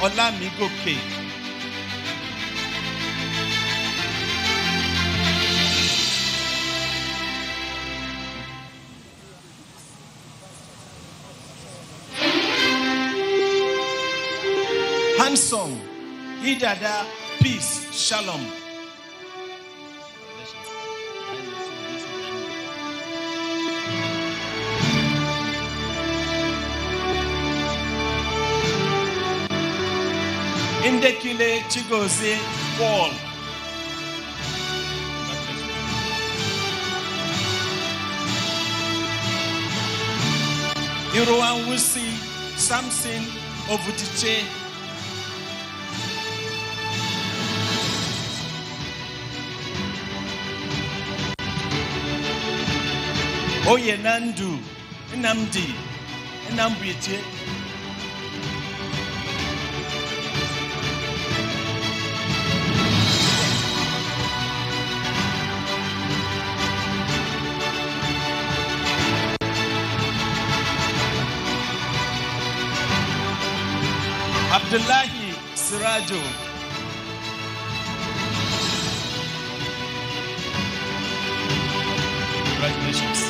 Olamigoke. Handsome Idada Peace Shalom. Indekile Chigozie Paul. Iroan Wusi Samson Ovutiche. Oyenandu Nnamdi Nnambuitie. Abdullahi Sirajo. Congratulations.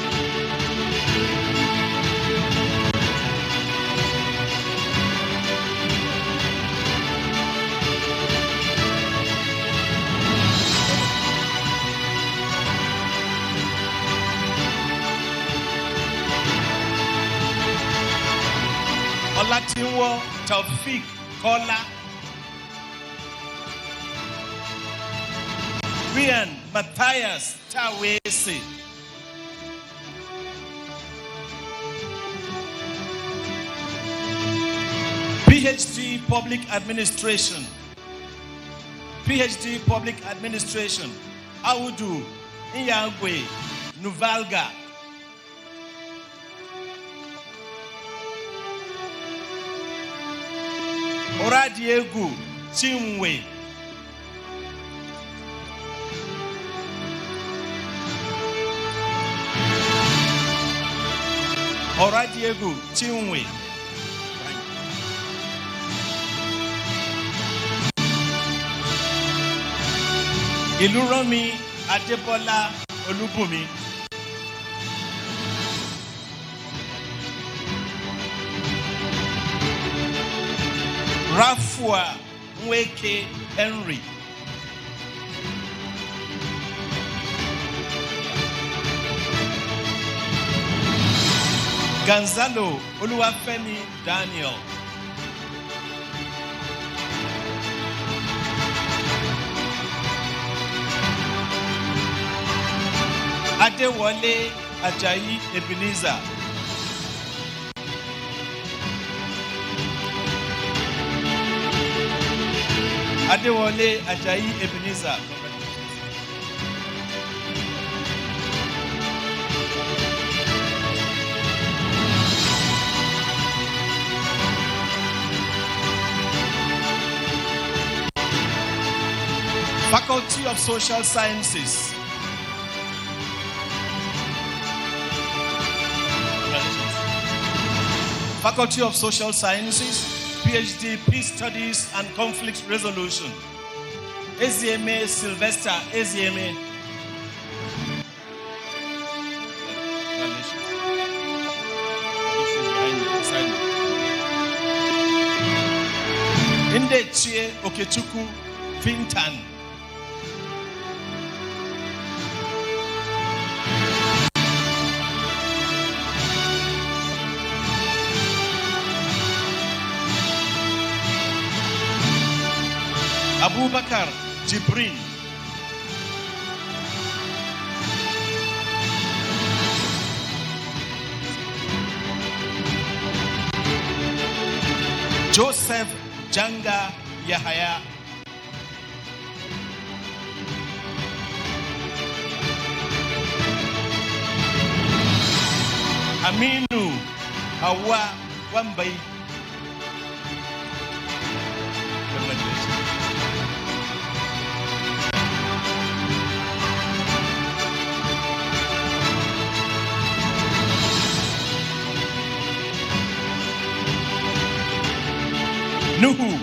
Olatiwo Taufik Kola. Rian Matthias Tawese. PhD Public Administration. PhD Public Administration. Audu Nyangwe Nuvalga. Oradiegu Chinwe. Oradiegu Chinwe. Iluromi Adebola Olubumi. Rafua Nweke Henry. Gonzalo Oluwafemi Daniel. Adewale Ajayi Ebenezer. Adewale Ajayi Ebenezer. Faculty of Social Sciences. Faculty of Social Sciences, PhD, Peace Studies and Conflict Resolution. Ezieme Sylvester Ezieme. Congratulations. Ndechie Okechukwu Fintan. Abubakar Jibrin. Joseph Janga Yahaya. Aminu Hawa Wambai. Nuhu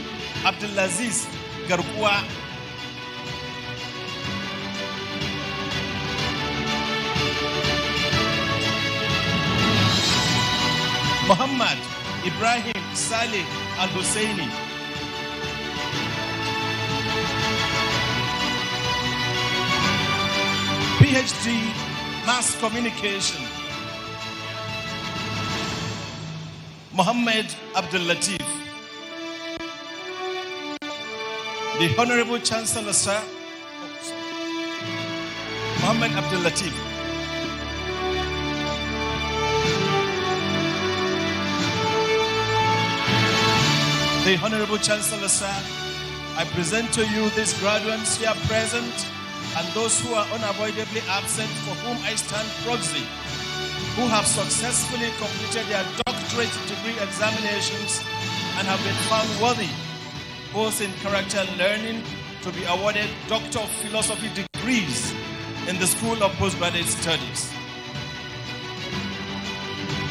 Abdulaziz Garkuwa. Muhammad Ibrahim Saleh Al-Husseini. PhD Mass Communication. Muhammad Abdul Latif. The Honorable Chancellor, sir, Muhammad Abdul Latif. The Honorable Chancellor, sir, I present to you these graduates here present and those who are unavoidably absent for whom I stand proxy, who have successfully completed their doctorate degree examinations and have been found worthy both in character and learning, to be awarded Doctor of Philosophy degrees in the School of Postgraduate Studies.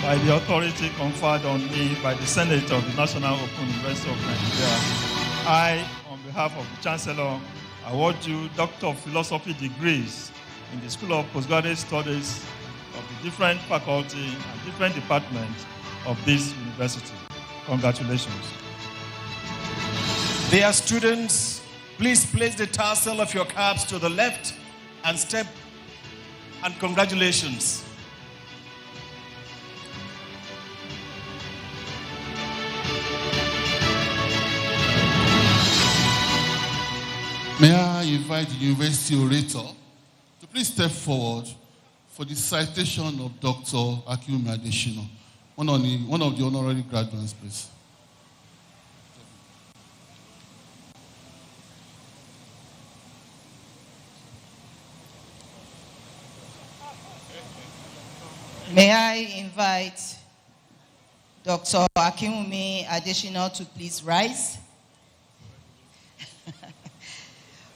By the authority conferred on me by the Senate of the National Open University of Nigeria, I, on behalf of the Chancellor, award you Doctor of Philosophy degrees in the School of Postgraduate Studies of the different faculty and different departments of this university. Congratulations. Dear students, please place the tassel of your caps to the left and step, and congratulations. May I invite the university orator to please step forward for the citation of Dr. Akinwumi Adesina, one of the honorary graduates, please. May I invite Dr. Akinwumi Adesina to please rise.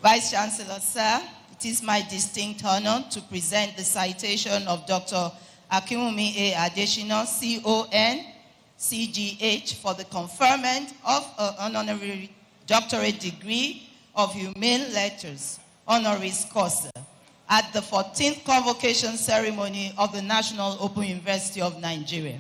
Vice-chancellor, sir, it is my distinct honor to present the citation of Dr. Akinwumi A. Adesina, CON, CGH, for the conferment of an honorary doctorate degree of humane letters, honoris causa, at the 14th convocation ceremony of the National Open University of Nigeria.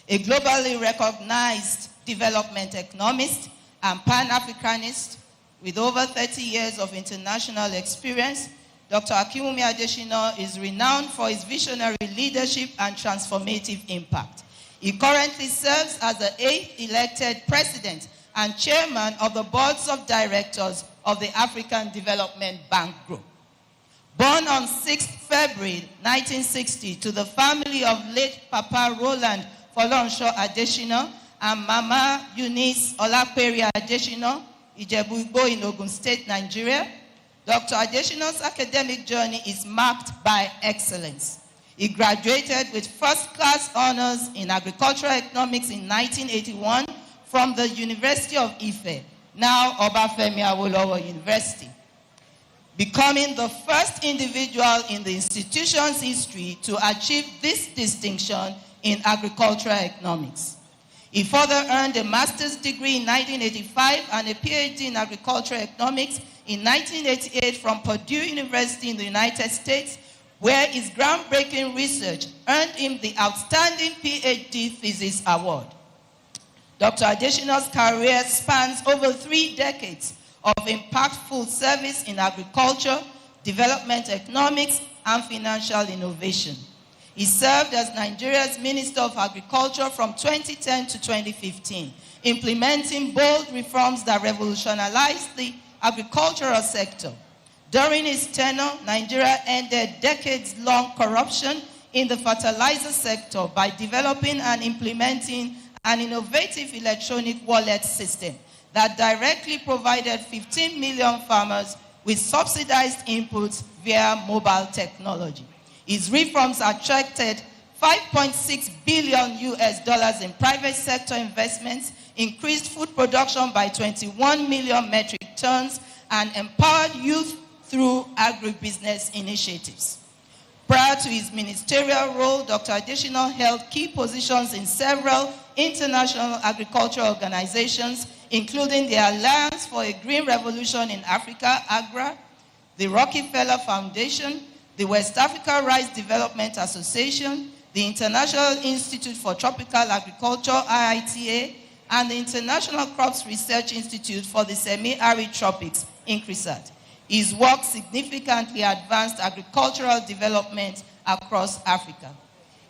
A globally recognized development economist and Pan-Africanist with over 30 years of international experience, Dr. Akinwumi Adesina is renowned for his visionary leadership and transformative impact. He currently serves as the 8th elected president and chairman of the boards of directors of the African Development Bank Group. Born on 6th February 1960 to the family of late Papa Roland Folorunso Adesina and Mama Eunice Olaperi Adesina, Ijebu-Igbo in Ogun State, Nigeria, Dr. Adesina's academic journey is marked by excellence. He graduated with first-class honors in agricultural economics in 1981 from the University of Ife, now Obafemi Awolowo University, becoming the first individual in the institution's history to achieve this distinction in agricultural economics. He further earned a master's degree in 1985 and a PhD in agricultural economics in 1988 from Purdue University in the United States, where his groundbreaking research earned him the Outstanding PhD Thesis Award. Dr. Adeshina's career spans over 3 decades of impactful service in agriculture, development economics, and financial innovation. He served as Nigeria's Minister of Agriculture from 2010 to 2015, implementing bold reforms that revolutionized the agricultural sector. During his tenure, Nigeria ended decades-long corruption in the fertilizer sector by developing and implementing an innovative electronic wallet system that directly provided 15 million farmers with subsidized inputs via mobile technology. His reforms attracted $5.6 billion in private sector investments, increased food production by 21 million metric tons, and empowered youth through agribusiness initiatives. Prior to his ministerial role, Dr. Adeshina held key positions in several international agricultural organizations, including the Alliance for a Green Revolution in Africa, AGRA, the Rockefeller Foundation, the West Africa Rice Development Association, the International Institute for Tropical Agriculture, IITA, and the International Crops Research Institute for the Semi-Arid Tropics, INCRISAT. His work significantly advanced agricultural development across Africa.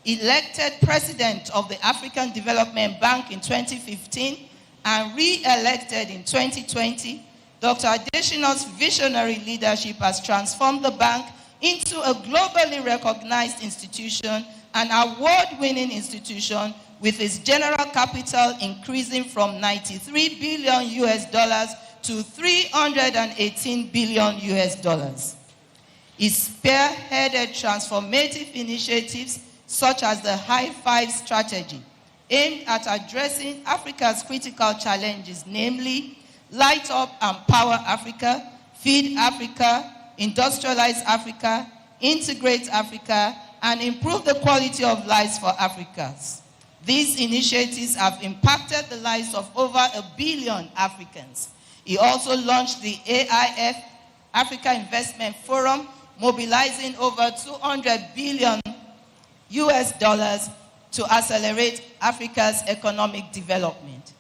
Elected president of the African Development Bank in 2015 and re-elected in 2020, Dr. Adeshina's visionary leadership has transformed the bank into a globally recognized institution, an award-winning institution with its general capital increasing from $93 billion to $318 billion. He spearheaded transformative initiatives such as the High Five strategy, aimed at addressing Africa's critical challenges, namely Light Up and Power Africa, Feed Africa, Industrialize Africa, Integrate Africa, and improve the quality of lives for Africans. These initiatives have impacted the lives of over 1 billion Africans. He also launched the AIF, Africa Investment Forum, mobilizing over $200 billion to accelerate Africa's economic development.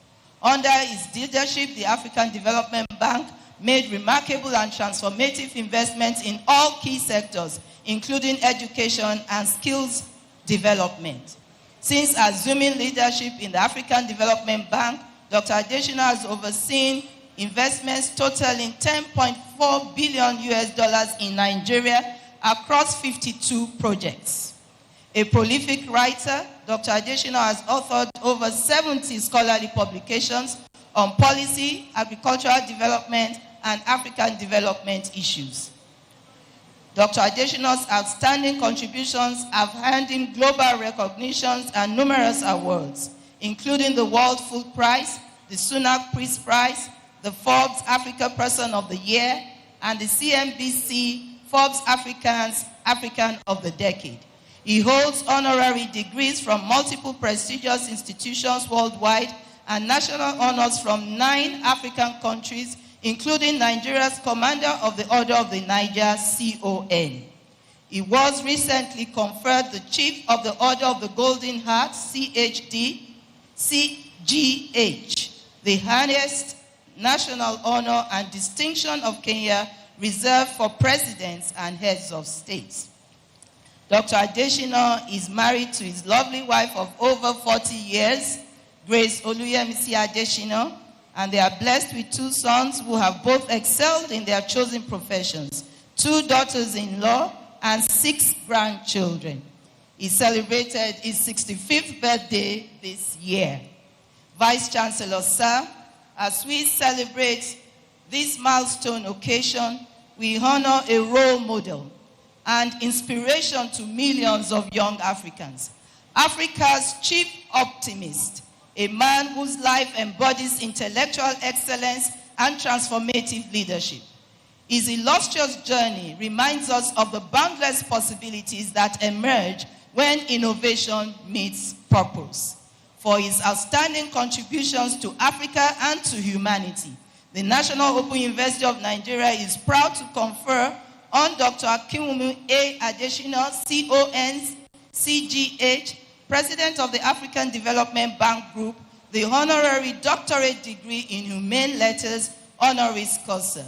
Under his leadership, the African Development Bank made remarkable and transformative investments in all key sectors, including education and skills development. Since assuming leadership in the African Development Bank, Dr. Adeshina has overseen investments totaling $10.4 billion in Nigeria across 52 projects. A prolific writer, Dr. Adeshina has authored over 70 scholarly publications on policy, agricultural development, and African development issues. Dr. Adeshina's outstanding contributions have earned him global recognitions and numerous awards, including the World Food Prize, the Sunak Peace Prize, the Forbes Africa Person of the Year, and the CNBC Forbes African of the Decade. He holds honorary degrees from multiple prestigious institutions worldwide and national honors from 9 African countries, including Nigeria's Commander of the Order of the Niger, CON. He was recently conferred the Chief of the Order of the Golden Heart, CHD, CGH, the highest national honor and distinction of Kenya reserved for presidents and heads of states. Dr. Adeshina is married to his lovely wife of over 40 years, Grace Oluyemisi Adeshina, and they are blessed with 2 sons who have both excelled in their chosen professions, 2 daughters-in-law, and 6 grandchildren. He celebrated his 65th birthday this year. Vice-chancellor, sir, as we celebrate this milestone occasion, we honor a role model and inspiration to millions of young Africans. Africa's chief optimist, a man whose life embodies intellectual excellence and transformative leadership. His illustrious journey reminds us of the boundless possibilities that emerge when innovation meets purpose. For his outstanding contributions to Africa and to humanity, the National Open University of Nigeria is proud to confer on Dr. Akinwumi A. Adeshina, CON, CGH, President of the African Development Bank Group, the Honorary Doctorate degree in Humane Letters honoris causa.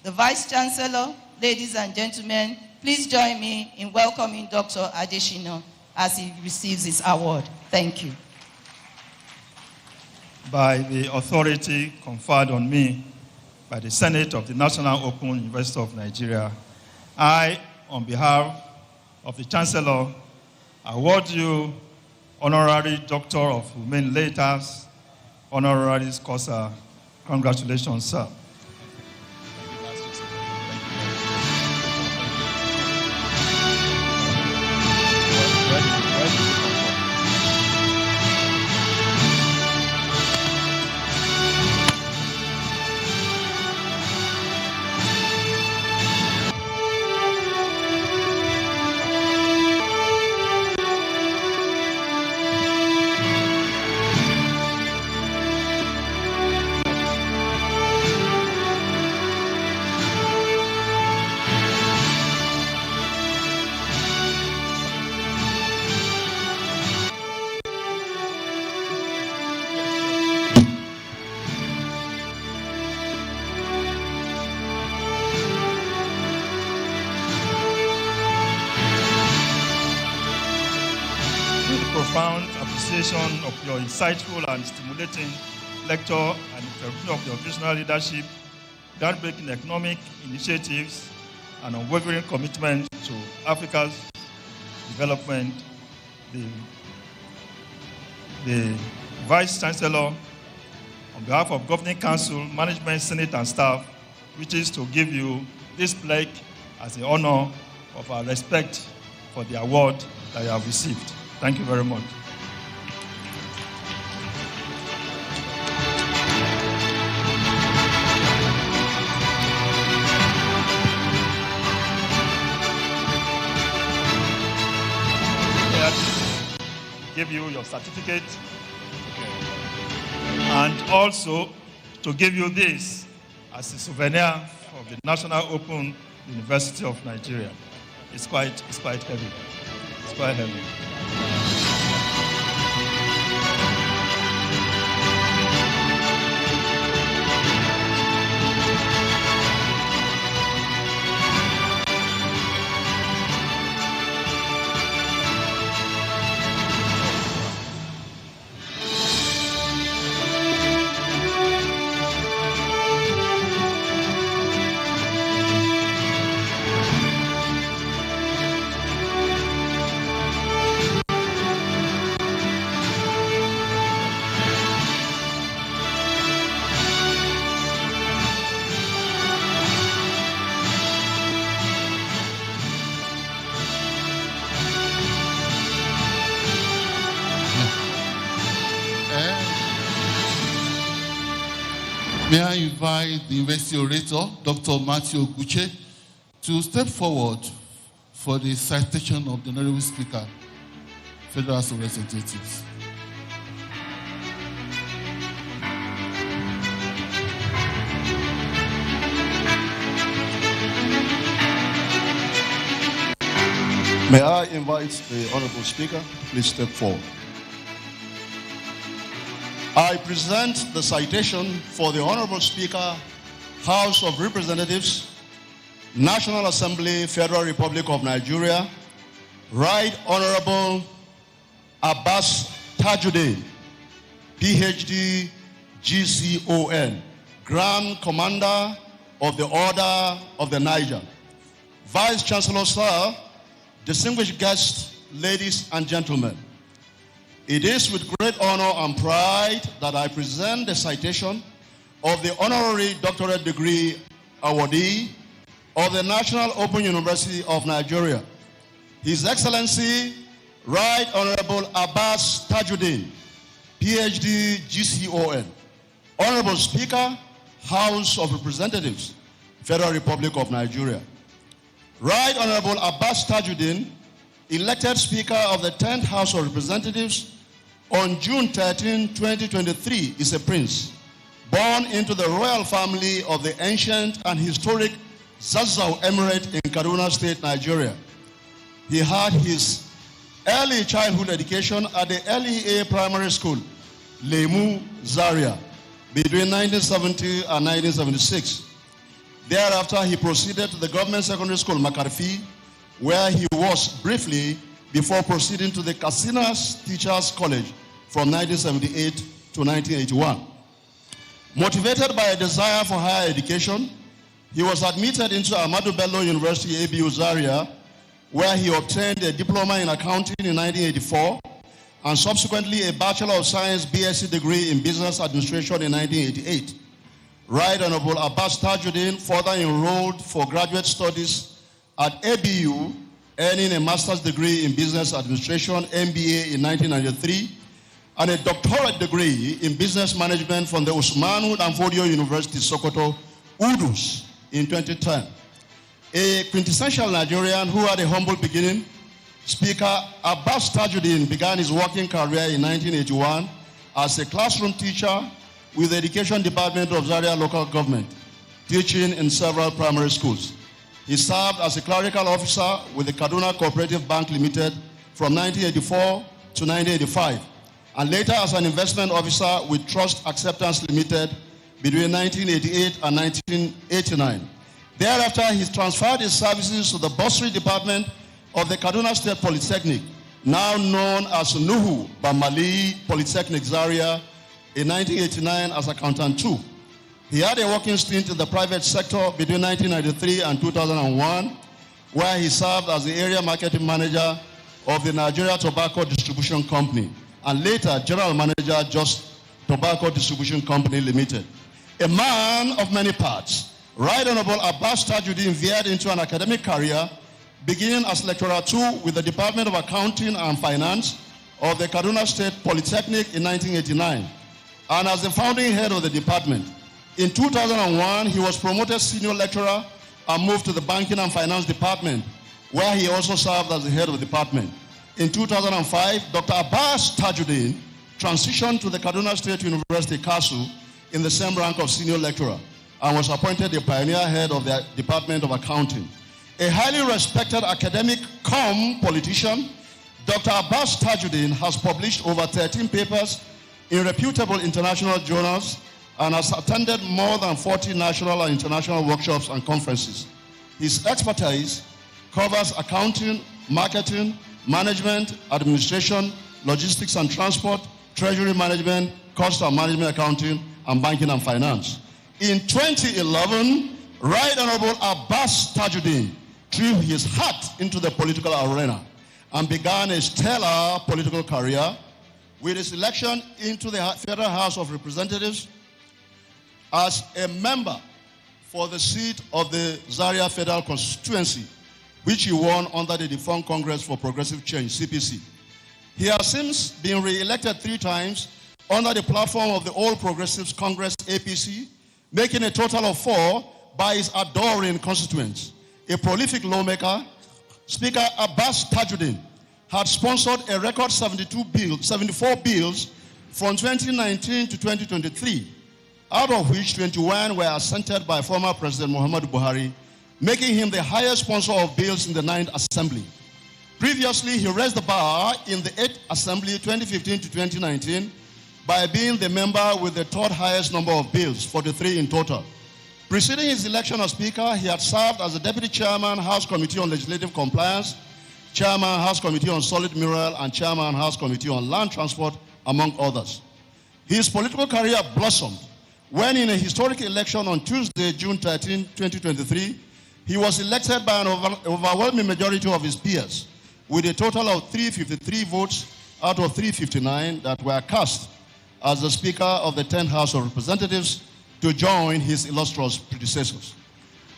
The Vice-Chancellor, ladies and gentlemen, please join me in welcoming Dr. Adeshina as he receives his award. Thank you. By the authority conferred on me by the Senate of the National Open University of Nigeria, I, on behalf of the Chancellor, award you Honorary Doctor of Humane Letters, honoris causa. Congratulations, sir. Profound appreciation of your insightful and stimulating lecture and interview of your visionary leadership, groundbreaking economic initiatives, and unwavering commitment to Africa's development. The Vice-Chancellor, on behalf of Governing Council, Management, Senate, and staff, wishes to give you this plaque as the honor of our respect for the award that you have received. Thank you very much. Give you your certificate and also to give you this as a souvenir of the National Open University of Nigeria. It's quite heavy. It's quite heavy. May I invite the University Orator, Dr. Matthew Guche, to step forward for the citation of the Honorable Speaker, Federal House of Representatives. May I invite the Honorable Speaker, please step forward. I present the citation for the Honorable Speaker, House of Representatives, National Assembly, Federal Republic of Nigeria, Right Honorable Abbas Tajuddin, PhD, GCON, Grand Commander of the Order of the Niger. Vice-Chancellor, sir, distinguished guests, ladies and gentlemen, it is with great honor and pride that I present the citation of the Honorary Doctorate Degree awardee of the National Open University of Nigeria, His Excellency, Right Honorable Abbas Tajuddin, PhD, GCON. Honorable Speaker, House of Representatives, Federal Republic of Nigeria. Right Honorable Abbas Tajuddin, elected Speaker of the 10th House of Representatives on June 13, 2023, is a prince, born into the royal family of the ancient and historic Zazzau Emirate in Kaduna State, Nigeria. He had his early childhood education at the LEA Primary School, Lemu, Zaria, between 1970 and 1976. Thereafter, he proceeded to the government secondary school, Makarfi, where he was briefly before proceeding to the Casinas Teachers College from 1978 to 1981. Motivated by a desire for higher education, he was admitted into Ahmadu Bello University, ABU Zaria, where he obtained a diploma in accounting in 1984 and subsequently a Bachelor of Science BSc degree in business administration in 1988. Right Honorable Abbas Tajuddin further enrolled for graduate studies at ABU, earning a master's degree in business administration, MBA, in 1993, and a doctorate degree in business management from the Usmanu Danfodio University, Sokoto, UDUS, in 2010. A quintessential Nigerian who had a humble beginning, Speaker Abbas Tajuddin began his working career in 1981 as a classroom teacher with the Education Department of Zaria Local Government, teaching in several primary schools. He served as a clerical officer with the Kaduna Cooperative Bank Limited from 1984 to 1985, and later as an investment officer with Trust Acceptance Limited between 1988 and 1989. Thereafter, he transferred his services to the bursary department of the Kaduna State Polytechnic, now known as Nuhu Bamali Polytechnic Zaria, in 1989 as Accountant 2. He had a working stint in the private sector between 1993 and 2001, where he served as the area marketing manager of the Nigeria Tobacco Distribution Company, and later general manager Just Tobacco Distribution Company Limited. A man of many parts, Right Honorable Abbas Tajuddin veered into an academic career, beginning as Lecturer 2 with the Department of Accounting and Finance of the Kaduna State Polytechnic in 1989, and as the founding head of the department. In 2001, he was promoted senior lecturer and moved to the Banking and Finance Department, where he also served as the head of the department. In 2005, Dr. Abbas Tajuddin transitioned to the Kaduna State University, KASU, in the same rank of senior lecturer, and was appointed the pioneer head of the Department of Accounting. A highly respected academic cum politician, Dr. Abbas Tajuddin has published over 13 papers in reputable international journals and has attended more than 40 national and international workshops and conferences. His expertise covers accounting, marketing, management, administration, logistics and transport, treasury management, cost and management accounting, and banking and finance. In 2011, Right Honorable Abbas Tajuddin threw his hat into the political arena and began a stellar political career with his election into the Federal House of Representatives as a member for the seat of the Zaria Federal Constituency, which he won under the defunct Congress for Progressive Change, CPC. He has since been re-elected 3 times under the platform of the All Progressives Congress, APC, making a total of 4 by his adoring constituents. A prolific lawmaker, Speaker Abbas Tajuddin had sponsored a record 74 bills from 2019 to 2023, out of which 21 were assented by former President Muhammadu Buhari, making him the highest sponsor of bills in the 9th Assembly. Previously, he raised the bar in the 8th Assembly 2015 to 2019 by being the member with the 3rd highest number of bills, 43 in total. Preceding his election as Speaker, he had served as the Deputy Chairman, House Committee on Legislative Compliance, Chairman, House Committee on Solid Mineral, and Chairman, House Committee on Land Transport, among others. His political career blossomed when in a historic election on Tuesday, June 13, 2023, he was elected by an overwhelming majority of his peers, with a total of 353 votes out of 359 that were cast as the Speaker of the 10th House of Representatives to join his illustrious predecessors.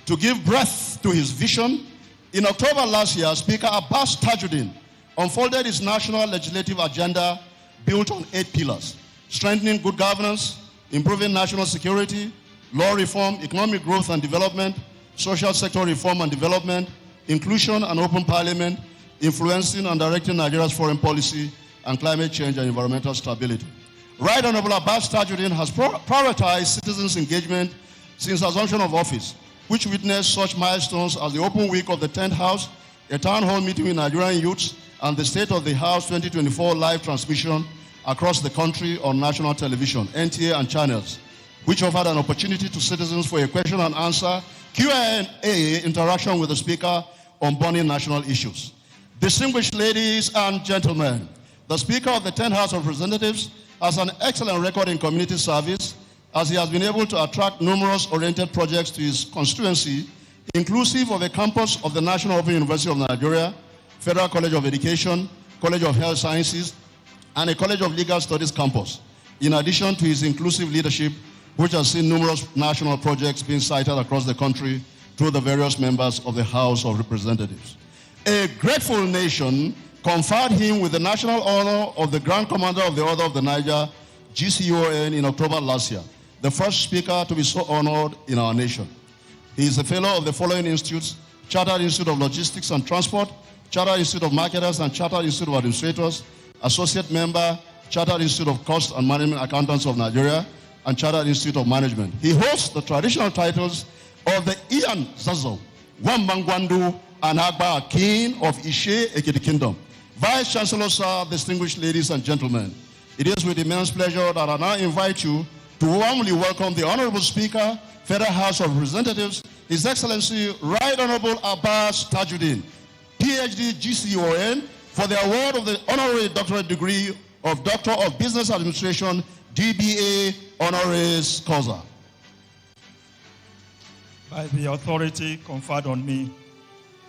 To give breath to his vision, in October last year, Speaker Abbas Tajuddin unfolded his national legislative agenda built on 8 pillars: strengthening good governance, improving national security, law reform, economic growth and development, social sector reform and development, inclusion and open parliament, influencing and directing Nigeria's foreign policy, and climate change and environmental stability. Right Honorable Abbas Tajuddin has prioritized citizens' engagement since assumption of office, which witnessed such milestones as the open week of the 10th House, a town hall meeting with Nigerian youths, and the State of the House 2024 live transmission across the country on national television, NTA and channels, which offered an opportunity to citizens for a question and answer, Q&A interaction with the Speaker on burning national issues. Distinguished ladies and gentlemen, the Speaker of the 10th House of Representatives has an excellent record in community service, as he has been able to attract numerous oriented projects to his constituency, inclusive of a campus of the National Open University of Nigeria, Federal College of Education, College of Health Sciences, and a College of Legal Studies campus, in addition to his inclusive leadership, which has seen numerous national projects being cited across the country through the various members of the House of Representatives. A grateful nation conferred him with the national honor of the Grand Commander of the Order of the Niger, GCON, in October last year, the first speaker to be so honored in our nation. He is a fellow of the following institutes: Chartered Institute of Logistics and Transport, Chartered Institute of Marketers and Chartered Institute of Administrators, Associate Member, Chartered Institute of Cost and Management Accountants of Nigeria, and Chartered Institute of Management. He holds the traditional titles of the Ian Zazo, Wambangwandu, and Agba Akin of Ishe Ekiti Kingdom. Vice-chancellor, sir, distinguished ladies and gentlemen, it is with immense pleasure that I now invite you to warmly welcome the Honorable Speaker, Federal House of Representatives, His Excellency Right Honorable Abbas Tajuddin, PhD GCON, for the award of the honorary doctorate degree of Doctor of Business Administration, DBA honoris causa. By the authority conferred on me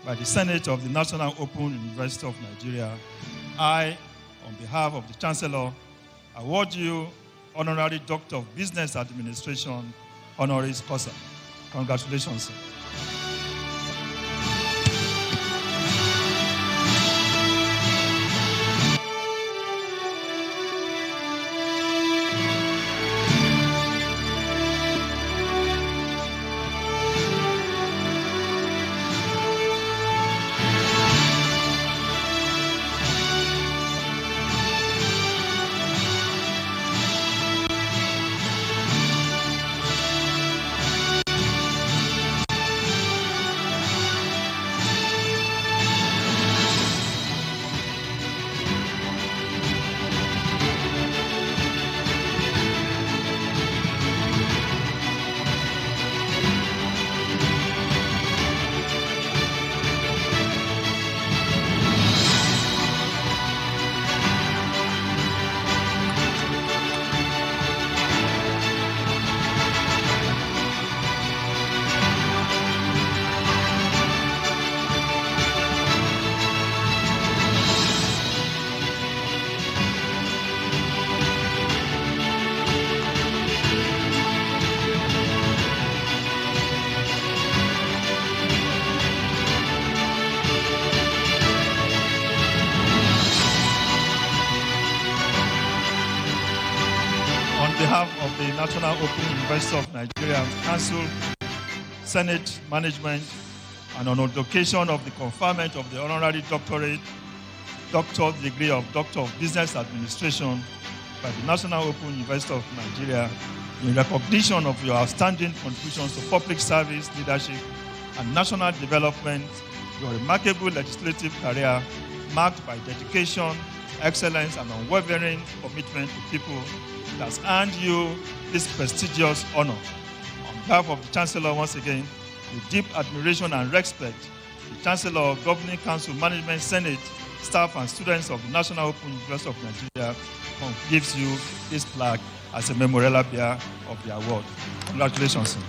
by the Senate of the National Open University of Nigeria, I, on behalf of the Chancellor, award you Honorary Doctor of Business Administration, honoris causa. Congratulations, sir. The National Open University of Nigeria Council, Senate Management, and on occasion of the conferment of the honorary doctorate, doctor degree of Doctor of Business Administration by the National Open University of Nigeria, in recognition of your outstanding contributions to public service, leadership, and national development, your remarkable legislative career marked by dedication, excellence, and unwavering commitment to people has earned you this prestigious honor. On behalf of the Chancellor, once again, with deep admiration and respect, the Chancellor, Governing Council, Management, Senate, staff, and students of the National Open University of Nigeria gives you this plaque as a memorabilia of the award. Congratulations, sir.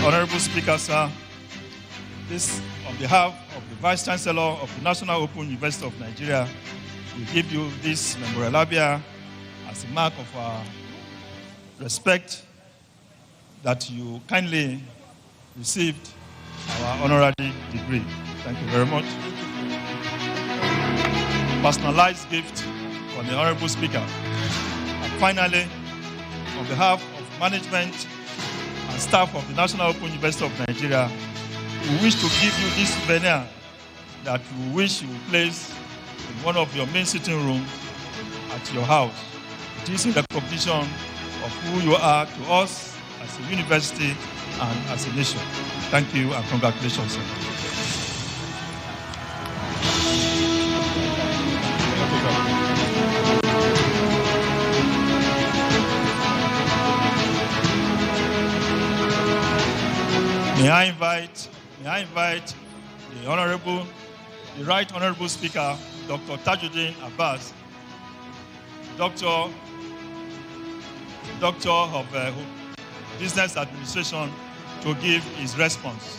Honorable Speaker, sir, this on behalf of the Vice-chancellor of the National Open University of Nigeria, we give you this memorabilia as a mark of our respect that you kindly received our honorary degree. Thank you very much. Personalized gift from the Honorable Speaker. And finally, on behalf of management and staff of the National Open University of Nigeria, we wish to give you this souvenir that we wish you would place in one of your main sitting rooms at your house. It is in recognition of of who you are to us as a university and as a nation. Thank you and congratulations, sir. May I invite the Right Honorable Speaker, Dr. Tajuddin Abbas, Doctor of Business Administration, to give his response.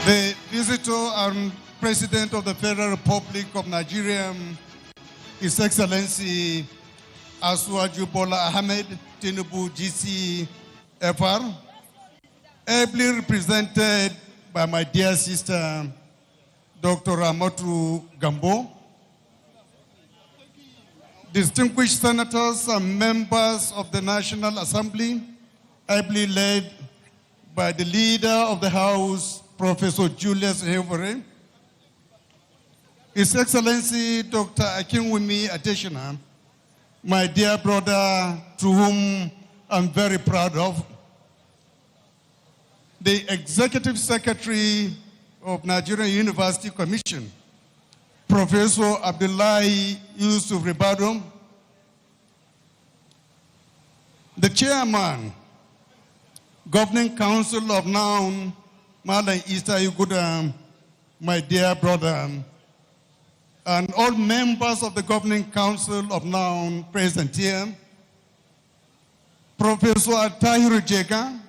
The visitor and President of the Federal Republic of Nigeria, His Excellency Asiwaju Bola Ahmed Tinubu GCFR, ably represented by my dear sister, Dr. Ramatu Gambo, distinguished senators and members of the National Assembly, ably led by the leader of the House, Professor Julius Hevere, His Excellency Dr. Akinwumi Adesina, my dear brother, to whom I'm very proud of, the Executive Secretary of Nigerian University Commission, Professor Abdullahi Yusuf Ribado, the Chairman, Governing Council of NOUN, Malam Issa Yuguda, my dear brother, and all members of the Governing Council of NOUN present here, Professor Tahiru Jega,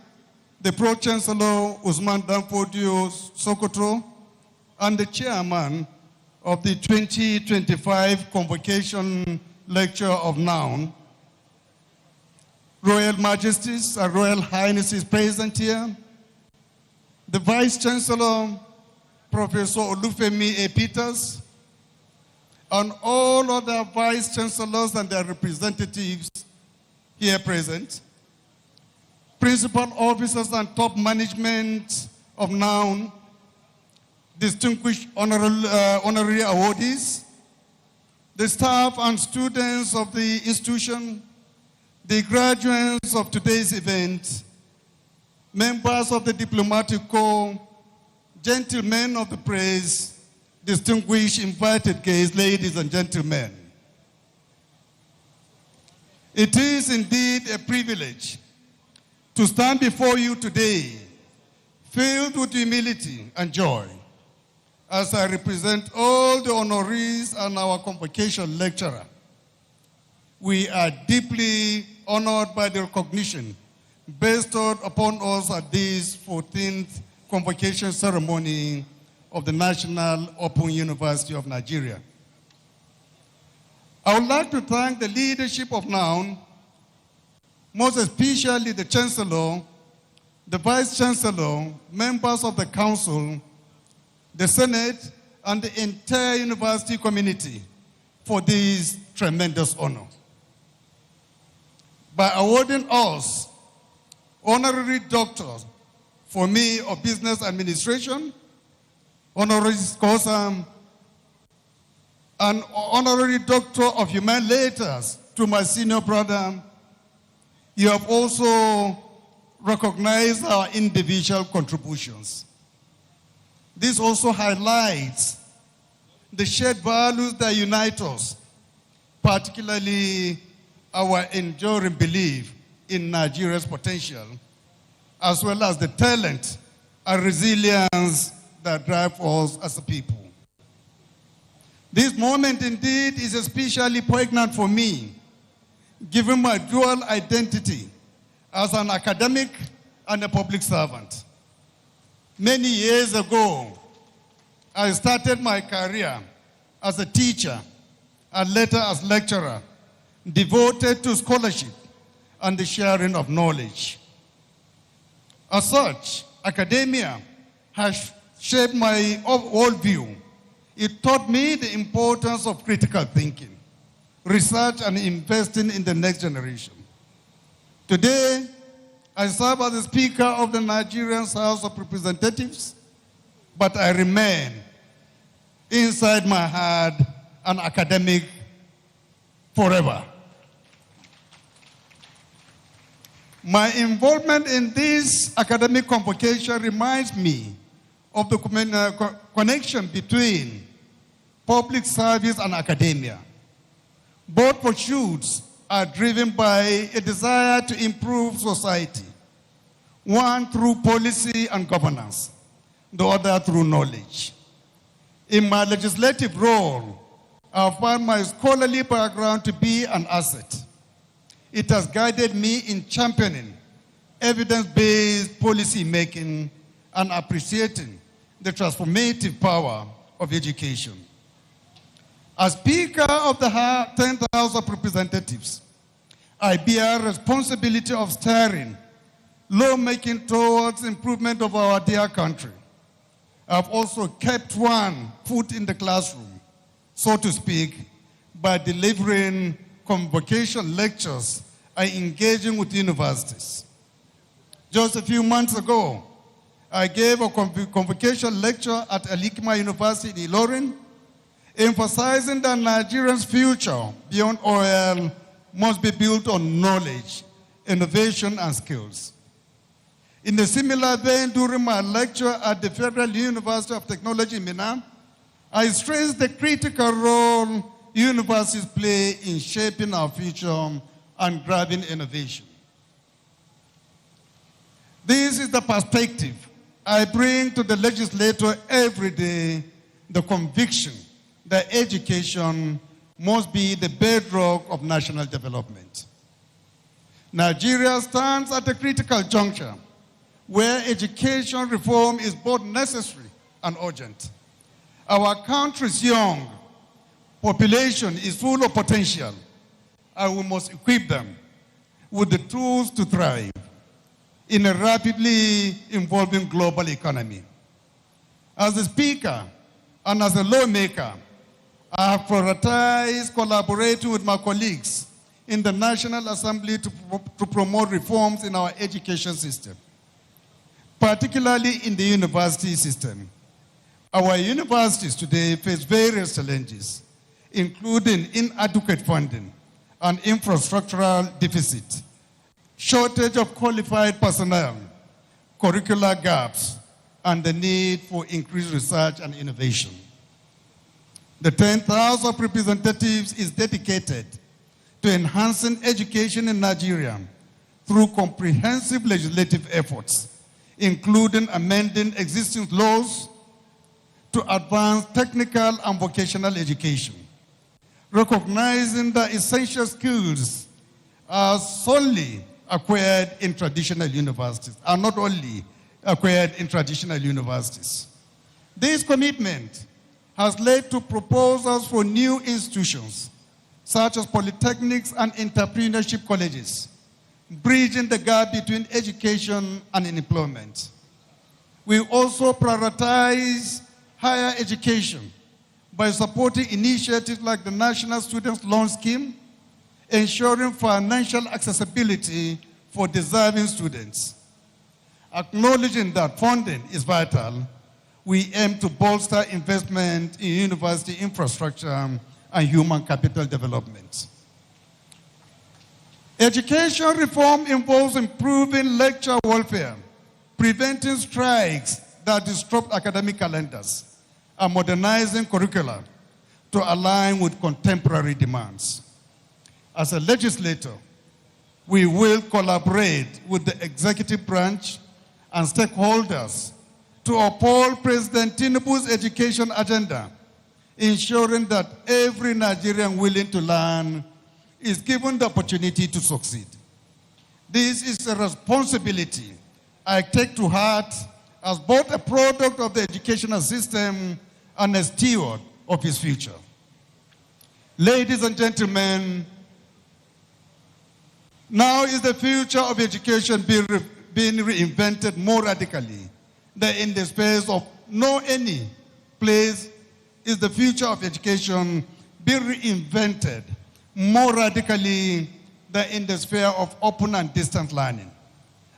the Pro-chancellor Usman Danfodio Sokoto, and the chairman of the 2025 Convocation Lecture of NOUN, Royal Majesties and Royal Highnesses present here, the Vice-chancellor, Professor Olufemi A. Peters, and all other vice-chancellors and their representatives here present, principal officers and top management of NOUN, distinguished honorary awardees, the staff and students of the institution, the graduates of today's event, members of the diplomatic corps, gentlemen of the press, distinguished invited guests, ladies and gentlemen. It is indeed a privilege to stand before you today, filled with humility and joy, as I represent all the honorees and our convocation lecturer. We are deeply honored by the recognition bestowed upon us at this 14th convocation ceremony of the National Open University of Nigeria. I would like to thank the leadership of NOUN, most especially the Chancellor, the Vice-chancellor, members of the Council, the Senate, and the entire university community for this tremendous honor. By awarding us honorary doctors for me of business administration, honoris causa, and honorary doctor of human letters to my senior brother, you have also recognized our individual contributions. This also highlights the shared values that unite us, particularly our enduring belief in Nigeria's potential, as well as the talent and resilience that drive us as a people. This moment indeed is especially poignant for me, given my dual identity as an academic and a public servant. Many years ago, I started my career as a teacher and later as lecturer, devoted to scholarship and the sharing of knowledge. As such, academia has shaped my worldview. It taught me the importance of critical thinking, research, and investing in the next generation. Today, I serve as the Speaker of the Nigerian House of Representatives, but I remain, inside my heart, an academic forever. My involvement in this academic convocation reminds me of the connection between public service and academia. Both pursuits are driven by a desire to improve society, one through policy and governance, the other through knowledge. In my legislative role, I have found my scholarly background to be an asset. It has guided me in championing evidence-based policy making and appreciating the transformative power of education. As Speaker of the 10th House of Representatives, I bear responsibility of steering lawmaking towards improvement of our dear country. I've also kept one foot in the classroom, so to speak, by delivering convocation lectures and engaging with universities. Just a few months ago, I gave a convocation lecture at Alikma University in Ilorin, emphasizing that Nigeria's future beyond oil must be built on knowledge, innovation, and skills. In a similar vein, during my lecture at the Federal University of Technology in Minna, I stressed the critical role universities play in shaping our future and driving innovation. This is the perspective I bring to the legislator every day, the conviction that education must be the bedrock of national development. Nigeria stands at a critical juncture where education reform is both necessary and urgent. Our country is young, population is full of potential, and we must equip them with the tools to thrive in a rapidly evolving global economy. As a speaker and as a lawmaker, I have prioritized collaborating with my colleagues in the National Assembly to promote reforms in our education system, particularly in the university system. Our universities today face various challenges, including inadequate funding and infrastructural deficit, shortage of qualified personnel, curricular gaps, and the need for increased research and innovation. The 10th House of Representatives is dedicated to enhancing education in Nigeria through comprehensive legislative efforts, including amending existing laws to advance technical and vocational education, recognizing that essential skills are solely acquired in traditional universities, are not only acquired in traditional universities. This commitment has led to proposals for new institutions, such as polytechnics and entrepreneurship colleges, bridging the gap between education and employment. We also prioritize higher education by supporting initiatives like the National Students' Loan Scheme, ensuring financial accessibility for deserving students. Acknowledging that funding is vital, we aim to bolster investment in university infrastructure and human capital development. Education reform involves improving lecture welfare, preventing strikes that disrupt academic calendars, and modernizing curricula to align with contemporary demands. As a legislator, we will collaborate with the executive branch and stakeholders to uphold President Tinubu's education agenda, ensuring that every Nigerian willing to learn is given the opportunity to succeed. This is a responsibility I take to heart as both a product of the educational system and a steward of its future. Ladies and gentlemen, now is the future of education being being reinvented more radically than in the space of no any place is the future of education being reinvented more radically than in the sphere of open and distance learning.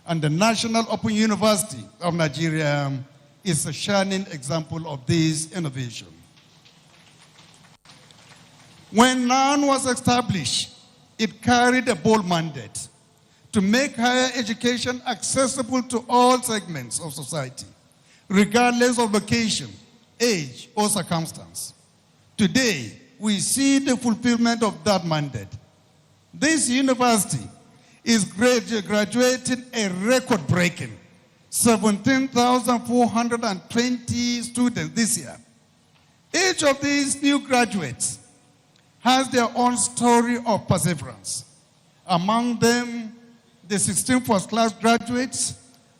And the National Open University of Nigeria is a shining example of this innovation. When NAN was established, it carried a bold mandate to make higher education accessible to all segments of society, regardless of location, age, or circumstance. Today, we see the fulfillment of that mandate. This university is graduating a record-breaking 17,420 students this year. Each of these new graduates has their own story of perseverance. Among them, the 16 first-class graduates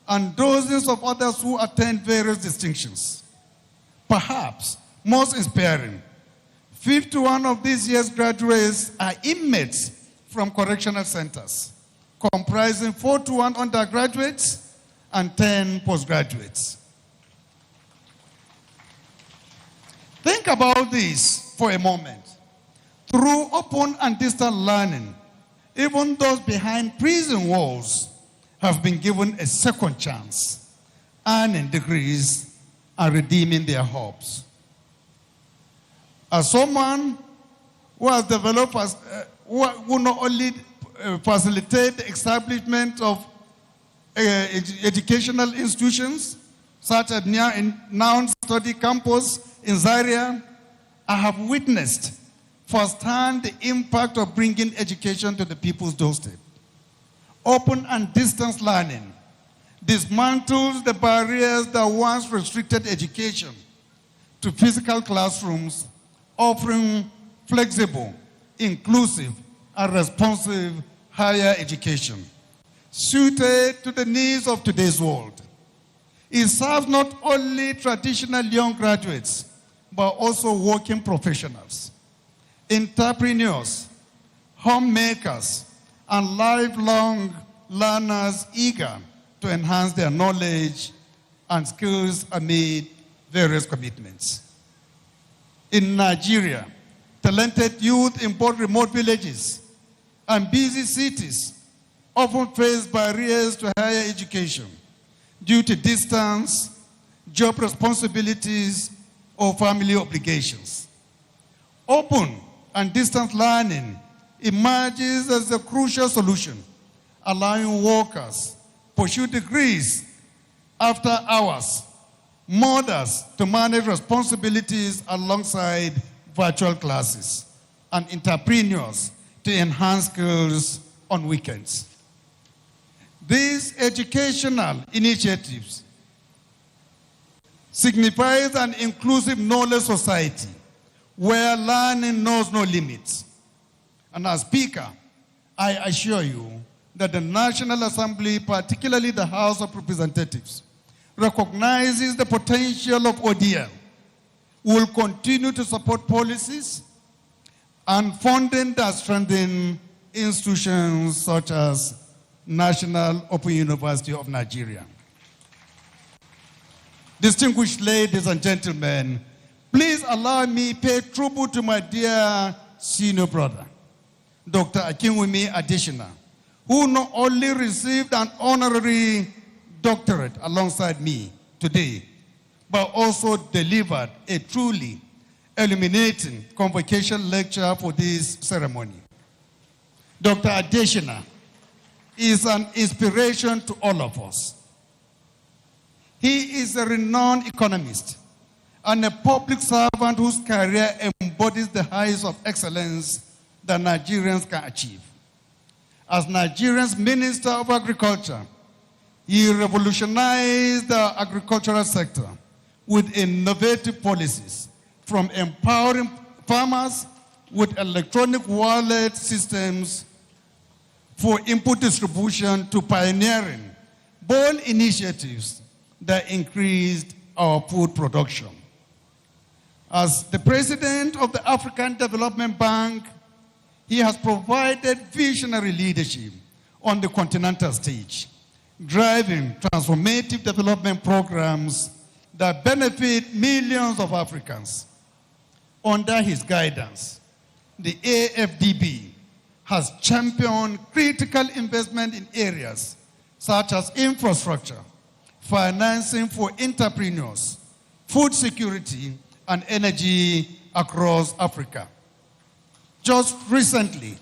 and dozens of others who attained various distinctions. Perhaps most inspiring, 51 of this year's graduates are inmates from correctional centers, comprising 41 undergraduates and 10 postgraduates. Think about this for a moment. Through open and distant learning, even those behind prison walls have been given a second chance, earning degrees and redeeming their hopes. As someone who has developed, who not only facilitate the establishment of educational institutions, such as Noun Study Campus in Zaria, I have witnessed firsthand the impact of bringing education to the people's doorstep. Open and distance learning dismantles the barriers that once restricted education to physical classrooms, offering flexible, inclusive, and responsive higher education, suited to the needs of today's world. It serves not only traditional young graduates, but also working professionals, entrepreneurs, homemakers, and lifelong learners eager to enhance their knowledge and skills amid various commitments. In Nigeria, talented youth in both remote villages and busy cities often face barriers to higher education due to distance, job responsibilities, or family obligations. Open and distance learning emerges as a crucial solution, allowing workers pursue degrees after hours, mothers to manage responsibilities alongside virtual classes, and entrepreneurs to enhance skills on weekends. These educational initiatives signifies an inclusive knowledge society where learning knows no limits. And as Speaker, I assure you that the National Assembly, particularly the House of Representatives, recognizes the potential of ODL, will continue to support policies and funding that strengthen institutions such as National Open University of Nigeria. Distinguished ladies and gentlemen, please allow me to pay tribute to my dear senior brother, Dr. Akinwumi Adesina, who not only received an honorary doctorate alongside me today, but also delivered a truly illuminating convocation lecture for this ceremony. Dr. Adesina is an inspiration to all of us. He is a renowned economist and a public servant whose career embodies the heights of excellence that Nigerians can achieve. As Nigeria's Minister of Agriculture, he revolutionized the agricultural sector with innovative policies, from empowering farmers with electronic wallet systems for input distribution to pioneering bold initiatives that increased our food production. As the president of the African Development Bank, he has provided visionary leadership on the continental stage, driving transformative development programs that benefit millions of Africans. Under his guidance, the AFDB has championed critical investment in areas such as infrastructure, financing for entrepreneurs, food security, and energy across Africa. Just recently,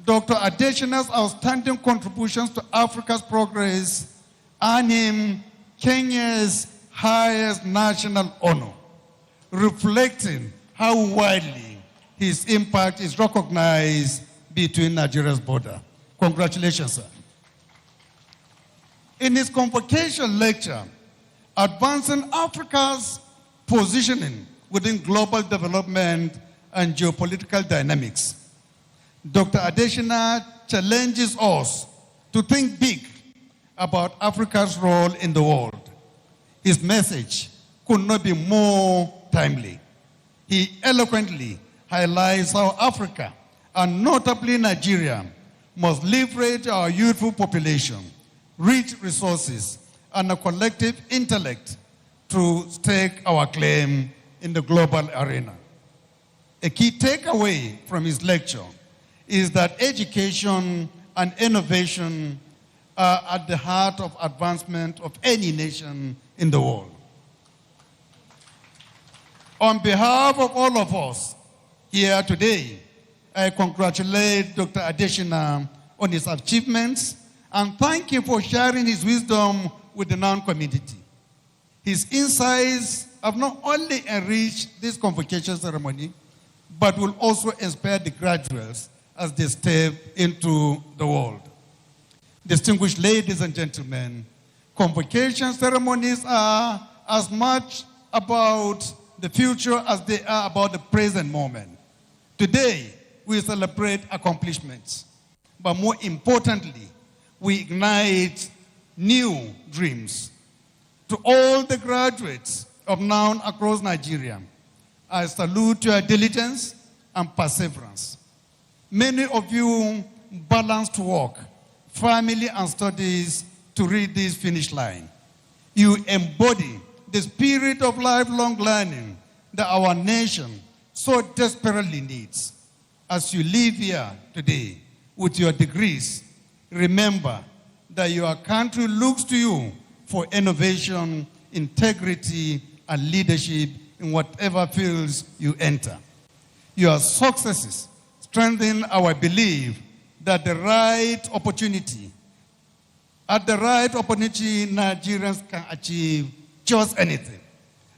Dr. Adeshina's outstanding contributions to Africa's progress earned him Kenya's highest national honor, reflecting how widely his impact is recognized between Nigeria's border. Congratulations, sir. In his convocation lecture, Advancing Africa's Positioning Within Global Development and Geopolitical Dynamics, Dr. Adeshina challenges us to think big about Africa's role in the world. His message could not be more timely. He eloquently highlights how Africa, and notably Nigeria, must leverage our youthful population, rich resources, and a collective intellect to stake our claim in the global arena. A key takeaway from his lecture is that education and innovation are at the heart of advancement of any nation in the world. On behalf of all of us here today, I congratulate Dr. Adeshina on his achievements and thank him for sharing his wisdom with the non-community. His insights have not only enriched this convocation ceremony, but will also inspire the graduates as they step into the world. Distinguished ladies and gentlemen, convocation ceremonies are as much about the future as they are about the present moment. Today, we celebrate accomplishments, but more importantly, we ignite new dreams. To all the graduates of NOUN across Nigeria, I salute your diligence and perseverance. Many of you balanced work, family, and studies to reach this finish line. You embody the spirit of lifelong learning that our nation so desperately needs. As you live here today with your degrees, remember that your country looks to you for innovation, integrity, and leadership in whatever fields you enter. Your successes strengthen our belief that at the right opportunity, Nigerians can achieve just anything.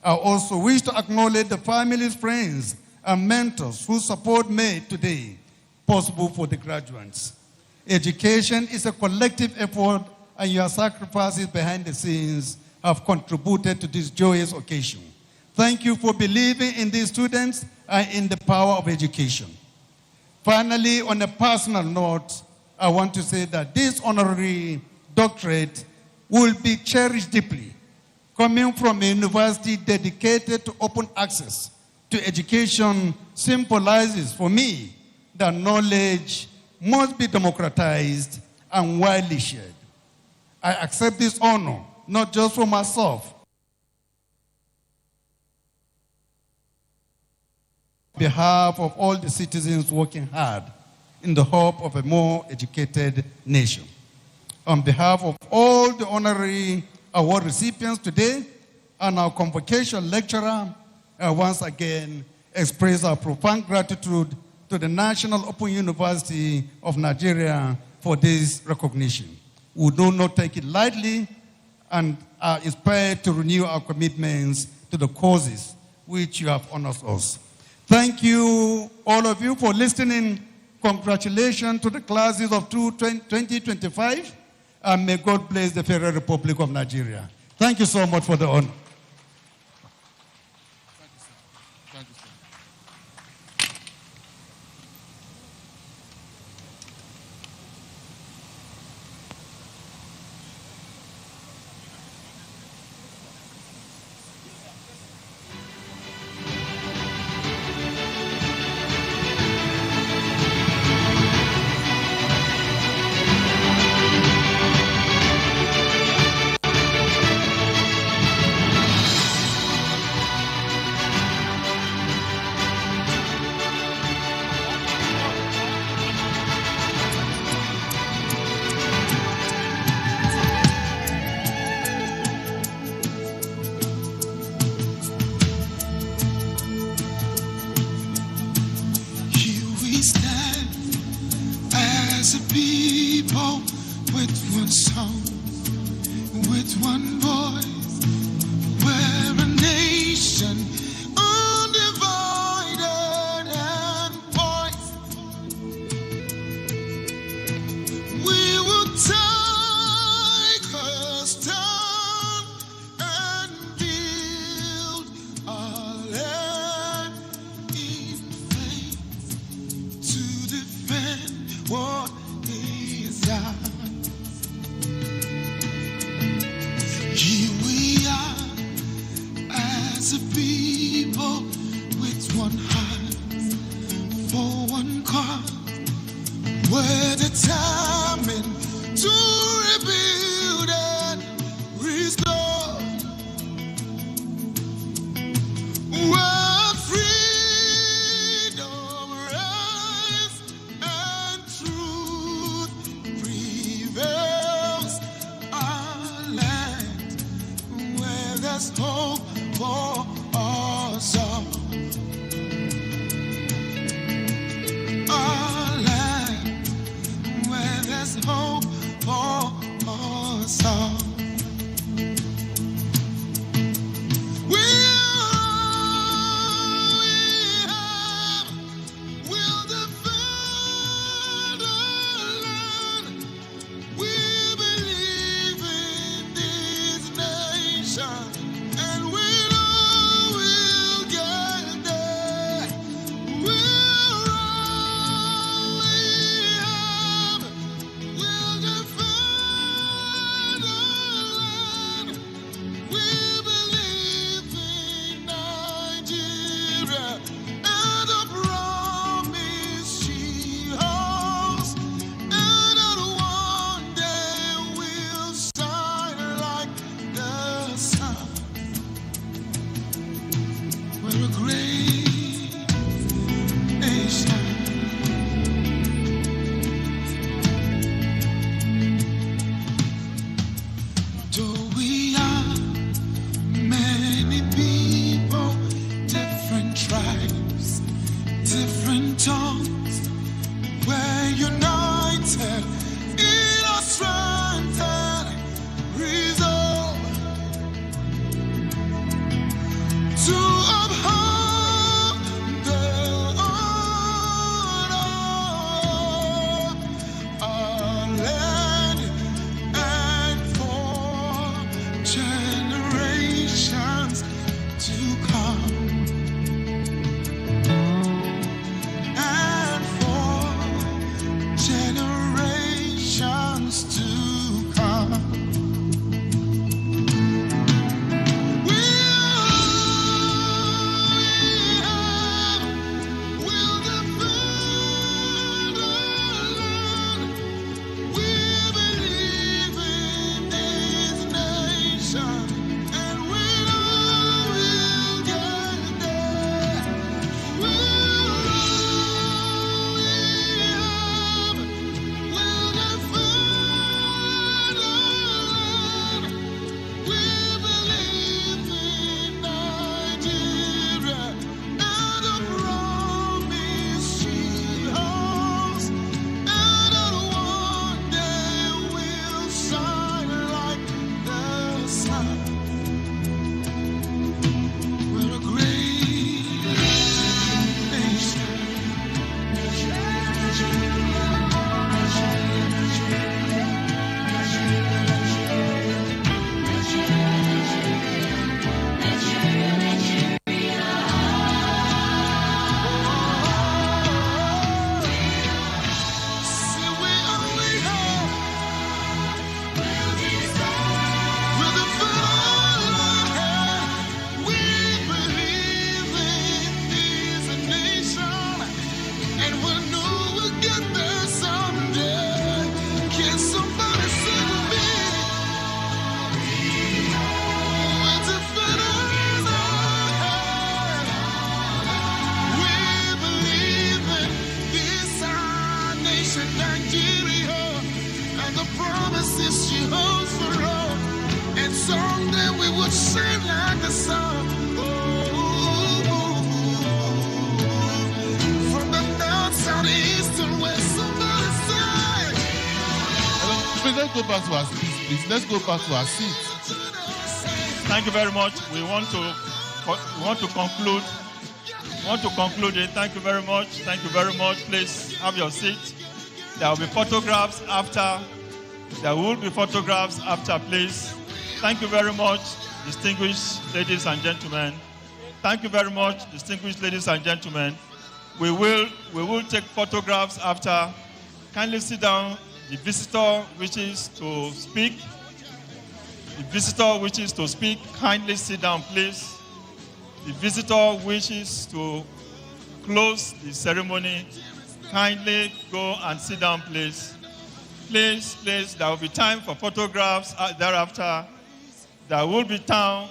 I also wish to acknowledge the families, friends, and mentors whose support made today possible for the graduates. Education is a collective effort, and your sacrifices behind the scenes have contributed to this joyous occasion. Thank you for believing in these students and in the power of education. Finally, on a personal note, I want to say that this honorary doctorate will be cherished deeply. Coming from a university dedicated to open access to education symbolizes for me that knowledge must be democratized and widely shared. I accept this honor, not just for myself, on behalf of all the citizens working hard in the hope of a more educated nation. On behalf of all the honorary award recipients today and our convocation lecturer, I once again express our profound gratitude to the National Open University of Nigeria for this recognition. We do not take it lightly and are inspired to renew our commitments to the causes which you have honored us. Thank you, all of you, for listening. Congratulations to the classes of 2025, and may God bless the Federal Republic of Nigeria. Thank you so much for the honor. people with one song, with one voice, we're a nation undivided and poised. We will take a stand and build our land in faith to defend what is ours. Here we are as a people with one heart for one cause. We're determined to rebuild and restore. Where freedom reigns and truth prevails. Our land where there's hope for us all. Our land where there's hope for us all. We'll defend our land. We believe in this nation, and we know we'll get there. We'll defend our land. We believe in Nigeria and the promise she holds, and that one day we'll shine like the sun. We're a great nation. Though we are many people, different tribes, different tongues, we're united in our strength and resolve to uphold the honor of our land and for generations to come, and for generations to come. We'll defend our land. We believe in this nation, and we know we'll get there. We'll defend our land. We believe in Nigeria and the promise she holds, and that one day we'll shine like the sun. We're a great nation. See, we only have with the land. We believe in this nation, and we know we'll get there someday. Can somebody sing with me? We're defending our land. We believe in this our nation, Nigeria, and the promises she holds for us. And someday we will shine like the sun. From the north, south, east, and west. Somebody say, let's go back to our seats, please. Let's go back to our seats. Thank you very much. We want to conclude. We want to conclude it. Thank you very much. Thank you very much. Please have your seat. There will be photographs after. There will be photographs after, please. Thank you very much, distinguished ladies and gentlemen. Thank you very much, distinguished ladies and gentlemen. We will take photographs after. Kindly sit down. The visitor wishes to speak. The visitor wishes to speak. Kindly sit down, please. The visitor wishes to close the ceremony. Kindly go and sit down, please. Please, there will be time for photographs thereafter. There will be time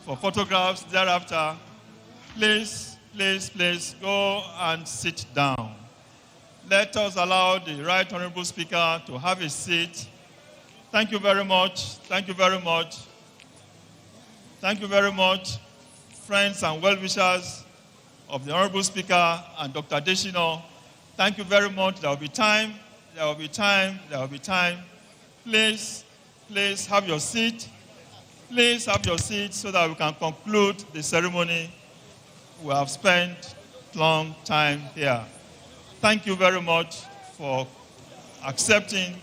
for photographs thereafter. Please, go and sit down. Let us allow the Right Honorable Speaker to have a seat. Thank you very much. Thank you very much. Thank you very much, friends and well-wishers of the Honorable Speaker and Dr. Adeshino. Thank you very much. There will be time. There will be time. There will be time. Please have your seat. Please have your seat so that we can conclude the ceremony. We have spent long time here. Thank you very much for accepting.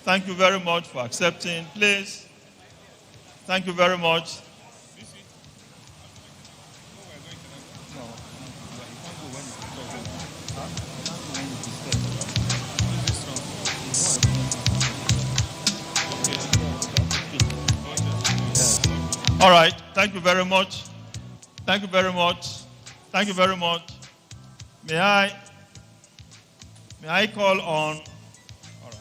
Thank you very much for accepting. Please. Thank you very much. All right. Thank you very much. Thank you very much. Thank you very much. May I call on? All right.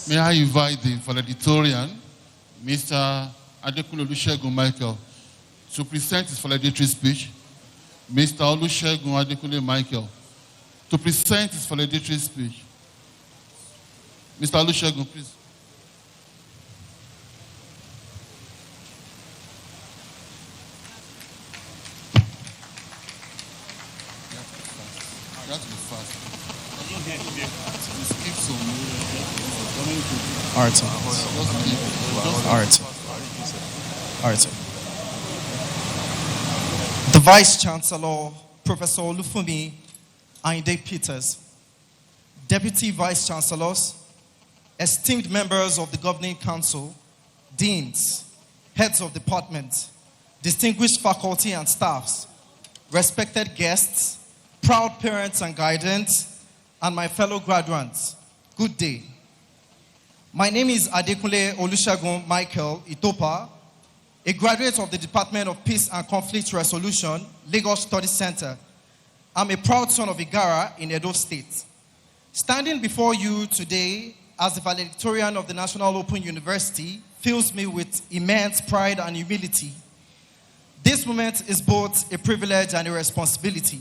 May I invite the valedictorian, Mr. Adekunle Olusegun Michael, to present his valedictory speech. Mr. Olusegun Adekunle Michael, to present his valedictory speech. Mr. Olusegun, please. You have to be fast. Skip some. All right, sir. All right, sir. All right, sir. The Vice-chancellor, Professor Olufumi Ayinde Peters, Deputy Vice-chancellors, esteemed members of the Governing Council, deans, heads of departments, distinguished faculty and staffs, respected guests, proud parents and guardians, and my fellow graduates, good day. My name is Adekunle Olusegun Michael Itopa, a graduate of the Department of Peace and Conflict Resolution, Lagos Study Center. I'm a proud son of Igara in Edo State. Standing before you today as the valedictorian of the National Open University fills me with immense pride and humility. This moment is both a privilege and a responsibility,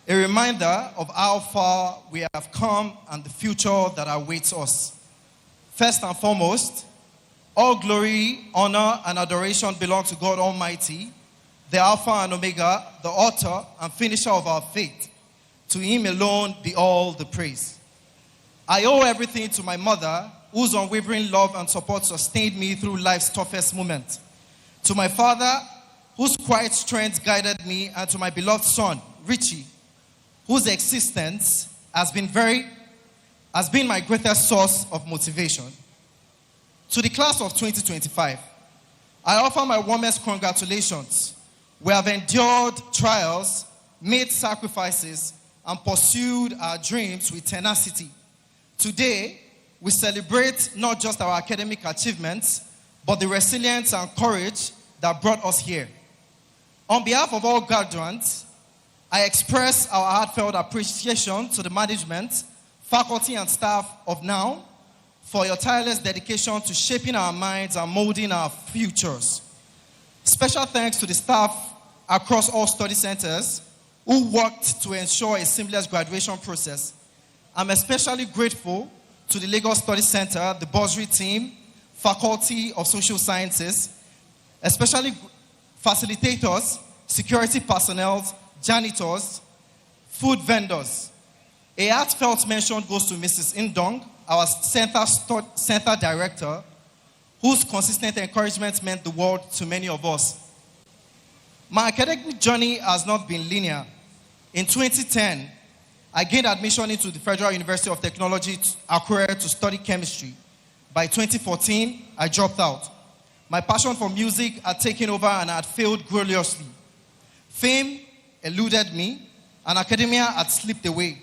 a reminder of how far we have come and the future that awaits us. First and foremost, all glory, honor, and adoration belong to God Almighty, the Alpha and Omega, the author and finisher of our faith. To him alone be all the praise. I owe everything to my mother, whose unwavering love and support sustained me through life's toughest moment. To my father, whose quiet strength guided me, and to my beloved son, Richie, whose existence has been my greatest source of motivation. To the class of 2025, I offer my warmest congratulations. We have endured trials, made sacrifices, and pursued our dreams with tenacity. Today, we celebrate not just our academic achievements, but the resilience and courage that brought us here. On behalf of all graduates, I express our heartfelt appreciation to the management, faculty, and staff of NOW for your tireless dedication to shaping our minds and molding our futures. Special thanks to the staff across all study centers who worked to ensure a seamless graduation process. I'm especially grateful to the Lagos Study Center, the bursary team, Faculty of Social Sciences, especially facilitators, security personnel, janitors, food vendors. A heartfelt mention goes to Mrs. Indong, our center director, whose consistent encouragement meant the world to many of us. My academic journey has not been linear. In 2010, I gained admission into the Federal University of Technology, Akure, to study chemistry. By 2014, I dropped out. My passion for music had taken over and I had failed gloriously. Fame eluded me and academia had slipped away.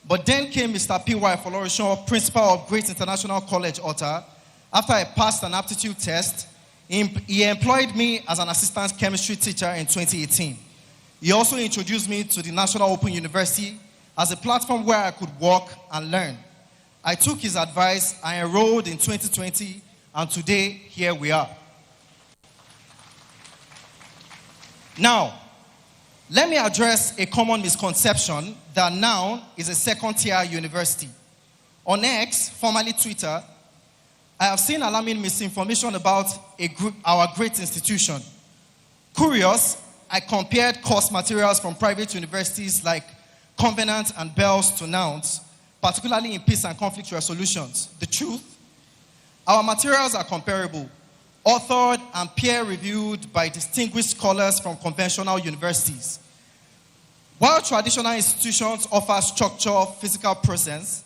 But then came Mr. P.Y. Folorisho, principal of Great International College, Otta. After I passed an aptitude test, he employed me as an assistant chemistry teacher in 2018. He also introduced me to the National Open University as a platform where I could work and learn. I took his advice, I enrolled in 2020, and today, here we are. Now, let me address a common misconception that NOUN is a second-tier university. On X, formerly Twitter, I have seen alarming misinformation about our great institution. Curious, I compared course materials from private universities like Convenant and Bells to NOUNs, particularly in peace and conflict resolutions. The truth? Our materials are comparable, authored and peer-reviewed by distinguished scholars from conventional universities. While traditional institutions offer structure, physical presence,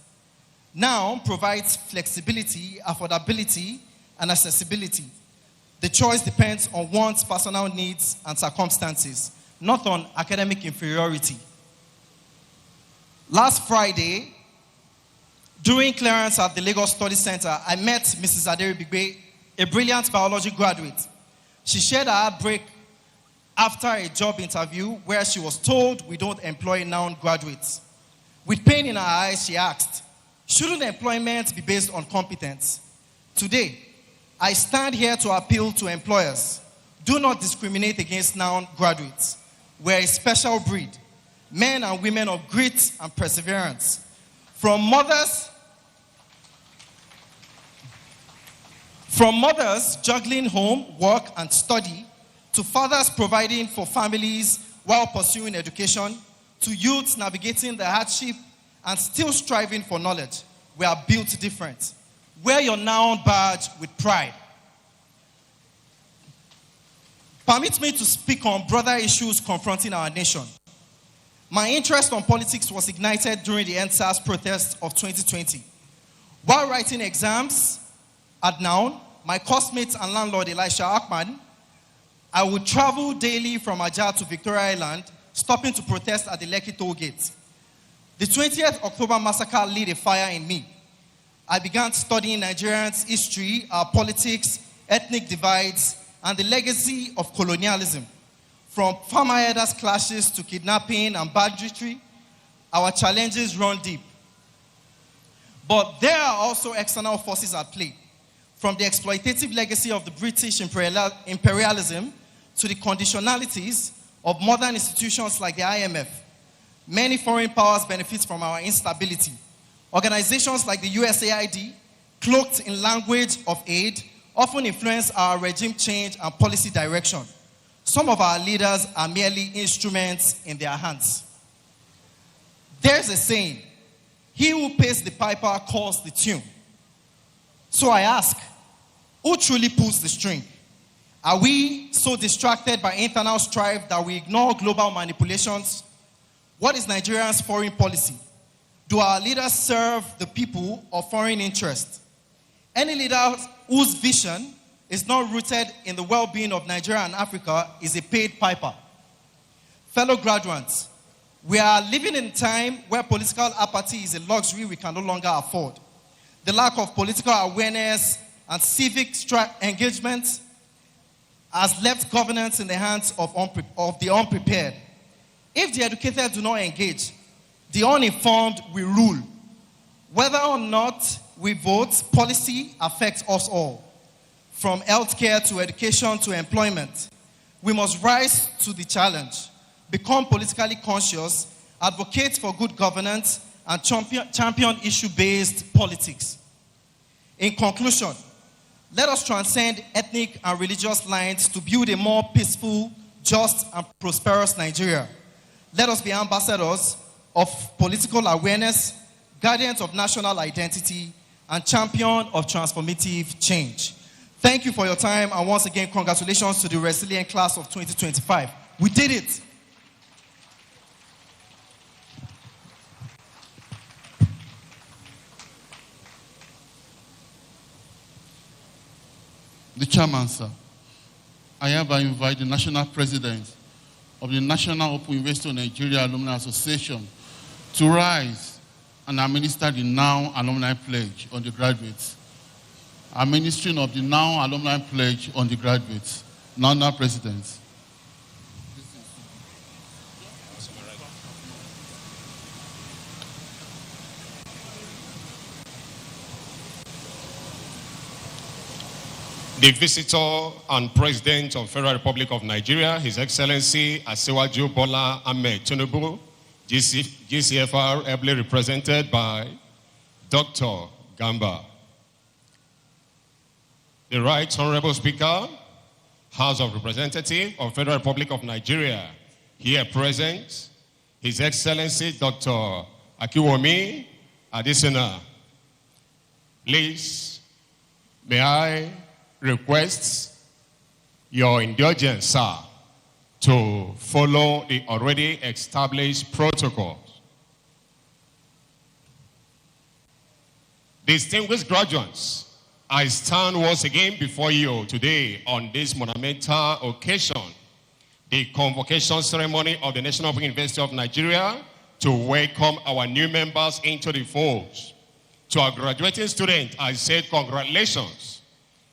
NOUN provides flexibility, affordability, and accessibility. The choice depends on one's personal needs and circumstances, not on academic inferiority. Last Friday, during clearance at the Lagos Study Center, I met Mrs. Aderi Bigbe, a brilliant biology graduate. She shared her heartbreak after a job interview where she was told we don't employ NOUN graduates. With pain in her eyes, she asked, shouldn't employment be based on competence? Today, I stand here to appeal to employers. Do not discriminate against NOUN graduates. We're a special breed, men and women of grit and perseverance. From mothers juggling home, work, and study, to fathers providing for families while pursuing education, to youths navigating the hardship and still striving for knowledge, we are built different. Wear your NOUN badge with pride. Permit me to speak on broader issues confronting our nation. My interest on politics was ignited during the NSAS protest of 2020. While writing exams at NOUN, my coursemate and landlord Elisha Akman, I would travel daily from Abuja to Victoria Island, stopping to protest at the Lekki toll gate. The 20th October massacre lit a fire in me. I began studying Nigerians' history, our politics, ethnic divides, and the legacy of colonialism. From farmer herders' clashes to kidnapping and banditry, our challenges run deep. But there are also external forces at play. From the exploitative legacy of the British imperialism to the conditionalities of modern institutions like the IMF, many foreign powers benefit from our instability. Organizations like the USAID, cloaked in language of aid, often influence our regime change and policy direction. Some of our leaders are merely instruments in their hands. There's a saying, he who pays the piper calls the tune. So I ask, who truly pulls the string? Are we so distracted by internal strife that we ignore global manipulations? What is Nigeria's foreign policy? Do our leaders serve the people or foreign interest? Any leader whose vision is not rooted in the well-being of Nigeria and Africa is a paid piper. Fellow graduates, we are living in a time where political apathy is a luxury we can no longer afford. The lack of political awareness and civic engagement has left governance in the hands of the unprepared. If the educated do not engage, the uninformed will rule. Whether or not we vote, policy affects us all. From healthcare to education to employment, we must rise to the challenge, become politically conscious, advocate for good governance, and champion issue-based politics. In conclusion, let us transcend ethnic and religious lines to build a more peaceful, just, and prosperous Nigeria. Let us be ambassadors of political awareness, guardians of national identity, and champion of transformative change. Thank you for your time, and once again, congratulations to the resilient class of 2025. We did it. The chairman, sir. I hereby invite the national president of the National Open University of Nigeria Alumni Association to rise and administer the now alumni pledge on the graduates. Administering of the now alumni pledge on the graduates. Now president. The visitor and president of Federal Republic of Nigeria, His Excellency Asiwaju Bola Ahmed Tinubu, GCFR, ably represented by Dr. Gamba. The Right Honorable Speaker, House of Representatives of Federal Republic of Nigeria, here present, His Excellency Dr. Akiwumi Adesina. Please, may I request your indulgence, sir, to follow the already established protocols. Distinguished graduates, I stand once again before you today on this monumental occasion, the convocation ceremony of the National Open University of Nigeria, to welcome our new members into the fold. To our graduating students, I say congratulations.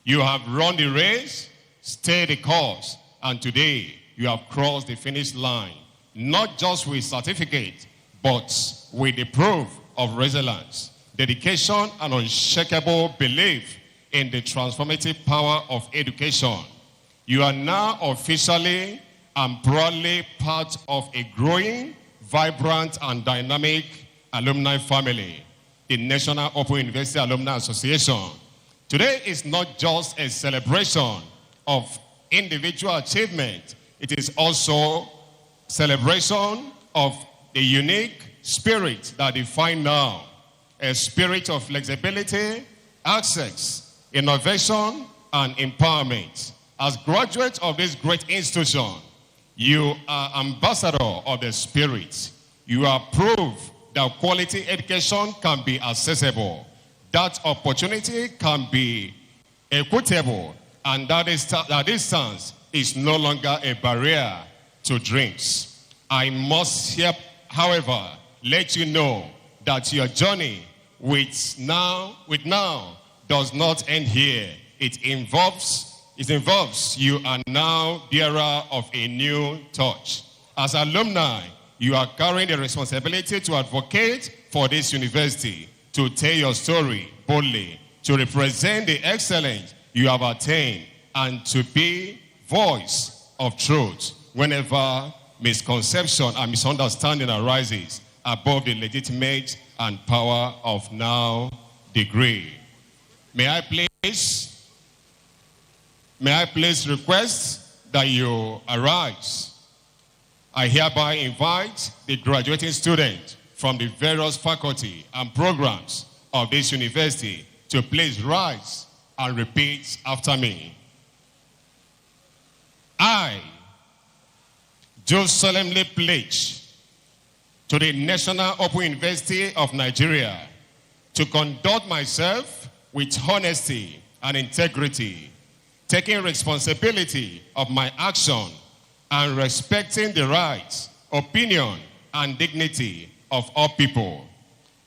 You have run the race, stayed the course, and today you have crossed the finish line, not just with certificate, but with the proof of resilience, dedication, and unshakable belief in the transformative power of education. You are now officially and proudly part of a growing, vibrant, and dynamic alumni family, the National Open University Alumni Association. Today is not just a celebration of individual achievement, it is also celebration of the unique spirit that we find now, a spirit of flexibility, access, innovation, and empowerment. As graduates of this great institution, you are ambassador of the spirit. You are proof that quality education can be accessible, that opportunity can be equitable, and that distance is no longer a barrier to dreams. I must here, however, let you know that your journey with now does not end here. It involves you are now bearer of a new torch. As alumni, you are carrying the responsibility to advocate for this university, to tell your story boldly, to represent the excellence you have attained, and to be voice of truth whenever misconception and misunderstanding arises above the legitimate and power of now degree. May I please request that you arise. I hereby invite the graduating students from the various faculty and programs of this university to please rise and repeat after me. I do solemnly pledge to the National Open University of Nigeria to conduct myself with honesty and integrity, taking responsibility of my action and respecting the rights, opinion, and dignity of all people.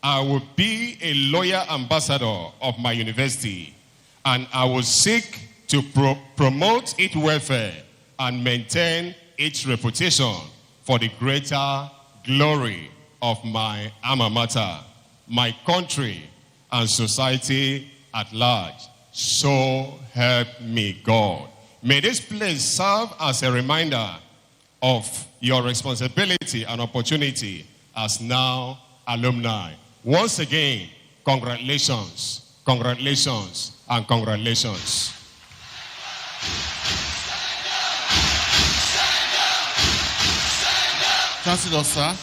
I will be a loyal ambassador of my university, and I will seek to promote its welfare and maintain its reputation for the greater glory of my alma mater, my country, and society at large. So help me God. May this place serve as a reminder of your responsibility and opportunity as now alumni. Once again, congratulations, congratulations, and congratulations. Chancellor, sir,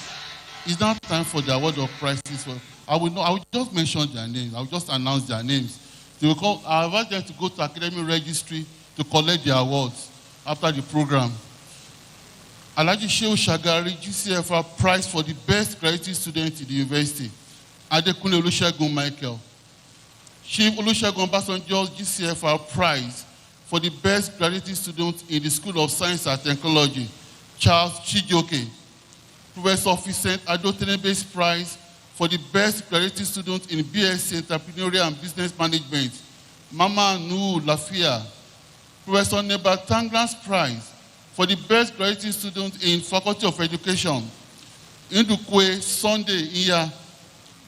It's now time for the award of prizes. I will just mention their names. I will just announce their names. I invite them to go to academic registry to collect their awards after the program. Alhaji Shehu Shagari, GCFR Prize for the Best Graduate Student in the University. Adekunle Olusegun Michael. Chief Olusegun Obasanjo, GCFR Prize for the Best Graduate Student in the School of Science and Technology. Charles Chijioke. Professor Vincent Adotenebe's Prize for the Best Graduate Student in BSc Entrepreneurial and Business Management. Mama Nu Lafia. Professor Neba Tanglan's Prize for the Best Graduate Student in Faculty of Education. Indukwe Sunday Iya.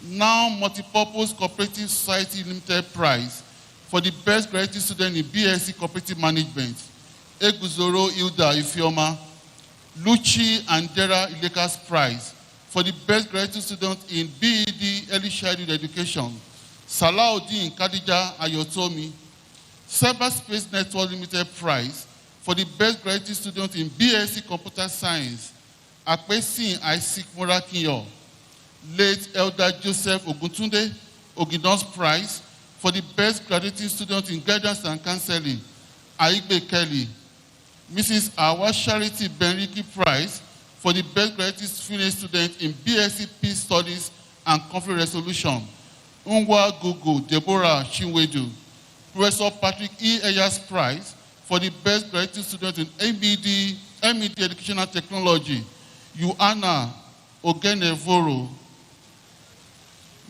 Now Multipurpose Cooperative Society Limited Prize for the Best Graduate Student in BSc Cooperative Management. Eguzoro Hilda Ifioma. Luchi Andera Ileka's Prize for the Best Graduate Student in BEd Early Childhood Education. Salahuddin Khadija Ayotomi. Cyberspace Network Limited Prize for the Best Graduate Student in BSc Computer Science. Akpesin Isaac Morakinyo. Late Elder Joseph Oguntunde Ogidon's Prize for the Best Graduate Student in Guidance and Counseling. Aigbe Kelly. Mrs. Awa Charity Benriki Prize for the Best Graduate Female Student in BSc Peace Studies and Conflict Resolution. Unwa Gugu Deborah Chinwedu. Professor Patrick E. Eyas Prize for the Best Graduate Student in MED Educational Technology. Yuana Ogenevoro.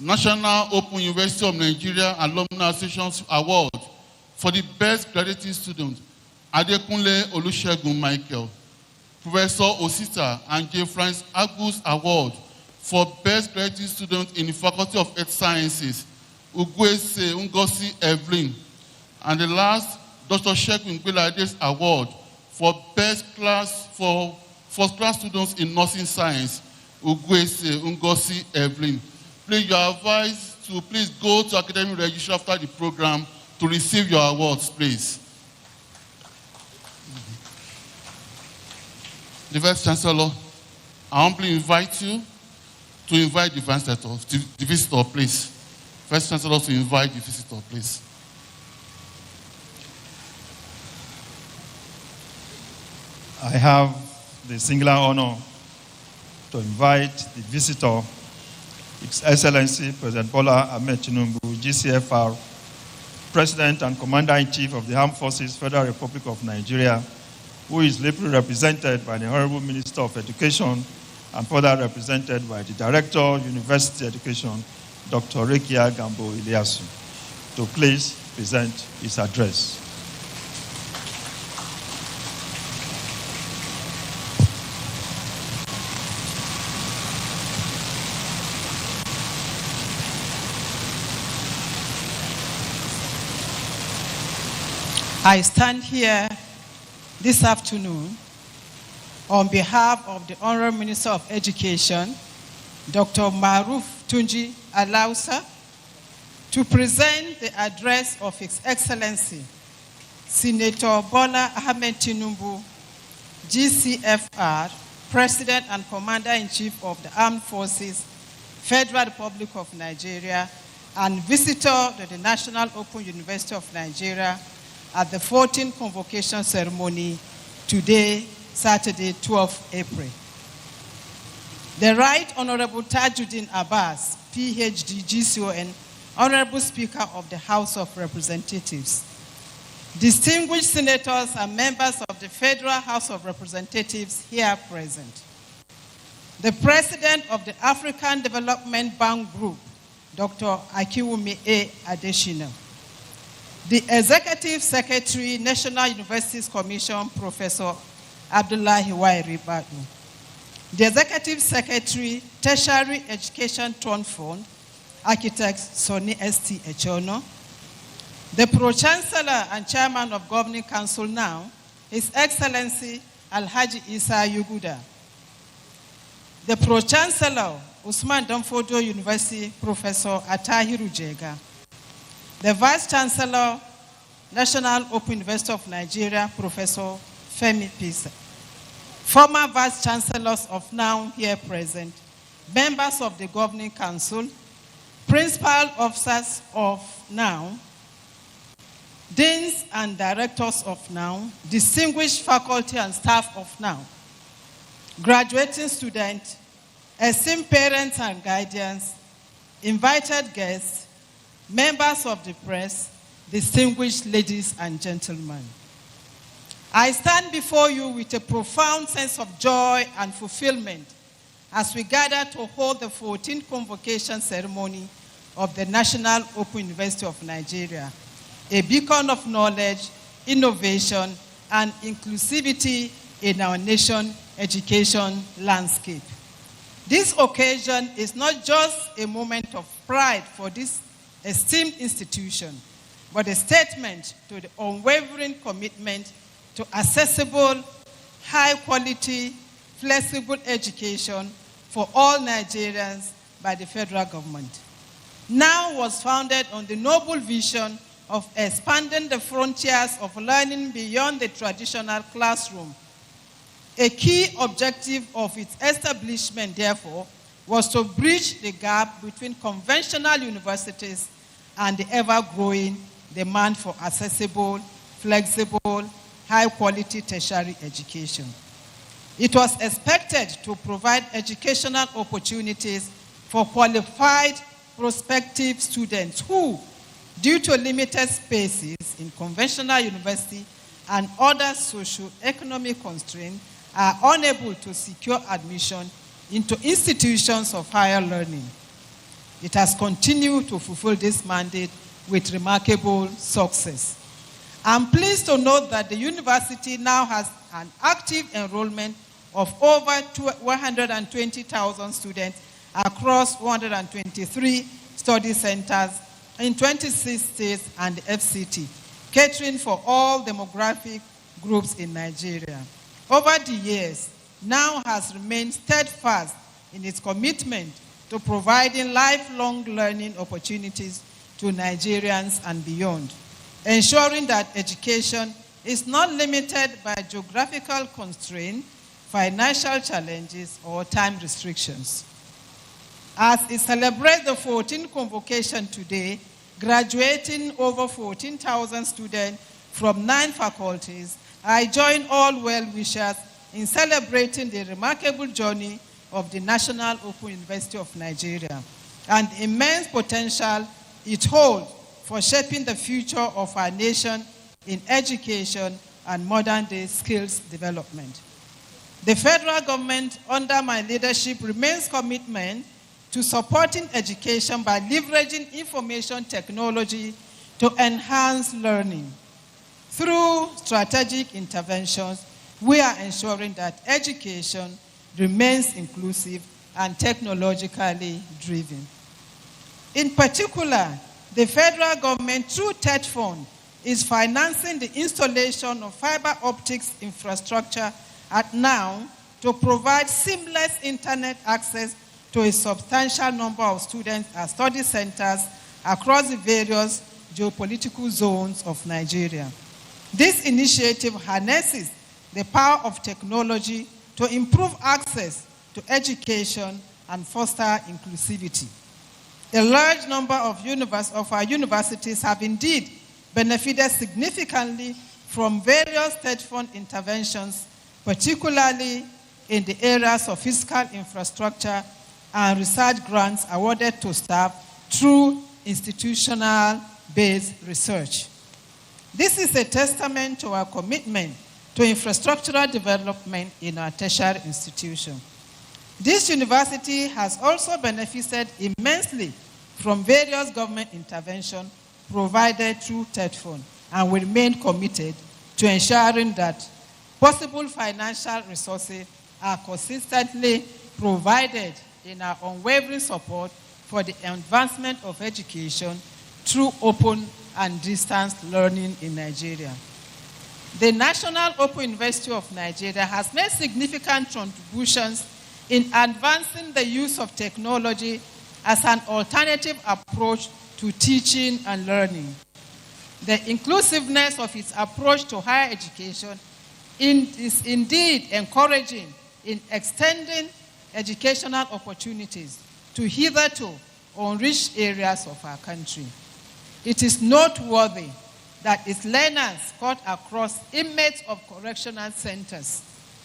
National Open University of Nigeria Alumni Association Award for the Best Graduate Student. Adekunle Olusegun Michael. Professor Osita and J. Francis Agus Award for Best Graduate Student in the Faculty of Earth Sciences. Ugwese Ngosi Evelyn. And the last, Dr. Shegun Gbelade's Award for First Class Students in Nursing Science. Ugwese Ngosi Evelyn. Please, you are advised to please go to academic registry after the program to receive your awards, please. The Vice-chancellor, I humbly invite you to invite the visitor, please. Vice-chancellor, to invite the visitor, please. I have the singular honor to invite the visitor, His Excellency President Bola Ahmed Tinubu, GCFR, President and Commander-in-Chief of the Armed Forces, Federal Republic of Nigeria, who is ably represented by the Honorable Minister of Education and further represented by the Director of University Education, Dr. Rekia Gambo Iliasu, to please present his address. I stand here this afternoon on behalf of the Honorable Minister of Education, Dr. Maruf Tunji Alausa, to present the address of His Excellency, Senator Bola Ahmed Tinubu, GCFR, President and Commander-in-Chief of the Armed Forces, Federal Republic of Nigeria, and visitor to the National Open University of Nigeria at the 14th Convocation ceremony today, Saturday, 12 April. The Right Honorable Tajuddin Abbas, PhD, GCON, Honorable Speaker of the House of Representatives, distinguished senators and members of the Federal House of Representatives here present, the President of the African Development Bank Group, Dr. Akiwumi A. Adesina, the Executive Secretary, National Universities Commission, Professor Abdullahi Wairi Badu, the Executive Secretary, Tertiary Education Trust Fund, Architect Sonny S.T. Echono, the Pro-chancellor and Chairman of Governing Council now, His Excellency Alhaji Isa Yuguda, the Pro-chancellor, Usman Danfodio University, Professor Atahiru Jega, the Vice-chancellor, National Open University of Nigeria, Professor Femi Pisa, former Vice-chancellors of now here present, members of the Governing Council, principal officers of NOW, deans and directors of NOW, distinguished faculty and staff of NOW, graduating students, esteemed parents and guardians, invited guests, members of the press, distinguished ladies and gentlemen. I stand before you with a profound sense of joy and fulfillment as we gather to hold the 14th convocation ceremony of the National Open University of Nigeria, a beacon of knowledge, innovation, and inclusivity in our nation's education landscape. This occasion is not just a moment of pride for this esteemed institution, but a statement to the unwavering commitment to accessible, high-quality, flexible education for all Nigerians by the federal government. NOW was founded on the noble vision of expanding the frontiers of learning beyond the traditional classroom. A key objective of its establishment, therefore, was to bridge the gap between conventional universities and the ever-growing demand for accessible, flexible, high-quality tertiary education. It was expected to provide educational opportunities for qualified prospective students who, due to limited spaces in conventional university and other socio-economic constraints, are unable to secure admission into institutions of higher learning. It has continued to fulfill this mandate with remarkable success. I'm pleased to note that the university now has an active enrollment of over 120,000 students across 123 study centers in 26 states and the FCT, catering for all demographic groups in Nigeria. Over the years, NOW has remained steadfast in its commitment to providing lifelong learning opportunities to Nigerians and beyond, ensuring that education is not limited by geographical constraints, financial challenges, or time restrictions. As it celebrates the 14th convocation today, graduating over 14,000 students from 9 faculties, I join all well-wishers in celebrating the remarkable journey of the National Open University of Nigeria and the immense potential it holds for shaping the future of our nation in education and modern-day skills development. The federal government, under my leadership, remains committed to supporting education by leveraging information technology to enhance learning. Through strategic interventions, we are ensuring that education remains inclusive and technologically driven. In particular, the federal government, through TED Fund, is financing the installation of fiber optics infrastructure at NOW to provide seamless internet access to a substantial number of students at study centers across the various geopolitical zones of Nigeria. This initiative harnesses the power of technology to improve access to education and foster inclusivity. A large number of our universities have indeed benefited significantly from various state fund interventions, particularly in the areas of physical infrastructure and research grants awarded to staff through institutional-based research. This is a testament to our commitment to infrastructural development in our tertiary institution. This university has also benefited immensely from various government interventions provided through TED Fund and will remain committed to ensuring that possible financial resources are consistently provided in our unwavering support for the advancement of education through open and distance learning in Nigeria. The National Open University of Nigeria has made significant contributions in advancing the use of technology as an alternative approach to teaching and learning. The inclusiveness of its approach to higher education is indeed encouraging in extending educational opportunities to hitherto unreached areas of our country. It is noteworthy that its learners cut across inmates of correctional centers,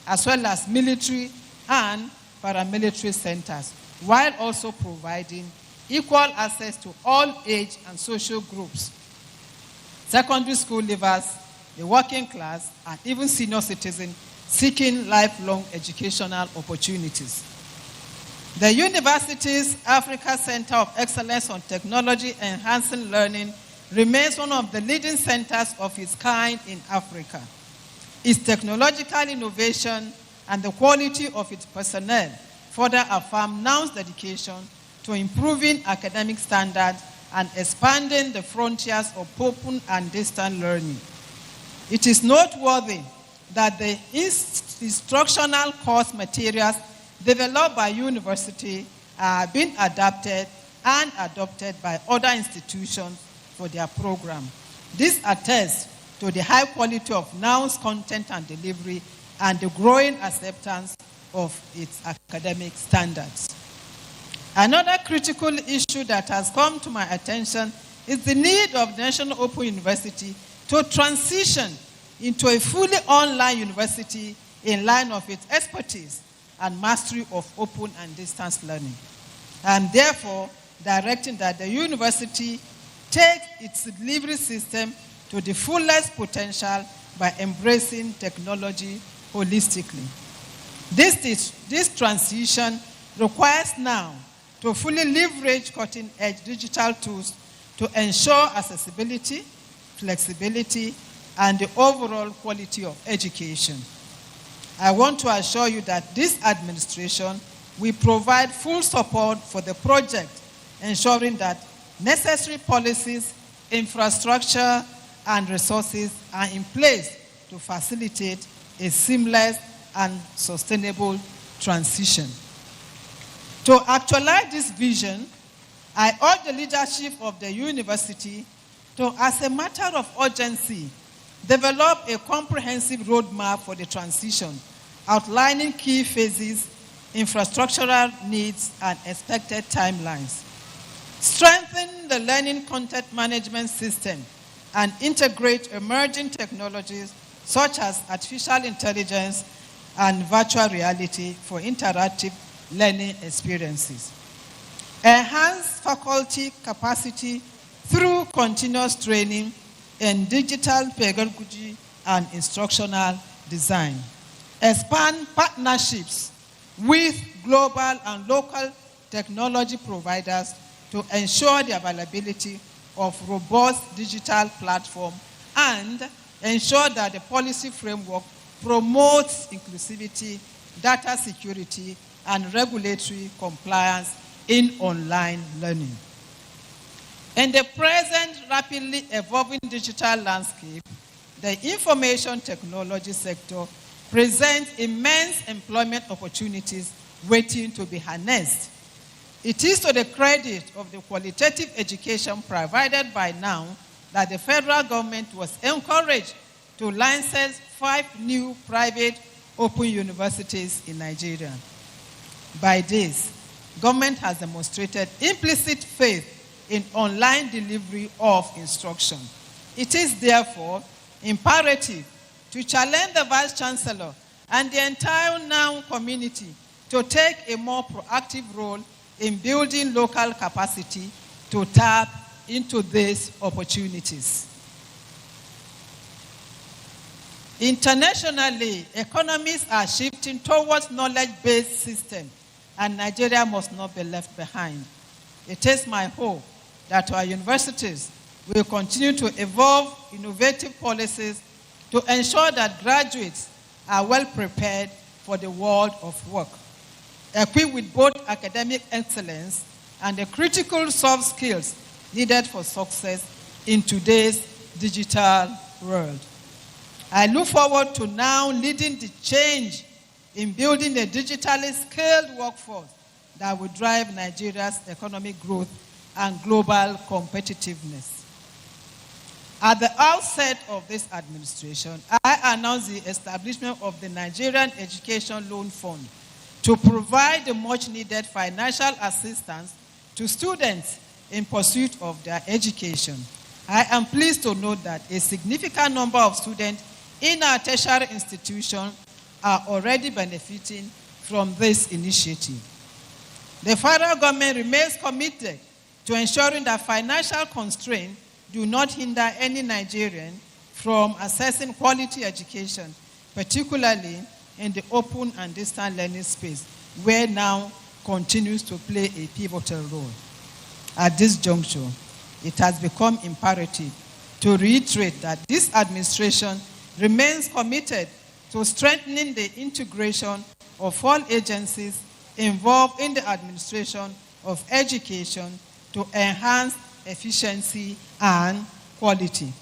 as well as military and paramilitary centers, while also providing equal access to all age and social groups, secondary school leavers, the working class, and even senior citizens seeking lifelong educational opportunities. The university's Africa Center of Excellence on Technology Enhancing Learning remains one of the leading centers of its kind in Africa. Its technological innovation and the quality of its personnel further affirm NOW's dedication to improving academic standards and expanding the frontiers of open and distant learning. It is noteworthy that the instructional course materials developed by university are being adapted and adopted by other institutions for their program. This attests to the high quality of NOW's content and delivery and the growing acceptance of its academic standards. Another critical issue that has come to my attention is the need of the National Open University to transition into a fully online university in line of its expertise and mastery of open and distance learning. I am therefore directing that the university take its delivery system to the fullest potential by embracing technology holistically. This transition requires now to fully leverage cutting-edge digital tools to ensure accessibility, flexibility, and the overall quality of education. I want to assure you that this administration will provide full support for the project, ensuring that necessary policies, infrastructure, and resources are in place to facilitate a seamless and sustainable transition. To actualize this vision, I urge the leadership of the university to, as a matter of urgency, develop a comprehensive roadmap for the transition, outlining key phases, infrastructural needs, and expected timelines. Strengthen the learning content management system and integrate emerging technologies such as artificial intelligence and virtual reality for interactive learning experiences. Enhance faculty capacity through continuous training in digital pedagogy and instructional design. Expand partnerships with global and local technology providers to ensure the availability of robust digital platform and ensure that the policy framework promotes inclusivity, data security, and regulatory compliance in online learning. In the present rapidly evolving digital landscape, the information technology sector presents immense employment opportunities waiting to be harnessed. It is to the credit of the qualitative education provided by NOW that the federal government was encouraged to license 5 new private open universities in Nigeria. By this, government has demonstrated implicit faith in online delivery of instruction. It is therefore imperative to challenge the Vice-chancellor and the entire NOW community to take a more proactive role in building local capacity to tap into these opportunities. Internationally, economies are shifting towards knowledge-based systems, and Nigeria must not be left behind. It is my hope that our universities will continue to evolve innovative policies to ensure that graduates are well prepared for the world of work, equipped with both academic excellence and the critical soft skills needed for success in today's digital world. I look forward to now leading the change in building a digitally skilled workforce that will drive Nigeria's economic growth and global competitiveness. At the outset of this administration, I announced the establishment of the Nigerian Education Loan Fund to provide the much needed financial assistance to students in pursuit of their education. I am pleased to note that a significant number of students in our tertiary institutions are already benefiting from this initiative. The federal government remains committed to ensuring that financial constraints do not hinder any Nigerian from accessing quality education, particularly in the open and distant learning space, where now continues to play a pivotal role. At this juncture, it has become imperative to reiterate that this administration remains committed to strengthening the integration of all agencies involved in the administration of education to enhance efficiency and quality.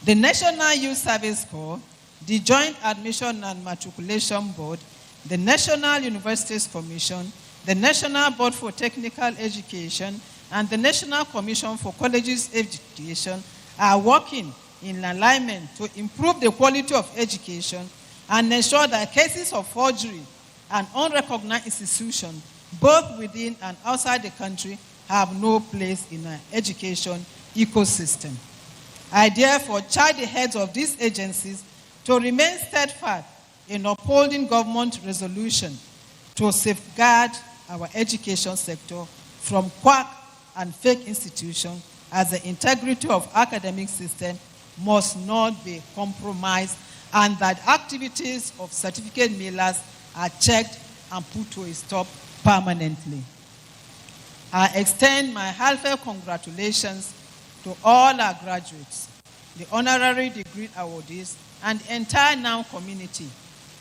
The National Youth Service Corps, the Joint Admission and Matriculation Board, the National Universities Commission, the National Board for Technical Education, and the National Commission for Colleges Education are working in alignment to improve the quality of education and ensure that cases of forgery and unrecognized institutions, both within and outside the country, have no place in our education ecosystem. I therefore charge the heads of these agencies to remain steadfast in upholding government resolution to safeguard our education sector from quack and fake institutions, as the integrity of academic system must not be compromised, and that activities of certificate mailers are checked and put to a stop permanently. I extend my heartfelt congratulations to all our graduates, the honorary degree awardees, and the entire NOW community.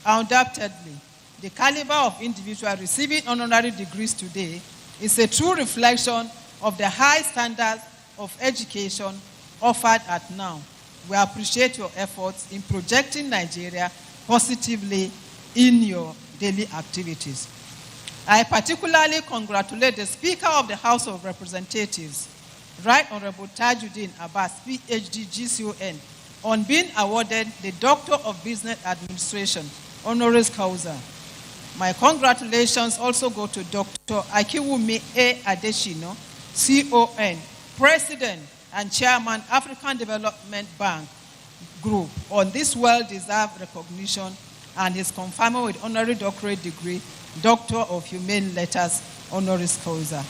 Undoubtedly, the caliber of individuals receiving honorary degrees today is a true reflection of the high standards of education offered at NOW. We appreciate your efforts in projecting Nigeria positively in your daily activities. I particularly congratulate the Speaker of the House of Representatives, Right Honorable Tajuddin Abbas, PhD, GCON, on being awarded the Doctor of Business Administration, honoris causa. My congratulations also go to Dr. Akiwumi A. Adeshino, CON, President and Chairman, African Development Bank Group, on this well-deserved recognition, and is confirmed with honorary doctorate degree, Doctor of Humane Letters, honoris causa.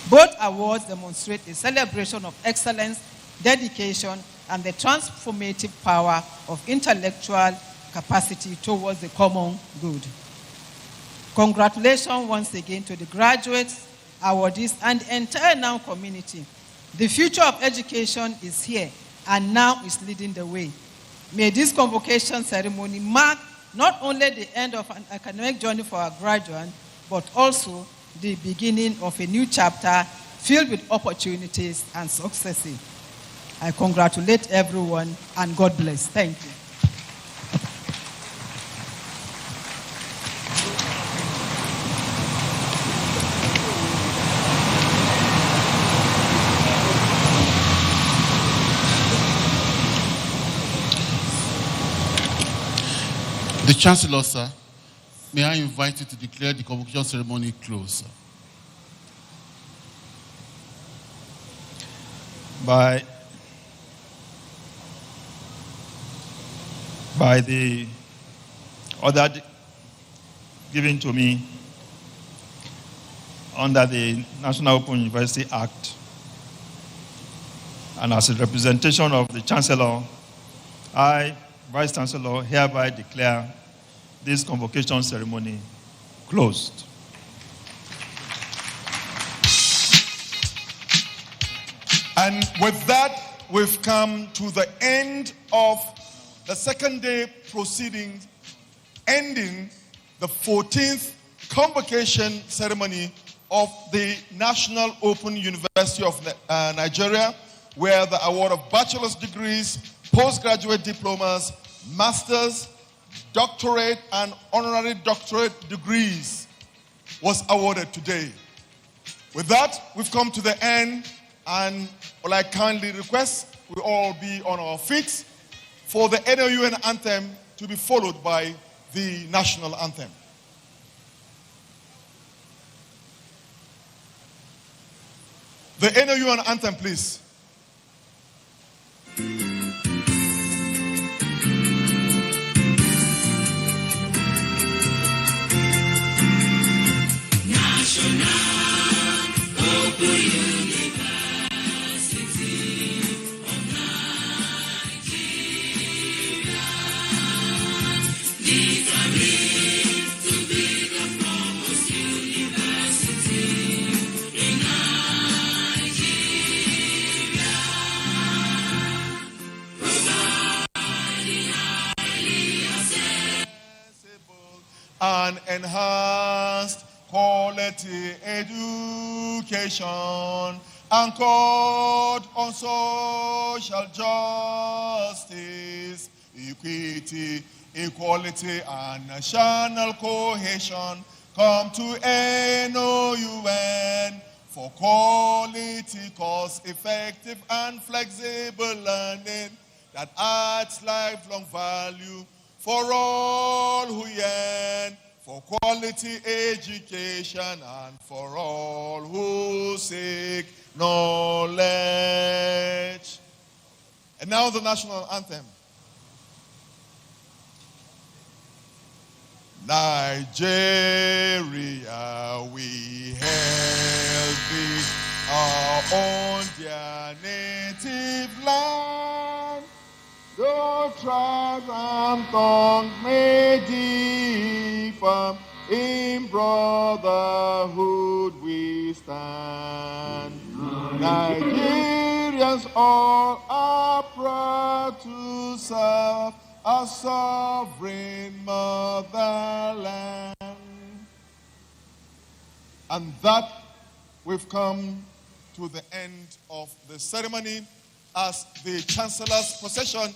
Both awards demonstrate a celebration of excellence, dedication, and the transformative power of intellectual capacity towards the common good. Congratulations once again to the graduates, awardees, and the entire NOW community. The future of education is here, and NOW is leading the way. May this convocation ceremony mark not only the end of an academic journey for our graduates, but also the beginning of a new chapter filled with opportunities and successes. I congratulate everyone, and God bless. Thank you. The Chancellor, sir, may I invite you to declare the convocation ceremony closed, sir. By the order given to me under the National Open University Act, and as a representation of the Chancellor, I, Vice-chancellor, hereby declare this convocation ceremony closed. And with that, we've come to the end of the second day proceedings, ending the 14th convocation ceremony of the National Open University of Nigeria, where the award of bachelor's degrees, postgraduate diplomas, master's, doctorate, and honorary doctorate degrees was awarded today. With that, we've come to the end, and all I kindly request we all be on our feet for the NOUN anthem to be followed by the national anthem. The NOU and anthem, please. And enhanced quality education anchored on social justice, equity, equality, and national cohesion come to NOUN for quality, cost-effective, and flexible learning that adds lifelong value for all who yearn for quality education and for all who seek knowledge. And now the national anthem. Nigeria, we hail thee, our own dear native land. Though tribes and tongues may differ, in brotherhood we stand. Nigerians all are proud to serve our sovereign motherland. And that we've come to the end of the ceremony as the Chancellor's procession